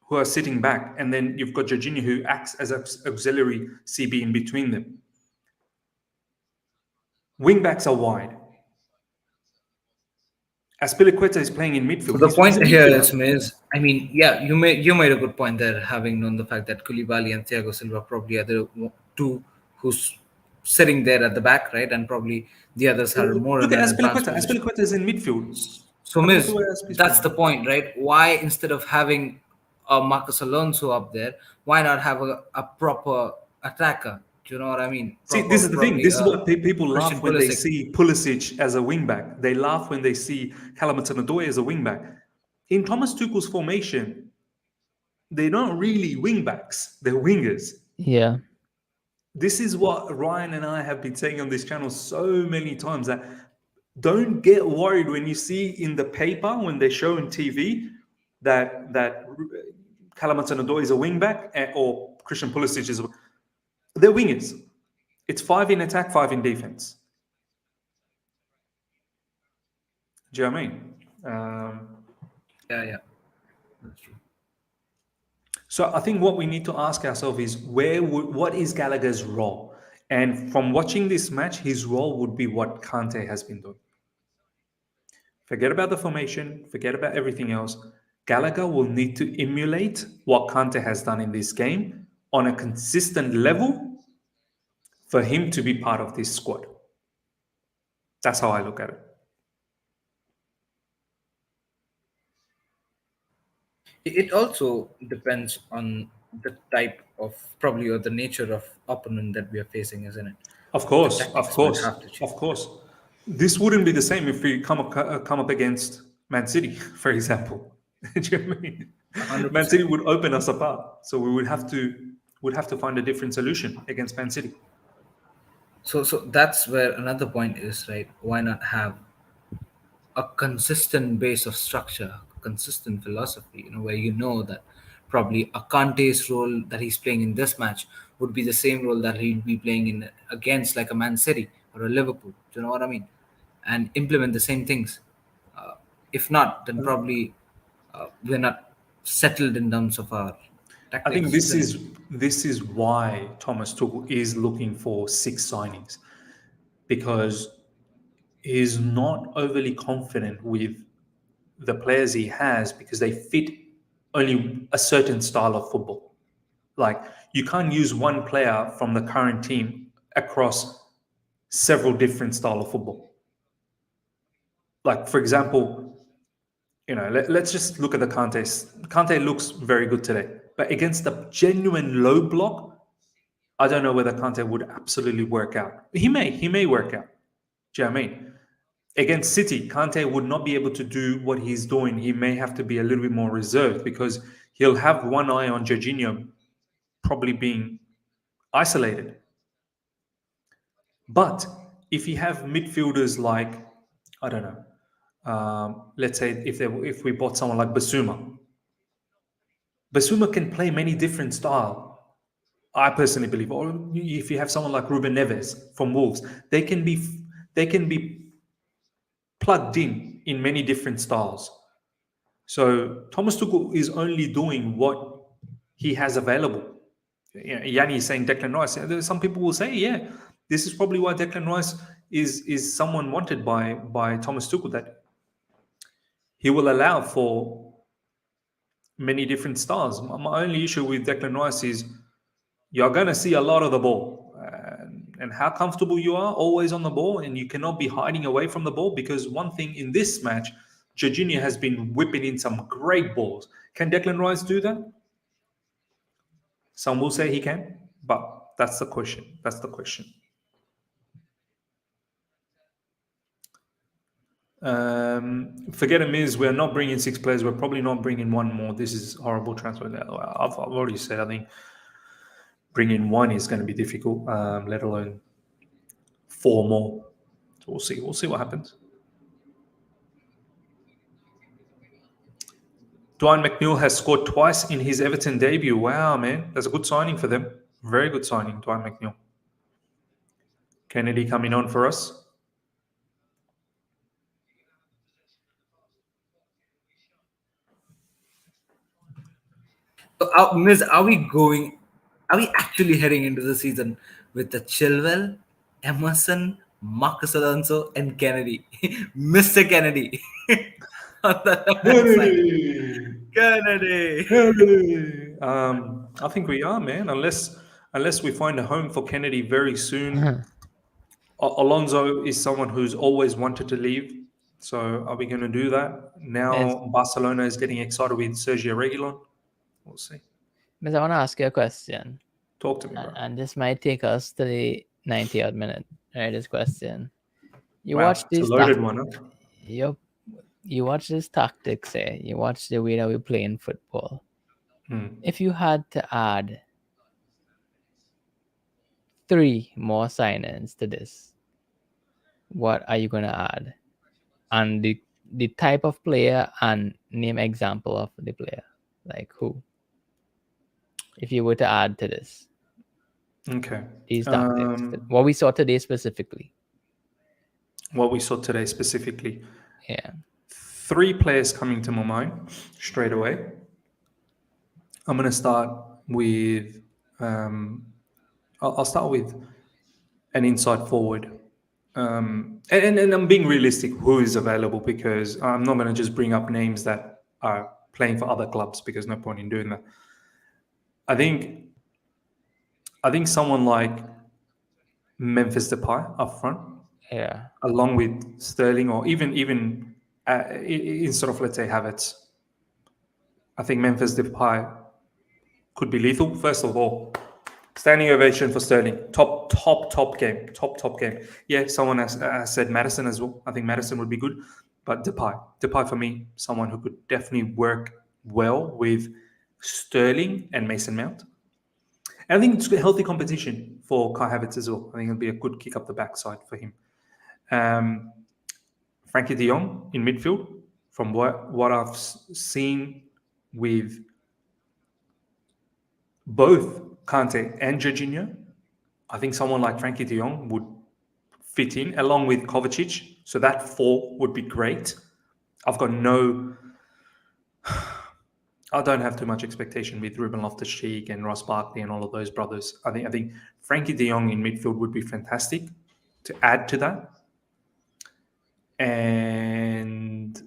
who are sitting back, and then you've got Jorginho who acts as an auxiliary CB in between them. Wing backs are wide. Azpilicueta is playing in midfield. So the He's point a here midfielder. is, I mean, yeah, you made a good point there, having known the fact that Koulibaly and Thiago Silva probably are the two who's sitting there at the back, right? And probably the others are more Look in at an advanced Azpilicueta. position. Azpilicueta is in midfield. So, Have a look Miz, at where Azpilicueta is that's playing. the point, right? Why, instead of having Marcus Alonso up there, why not have a proper attacker? Do you know what I mean? See, this is the thing. Probably, This is what people Christian laugh when they Pulisic. see Pulisic as a wingback. They laugh when they see Hudson-Odoi as a wingback. In Thomas Tuchel's formation, they're not really wingbacks. They're wingers. Yeah. This is what Ryan and I have been saying on this channel so many times, that don't get worried when you see in the paper, when they show on TV, that Hudson-Odoi is a wingback or Christian Pulisic is they're wingers. It's 5 in attack, 5 in defense. Do you know what I mean? Yeah, that's true. So I think what we need to ask ourselves is what is Gallagher's role? And from watching this match, his role would be what Kante has been doing. Forget about the formation, forget about everything else. Gallagher will need to emulate what Kante has done in this game on a consistent level for him to be part of this squad. That's how I look at it. It also depends on the type of, probably, or the nature of opponent that we are facing, isn't it? Of course. This wouldn't be the same if we come up against Man City, for example. Do you know what I mean? 100%. Man City would open us apart, so we would have to find a different solution against Man City. So that's where another point is, right? Why not have a consistent base of structure, consistent philosophy, where you know that probably a Kante's role that he's playing in this match would be the same role that he'll be playing in against like a Man City or a Liverpool. Do you know what I mean? And implement the same things. If not, then probably we're not settled in terms of our tactics. I think this is why Thomas Tuchel is looking for 6 signings, because he's not overly confident with the players he has because they fit only a certain style of football. Like, you can't use one player from the current team across several different style of football. Like, for example, let's just look at the Kante. Kante looks very good today, but against the genuine low block, I don't know whether Kante would absolutely work out. He may work out. Do you know what I mean? Against City, Kante would not be able to do what he's doing. He may have to be a little bit more reserved because he'll have one eye on Jorginho probably being isolated. But if you have midfielders like, I don't know, let's say if we bought someone like Basuma can play many different styles. I personally believe. Or if you have someone like Ruben Neves from Wolves, they can be plugged in many different styles. So Thomas Tuchel is only doing what he has available. Yanni is saying Declan Rice. Some people will say, yeah, this is probably why Declan Rice is someone wanted by Thomas Tuchel, that he will allow for many different styles. My only issue with Declan Rice is you're going to see a lot of the ball. And how comfortable you are always on the ball, and you cannot be hiding away from the ball, because one thing in this match, Jorginho has been whipping in some great balls. Can Declan Rice do that? Some will say he can, but that's the question. Forget a Miz. We're not bringing 6 players. We're probably not bringing one more. This is horrible transfer. I've already said I think bringing one is going to be difficult, let alone 4 more. So we'll see. We'll see what happens. Dwight McNeil has scored twice in his Everton debut. Wow, man. That's a good signing for them. Very good signing, Dwight McNeil. Kenedy coming on for us. So, Miss, are we actually heading into the season with the Chilwell, Emerson, Marcus Alonso, and Kenedy? Mr. Kenedy. On the left side. Kenedy. I think we are, man. Unless we find a home for Kenedy very soon. Alonso is someone who's always wanted to leave. So are we going to do that? Now Barcelona is getting excited with Sergio Reguilon. We'll see. Miss, I want to ask you a question. Talk to me, bro. And this might take us to the 90th minute. Right, this question. You Wow, watch it's this a loaded one, huh? Yep. You watch this tactics, you watch the way that we play in football. If you had to add 3 more signings to this, what are you going to add? And the type of player, and name example of the player. Like who? If you were to add to this. Okay. These tactics. What we saw today specifically. What we saw today specifically. Yeah. 3 players coming to my mind straight away. I'm going to start with... I'll start with an inside forward. And I'm being realistic who is available, because I'm not going to just bring up names that are playing for other clubs, because no point in doing that. I think someone like Memphis Depay up front, along with Sterling, or even in sort of, let's say, Havertz. I think Memphis Depay could be lethal. First of all, standing ovation for Sterling. Top game. Yeah, someone has said Maddison as well. I think Maddison would be good, but Depay for me, someone who could definitely work well with Sterling and Mason Mount. And I think it's a healthy competition for Kai Havertz as well. I think it'll be a good kick up the backside for him. Frankie de Jong in midfield, from what I've seen with both Kante and Jorginho, I think someone like Frankie de Jong would fit in, along with Kovacic. So that 4 would be great. I don't have too much expectation with Ruben Loftus-Cheek and Ross Barkley and all of those brothers. I think Frankie de Jong in midfield would be fantastic to add to that. And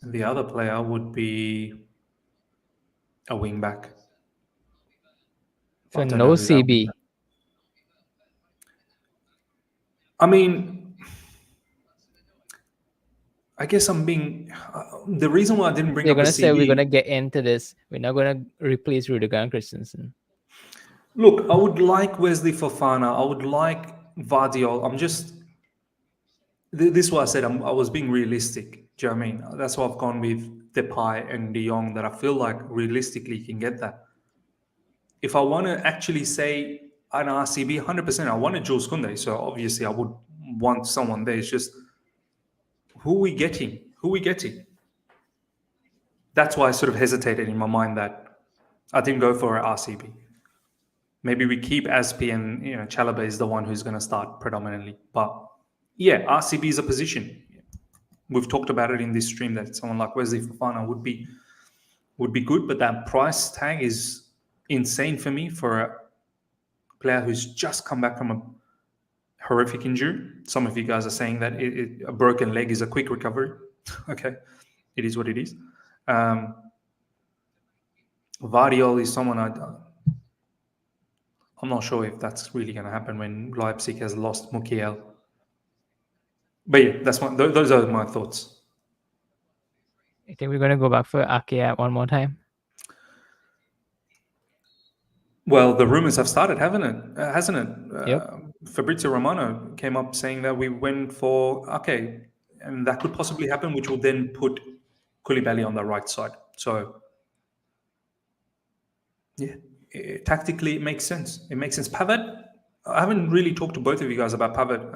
the other player would be a wing back. So no CB. I mean, I guess I'm being... the reason why I didn't bring up the CB... You're going to say we're going to get into this. We're not going to replace Rudiger and Christensen. Look, I would like Wesley Fofana. I would like Vardiol. I'm just... This is what I said. I was being realistic. Do you know what I mean? That's why I've gone with Depay and de Jong, that I feel like realistically you can get that. If I want to actually say an RCB, 100%, I want a Jules Koundé. So obviously I would want someone there. It's just... Who are we getting? That's why I sort of hesitated in my mind that I didn't go for an RCB. Maybe we keep Azpi, and Chalobah is the one who's going to start predominantly. But yeah, RCB is a position. We've talked about it in this stream that someone like Wesley Fofana would be good, but that price tag is insane for me for a player who's just come back from a horrific injury. Some of you guys are saying that a broken leg is a quick recovery. Okay, it is what it is. Vardiol is someone I'm not sure if that's really going to happen when Leipzig has lost Mukiel. But yeah, those are my thoughts. I think we're going to go back for Ake one more time. Well, the rumors have started, hasn't it? Yep. Fabrizio Romano came up saying that we went for Ake and that could possibly happen, which will then put Koulibaly on the right side. So, yeah, tactically it makes sense. It makes sense. Pavard, I haven't really talked to both of you guys about Pavard.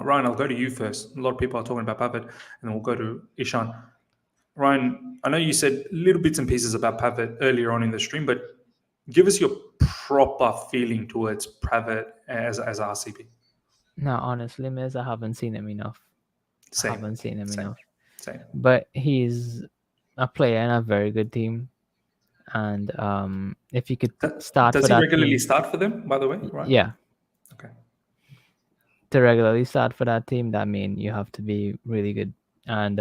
Ryan, I'll go to you first. A lot of people are talking about Pavard, and then we'll go to Ishan. Ryan, I know you said little bits and pieces about Pavard earlier on in the stream, but give us your proper feeling towards Pavard as RCB. No, honestly, Miz, I haven't seen him enough. Same. Haven't seen him enough. Same. But he's a player in a very good team. And if you could start does for he that regularly team, start for them, by the way? Right. yeah, Okay. to regularly start for that team, that means you have to be really good. And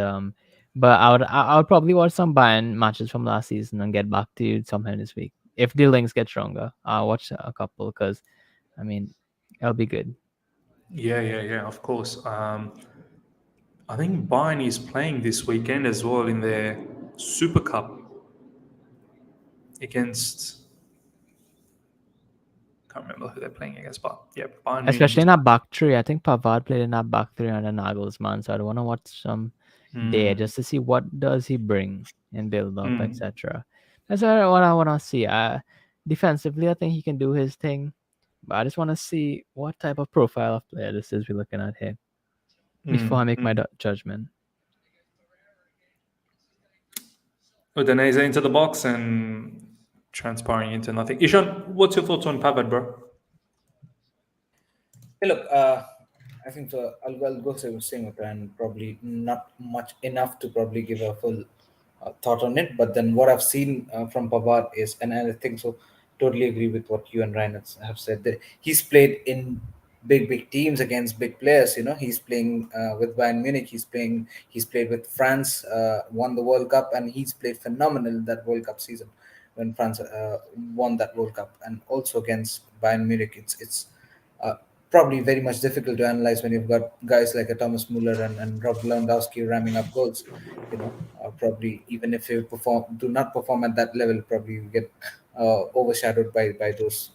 but I would probably watch some Bayern matches from last season and get back to you sometime this week. If the links get stronger, I'll watch a couple because, I mean, it'll be good. Yeah. Of course. I think Bayern is playing this weekend as well in their Super Cup against. Can't remember who they're playing against, but yeah, Bayern. Especially in that back three. I think Pavard played in that back three under Nagelsmann, so I want to watch some there just to see what does he bring and build up, etc. That's what I want to see. Defensively, I think he can do his thing, but I just want to see what type of profile of player this is we're looking at here before I make my judgment. Udinese into the box and transpiring into nothing. Ishan, what's your thoughts on Pavard, bro? Hey, look, I think I'll go same with and probably not much enough to probably give a full thought on it. But then what I've seen from Pavard is, and I think so, totally agree with what you and Ryan have said. That he's played in big teams against big players. He's playing with Bayern Munich. He's played with France, won the World Cup, and he's played phenomenal that World Cup season when France won that World Cup, and also against Bayern Munich. It's probably very much difficult to analyze when you've got guys like a Thomas Muller and Rob Lewandowski ramming up goals. Probably even if you do not perform at that level, probably you get overshadowed by those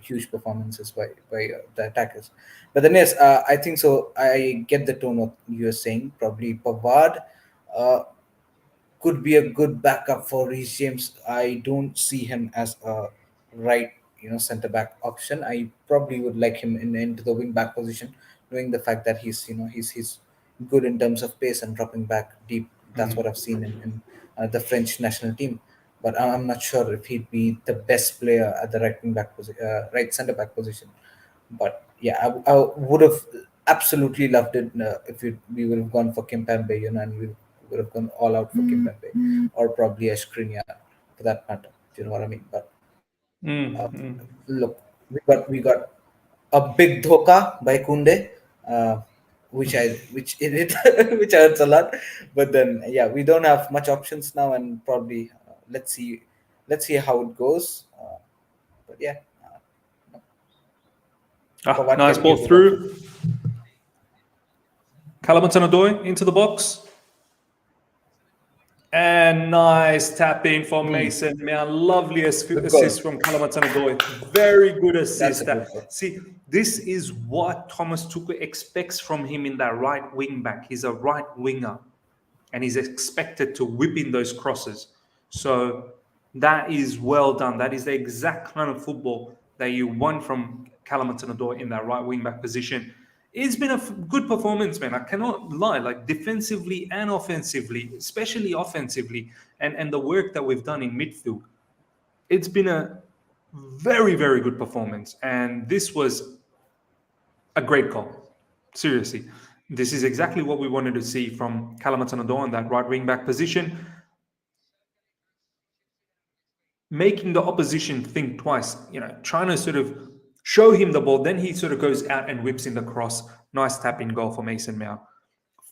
huge performances by the attackers. But then yes, I think so. I get the tone of you're saying. Probably Pavard could be a good backup for Reece James. I don't see him as a right center back option. I probably would like him into the wing back position, knowing the fact that he's good in terms of pace and dropping back deep. That's what I've seen in the French national team. But I'm not sure if he'd be the best player at the right center back position. But yeah, I would have absolutely loved it if we would have gone for Kimpembe, and we would have gone all out for Kimpembe or probably Skriniar for that matter. Do you know what I mean? But look, we got a big dhoka by Kunde, which which hurts a lot. But then yeah, we don't have much options now, and probably let's see how it goes. But yeah, nice ball through. Hudson-Odoi into the box. And nice tap in for Mason Mount. Lovely assist from Hudson-Odoi. Very good assist. See, this is what Thomas Tuchel expects from him in that right wing back. He's a right winger, and he's expected to whip in those crosses. So that is well done. That is the exact kind of football that you want from Hudson-Odoi in that right wing back position. It's been a good performance, man. I cannot lie. Like defensively and offensively, especially offensively, and the work that we've done in midfield, it's been a very, very good performance. And this was a great goal. Seriously, this is exactly what we wanted to see from Hudson-Odoi in that right wing back position, making the opposition think twice. Trying to sort of show him the ball, then he sort of goes out and whips in the cross. Nice tap-in goal for Mason Mount.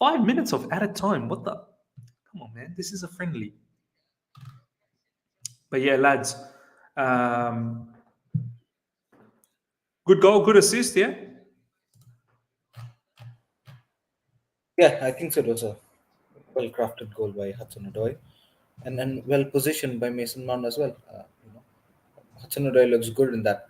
5 minutes of added time. What the? Come on, man. This is a friendly. But yeah, lads. Good goal, good assist, yeah? Yeah, I think so. It was a well-crafted goal by Hudson-Odoi, and then well-positioned by Mason Mount as well. Hudson-Odoi looks good in that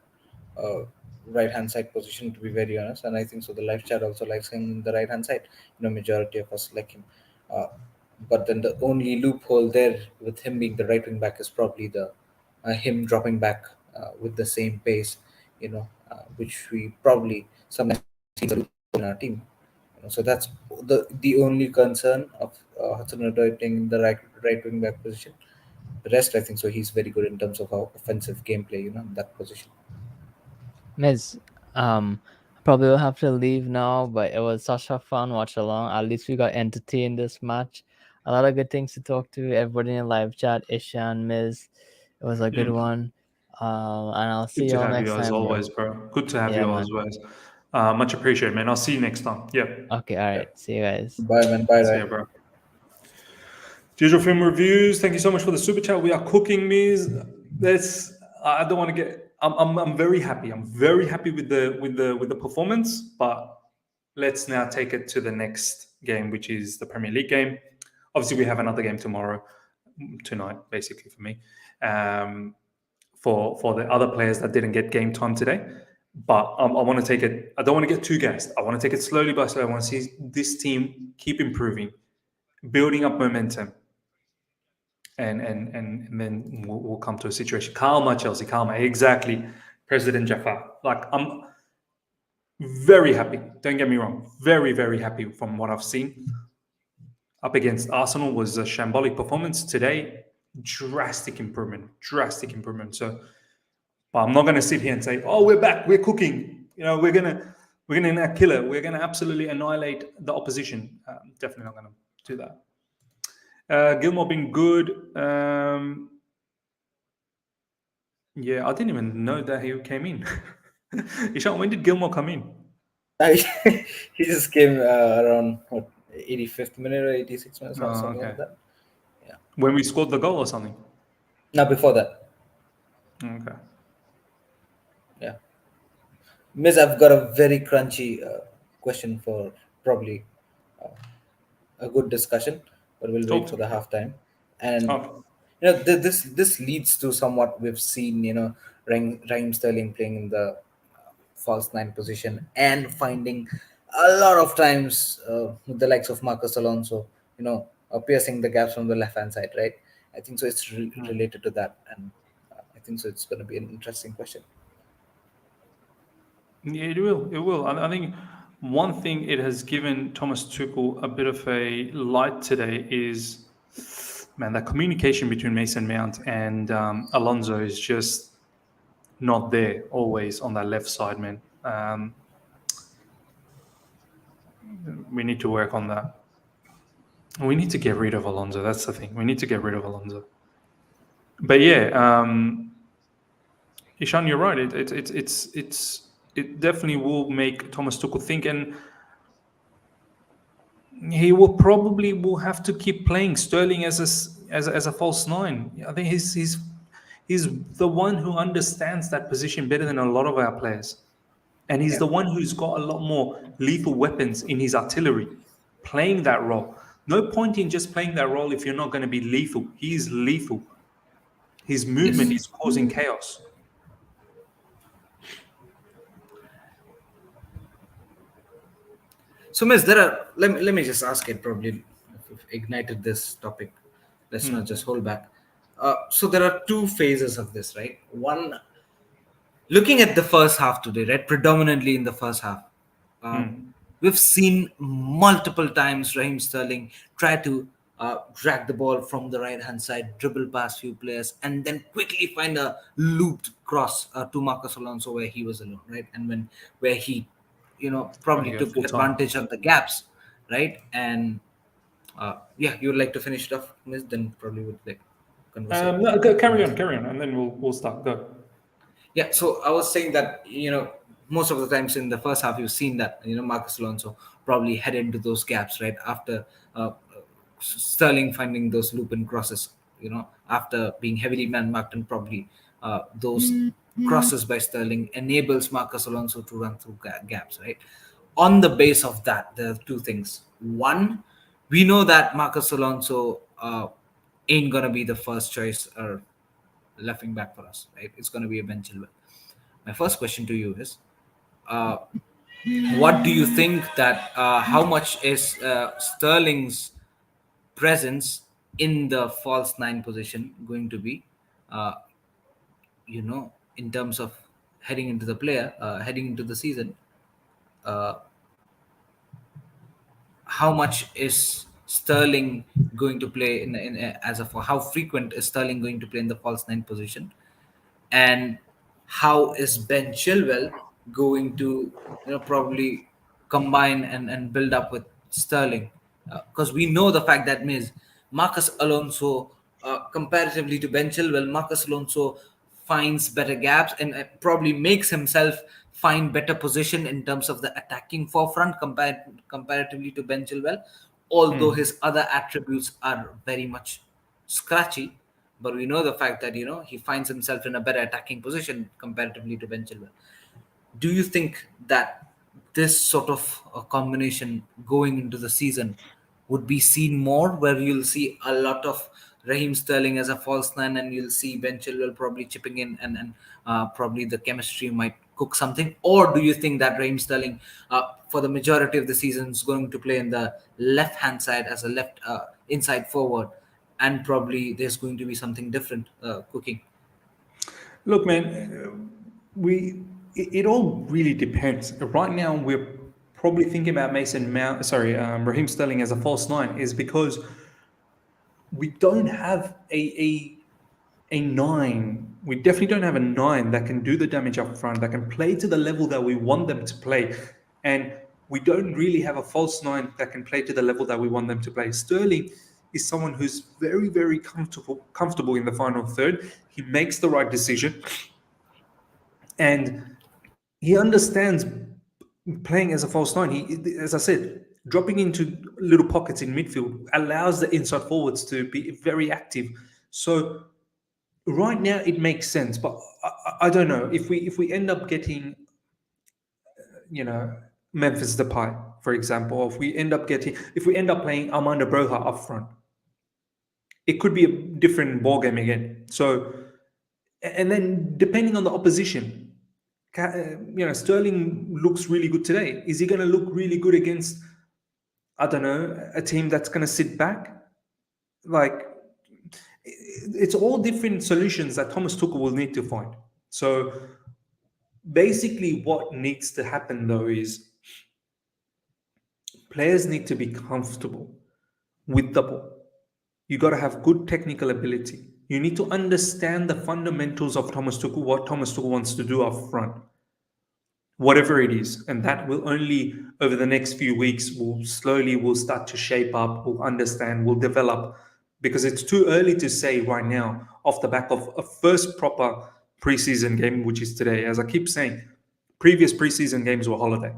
right hand side position, to be very honest. And I think so. The live chat also likes him in the right hand side. Majority of us like him. But then the only loophole there with him being the right wing back is probably the him dropping back with the same pace, which we probably sometimes see the loophole in our team. So that's the only concern of Hudson-Odoi playing in the right wing back position. The rest, I think so, he's very good in terms of our offensive gameplay, in that position. Miss, probably will have to leave now, but it was such a fun watch along. At least we got entertained this match. A lot of good things to talk to everybody in live chat. Ishan, Miss, it was a good one. And I'll see Good you to all have next you as time, bro. always, bro. Good to have Yeah, you man. as always. Much appreciated, man. I'll see you next time. Yeah. Okay, all right. See you guys. Bye, man. Bye, See you, bro. Digital Film Reviews. Thank you so much for the super chat. We are cooking these. I don't want to get. I'm very happy. I'm very happy with the performance. But let's now take it to the next game, which is the Premier League game. Obviously, we have another game tonight, basically for me. For the other players that didn't get game time today. But I want to take it. I don't want to get too gassed. I want to take it slowly by slowly. I want to see this team keep improving, building up momentum. And then we'll come to a situation. Calma, Chelsea, calma. Exactly, President Jafar. Like, I'm very happy. Don't get me wrong. Very, very happy from what I've seen. Up against Arsenal was a shambolic performance. Today, drastic improvement. So, but I'm not going to sit here and say, "Oh, we're back. We're cooking. We're gonna kill it. We're gonna absolutely annihilate the opposition." Definitely not going to do that. Gilmour been good. Yeah, I didn't even know that he came in. Ishan, when did Gilmour come in? He just came around 85th minute or 86th minute or something like that. Yeah. When we scored the goal or something? No, before that. Okay. Yeah. Miss, I've got a very crunchy question for probably a good discussion, but we'll wait for the halftime. And this leads to somewhat we've seen, Raheem Sterling playing in the false nine position and finding a lot of times with the likes of Marcus Alonso, piercing the gaps from the left hand side, right? I think so. It's related to that, and I think so. It's going to be an interesting question. Yeah, it will. I think one thing it has given Thomas Tuchel a bit of a light today is, man, that communication between Mason Mount and Alonso is just not there always on that left side, man. We need to work on that. We need to get rid of Alonso. That's the thing. We need to get rid of Alonso. But yeah, Ishan, you're right. It definitely will make Thomas Tuchel think, and he will have to keep playing Sterling as a false nine. I think he's the one who understands that position better than a lot of our players, and he's the one who's got a lot more lethal weapons in his artillery, playing that role. No point in just playing that role if you're not going to be lethal. He is lethal. His movement is causing chaos. So, Miss, let me just ask it. Probably if ignited this topic. Let's not just hold back. So there are two phases of this, right? One, looking at the first half today, right? Predominantly in the first half, we've seen multiple times Raheem Sterling try to drag the ball from the right-hand side, dribble past few players, and then quickly find a looped cross to Marcus Alonso where he was alone, right? And where he, probably took advantage of the gaps, right? And you would like to finish it off, Miss? Then probably would like conversation. No, carry on, and then we'll start. Go. Yeah, so I was saying that most of the times in the first half you've seen that Marcus Alonso probably head into those gaps right after Sterling finding those loop and crosses. After being heavily man marked, and probably those crosses by Sterling enables Marcus Alonso to run through gaps. Right. On the base of that, there are two things. One, we know that Marcus Alonso ain't gonna be the first choice or left wing back for us, right? It's going to be a Ben Chilwell. My first question to you is, uh, what do you think that how much is Sterling's presence in the false nine position going to be? Uh, in terms of heading into the season, uh, how much is Sterling going to play how frequent is Sterling going to play in the false nine position, and how is Ben Chilwell going to probably combine and build up with Sterling, because we know the fact that means Marcus Alonso, comparatively to Ben Chilwell, Marcus Alonso finds better gaps and probably makes himself find better position in terms of the attacking forefront comparatively to Ben Chilwell, although his other attributes are very much scratchy. But we know the fact that he finds himself in a better attacking position comparatively to Ben Chilwell. Do you think that this sort of a combination going into the season would be seen more, where you'll see a lot of Raheem Sterling as a false nine, and you'll see Ben Chilwell probably chipping in, and probably the chemistry might cook something? Or do you think that Raheem Sterling, for the majority of the season, is going to play in the left hand side as a left inside forward, and probably there's going to be something different cooking? Look, man, it all really depends. Right now, we're probably thinking about Raheem Sterling as a false nine, is because we don't have a nine. We definitely don't have a nine that can do the damage up front, that can play to the level that we want them to play. And we don't really have a false nine that can play to the level that we want them to play. Sterling is someone who's very, very comfortable in the final third. He makes the right decision. And he understands playing as a false nine. He, as I said, dropping into little pockets in midfield allows the inside forwards to be very active. So right now it makes sense, but I don't know if we end up getting, Memphis Depay, for example, or if we end up playing Armando Broja up front, it could be a different ballgame again. So, and then depending on the opposition. Sterling looks really good today. Is he going to look really good against, I don't know, a team that's going to sit back? Like, it's all different solutions that Thomas Tuchel will need to find. So, basically, what needs to happen, though, is players need to be comfortable with the ball. You got to have good technical ability. You need to understand the fundamentals of Thomas Tuchel, what Thomas Tuchel wants to do up front, whatever it is. And that will only, over the next few weeks, will start to shape up, we'll understand, we'll develop, because it's too early to say right now, off the back of a first proper preseason game, which is today. As I keep saying, previous preseason games were holiday.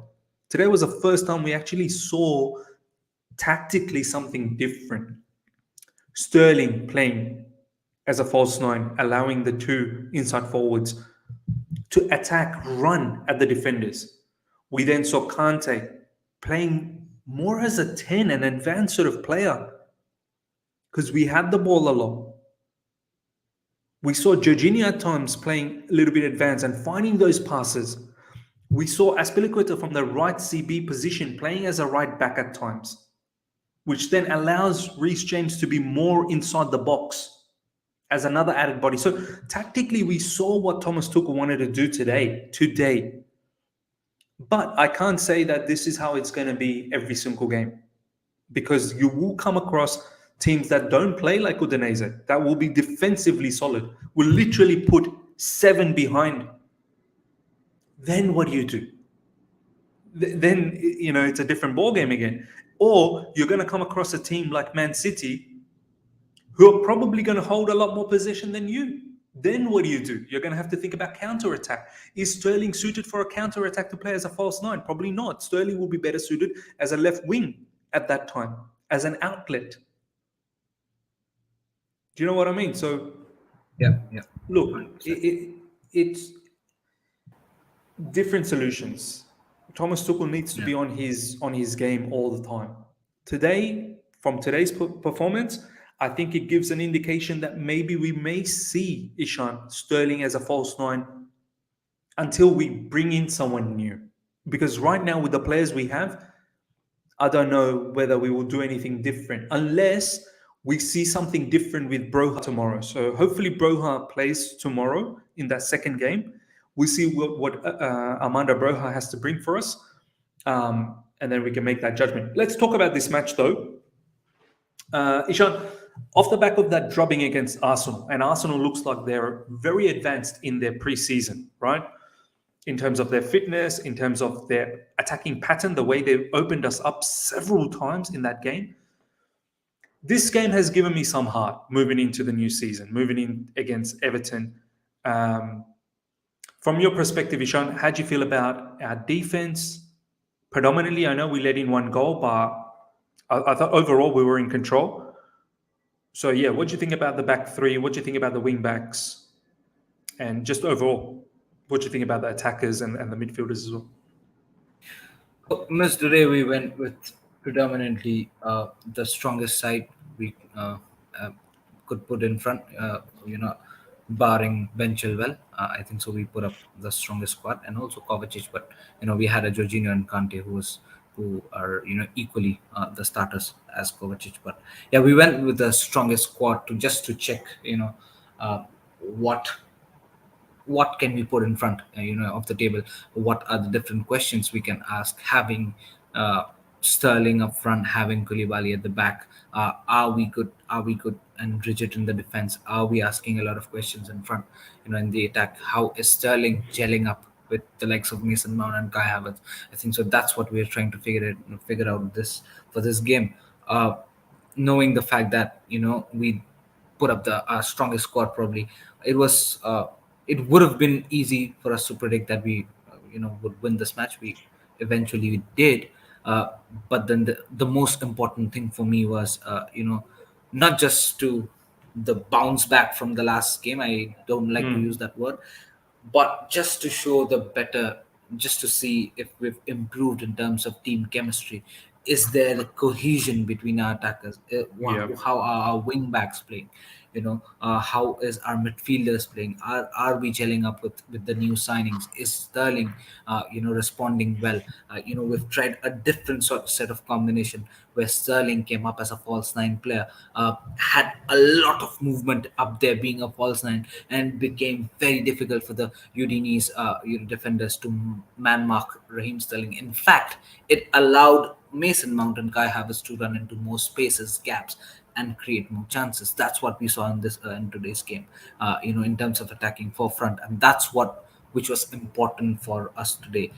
Today was the first time we actually saw tactically something different. Sterling playing as a false nine, allowing the two inside forwards to attack, run at the defenders. We then saw Kante playing more as a 10, an advanced sort of player, because we had the ball a lot. We saw Jorginho at times playing a little bit advanced and finding those passes. We saw Azpilicueta from the right CB position playing as a right back at times, which then allows Reece James to be more inside the box as another added body. So tactically, we saw what Thomas Tuchel wanted to do today. But I can't say that this is how it's going to be every single game, because you will come across teams that don't play like Udinese, that will be defensively solid, will literally put 7 behind. Then what do? Then, it's a different ballgame again. Or you're going to come across a team like Man City, who are probably going to hold a lot more possession than you. Then what do? You're going to have to think about counter-attack. Is Sterling suited for a counter-attack to play as a false nine? Probably not. Sterling will be better suited as a left wing at that time, as an outlet. Do you know what I mean? So, yeah. Look, it's different solutions. Thomas Tuchel needs to be on his game all the time. Today, from today's performance, I think it gives an indication that maybe we may see Ishan, Sterling as a false nine until we bring in someone new. because right now with the players we have, I don't know whether we will do anything different unless we see something different with Broja tomorrow. So hopefully Broja plays tomorrow in that second game. We see what Armando Broja has to bring for us, and then we can make that judgment. Let's talk about this match though. Ishan, off the back of that drubbing against Arsenal, and Arsenal looks like they're very advanced in their pre-season, right? In terms of their fitness, in terms of their attacking pattern, the way they opened us up several times in that game. This game has given me some heart moving into the new season, moving in against Everton. From your perspective, Ishan, how do you feel about our defense? Predominantly, I know we let in one goal, but I thought overall we were in control. So yeah, what do you think about the back three? What do you think about the wing backs? And just overall, what do you think about the attackers and the midfielders as well? Miss, today we went with predominantly the strongest side we could put in front. Barring Ben Chilwell, I think so. We put up the strongest squad, and also Kovacic. But we had a Jorginho and Kante who are equally the starters as Kovacic. But yeah, we went with the strongest squad to check what can we put in front of the table, what are the different questions we can ask, having Sterling up front, having Koulibaly at the back. Are we good and rigid in the defense? Are we asking a lot of questions in front in the attack? How is Sterling gelling up with the likes of Mason Mount and Kai Havertz? I think so that's what we're trying to figure out this for this game, knowing the fact that we put up our strongest squad. Probably it would have been easy for us to predict that we would win this match. We eventually did, but then the most important thing for me was not just to the bounce back from the last game. I don't like to use that word, but just to show just to see if we've improved in terms of team chemistry. Is there a cohesion between our attackers? How are our wing backs playing? How is our midfielders playing? Are we gelling up with the new signings? Is Sterling responding well? We've tried a different set of combination where Sterling came up as a false nine player, had a lot of movement up there being a false nine, and became very difficult for the Udinese defenders to man mark Raheem Sterling. In fact, it allowed Mason Mount and Kai Havertz to run into more spaces, gaps, and create more chances. That's what we saw in today's game. In terms of attacking forefront, and that's which was important for us today.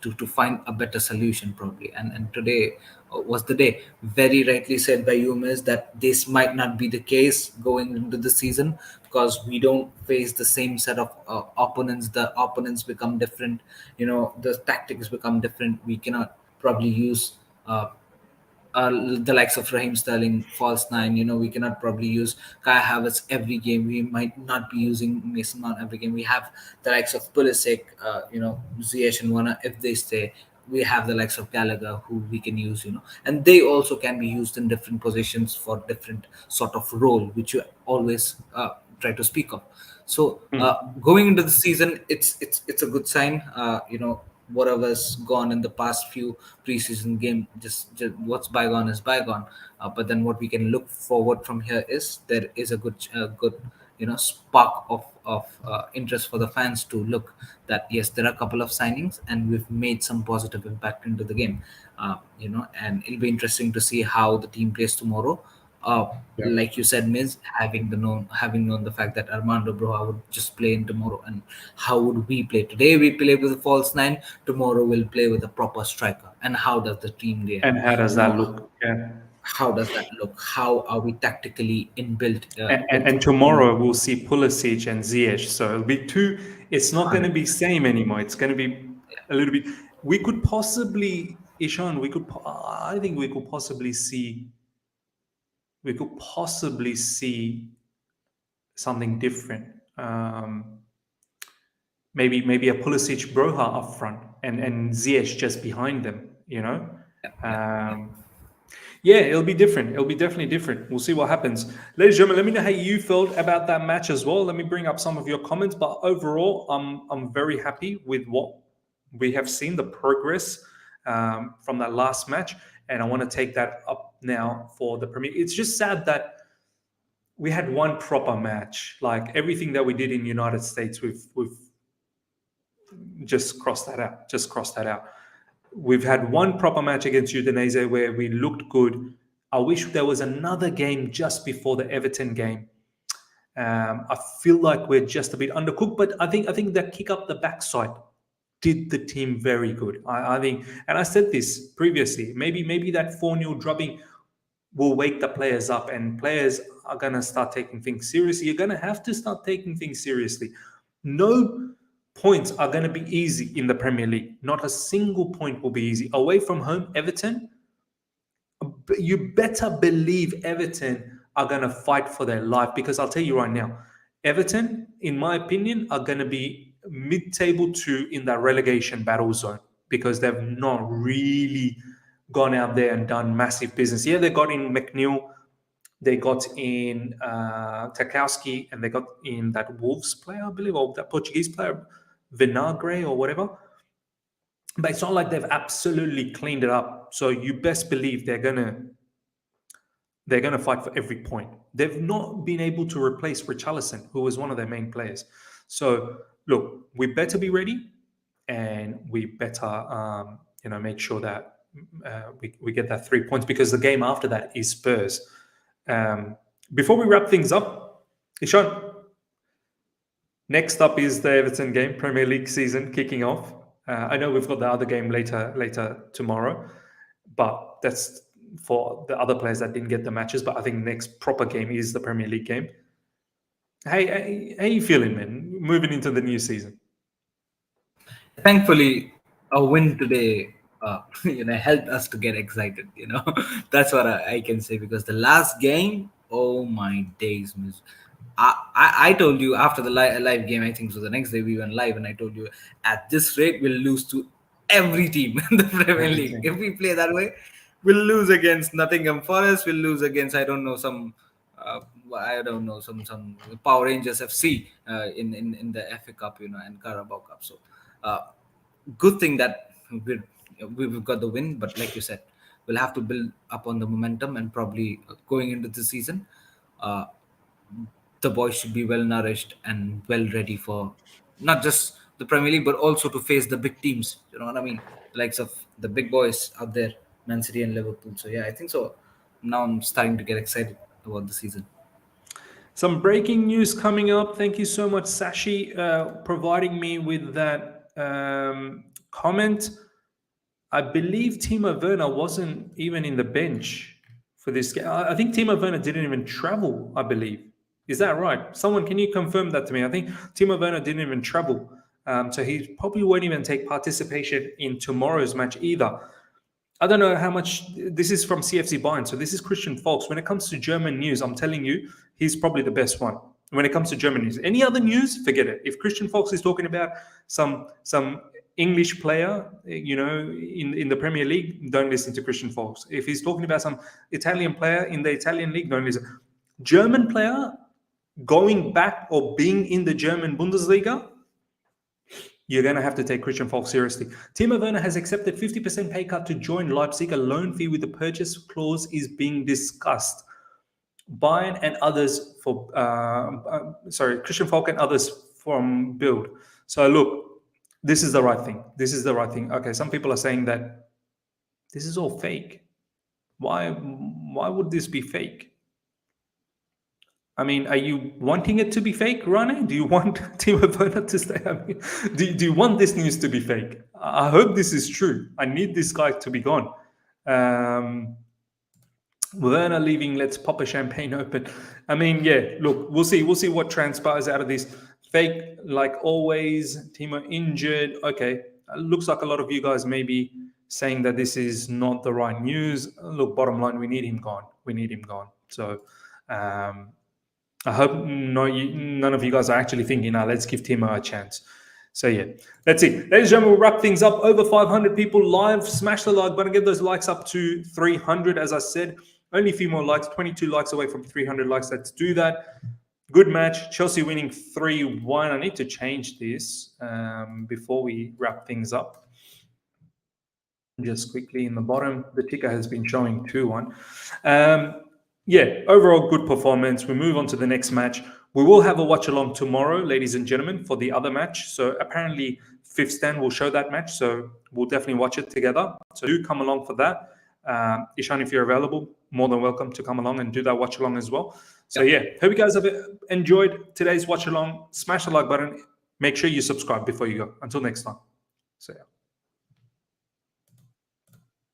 To find a better solution probably. And today was the day. Very rightly said by you, Miz, that this might not be the case going into the season because we don't face the same set of opponents. The opponents become different. The tactics become different. We cannot probably use the likes of Raheem Sterling, false nine. We cannot probably use Kai Havertz every game. We might not be using Mason Mount every game. We have the likes of Pulisic, Ziyech and Warner if they stay. We have the likes of Gallagher who we can use, and they also can be used in different positions for different sort of role, which you always try to speak of. So going into the season, it's a good sign. Whatever's gone in the past few preseason game, just what's bygone is bygone. But then what we can look forward from here is there is a good spark of interest for the fans to look that yes, there are a couple of signings and we've made some positive impact into the game. And it'll be interesting to see how the team plays tomorrow. Like you said, Miz, having known the fact that Armando Broja would just play in tomorrow, and how would we play today? We play with a false nine. Tomorrow we'll play with a proper striker. And how does the team react? And how does that look? Yeah. How does that look? How are we tactically inbuilt? And tomorrow we'll see Pulisic and Ziyech. So it'll be two. It's not going to be same anymore. It's going to be a little bit. We could possibly, Ishan. I think we could possibly see. We could possibly see something different. Maybe a Pulisic Broja up front and Ziyech just behind them. Yeah, it'll be different. It'll be definitely different. We'll see what happens. Ladies and gentlemen, let me know how you felt about that match as well. Let me bring up some of your comments. But overall, I'm very happy with what we have seen the progress from that last match, and I want to take that up now for the Premier. It's just sad that we had one proper match. Like everything that we did in United States, we've just crossed that out. We've had one proper match against Udinese where we looked good. I wish there was another game just before the Everton game. I feel like we're just a bit undercooked, but I think that kick up the backside did the team very good. I think, and I said this previously, maybe that 4-0 drubbing will wake the players up, and players are going to start taking things seriously. You're going to have to start taking things seriously. No points are going to be easy in the Premier League. Not a single point will be easy. Away from home, Everton, you better believe Everton are going to fight for their life, because I'll tell you right now, Everton, in my opinion, are going to be mid-table to in that relegation battle zone, because they've not really gone out there and done massive business. Yeah, they got in McNeil, they got in Tarkowski, and they got in that Wolves player, I believe, or that Portuguese player, Vinagre or whatever. But it's not like they've absolutely cleaned it up. So you best believe they're gonna fight for every point. They've not been able to replace Richarlison, who was one of their main players. So look, we better be ready, and we better make sure that we get that 3 points, because the game after that is Spurs. Before we wrap things up, Ishan, next up is the Everton game, Premier League season kicking off. I know we've got the other game later tomorrow, but that's for the other players that didn't get the matches. But I think the next proper game is the Premier League game. Hey, how you feeling, man, moving into the new season? Thankfully, a win today helped us to get excited. That's what I can say, because the last game, oh my days, miss. I told you after the live game, I think so the next day we went live, and I told you at this rate we'll lose to every team in the Premier League. If we play that way, we'll lose against Nottingham Forest, we'll lose against some Power Rangers FC in the FA Cup, and Carabao Cup. So good thing that we've got the win, but like you said, we'll have to build up on the momentum, and probably going into the season, the boys should be well nourished and well ready for not just the Premier League, but also to face the big teams. You know what I mean? The likes of the big boys out there, Man City and Liverpool. So yeah, I think so. Now I'm starting to get excited about the season. Some breaking news coming up. Thank you so much, Sashi, providing me with that comment. I believe Timo Werner wasn't even in the bench for this game. I think Timo Werner didn't even travel, I believe. Is that right? Someone, can you confirm that to me? I think Timo Werner didn't even travel. So he probably won't even take participation in tomorrow's match either. I don't know how much. This is from CFC Bayern. So this is Christian Folks. When it comes to German news, I'm telling you, he's probably the best one. When it comes to German news, any other news, forget it. If Christian Folks is talking about some English player, in the Premier League, don't listen to Christian Folks. If he's talking about some Italian player in the Italian league, don't listen. German player going back or being in the German Bundesliga, you're going to have to take Christian Folks seriously. Timo Werner has accepted 50% pay cut to join Leipzig. A loan fee with the purchase clause is being discussed. Bayern and others Christian Falk and others from Build. So look, this is the right thing. Okay, some people are saying that this is all fake. Why would this be fake? I mean, are you wanting it to be fake, Rane? Do you want Timo Werner to stay? I mean, do you want this news to be fake? I hope this is true. I need this guy to be gone. Werner leaving, let's pop a champagne open. I mean, yeah, look, we'll see what transpires out of this. Fake, like always. Timo injured. Okay, looks like a lot of you guys may be saying that this is not the right news. Look, bottom line, we need him gone. So, I hope none of you guys are actually thinking, let's give Timo a chance. So yeah, let's see. Ladies and gentlemen, we'll wrap things up. Over 500 people live. Smash the like button. Get those likes up to 300, as I said. Only a few more likes. 22 likes away from 300 likes. Let's do that. Good match. Chelsea winning 3-1. I need to change this before we wrap things up. Just quickly in the bottom, the ticker has been showing 2-1. Yeah, overall good performance. We move on to the next match. We will have a watch along tomorrow, ladies and gentlemen, for the other match. So apparently Fifth Stand will show that match. So we'll definitely watch it together. So do come along for that. Ishan, if you're available, more than welcome to come along and do that watch along as well. So yeah, hope you guys have enjoyed today's watch along. Smash the like button. Make sure you subscribe before you go. Until next time. So yeah.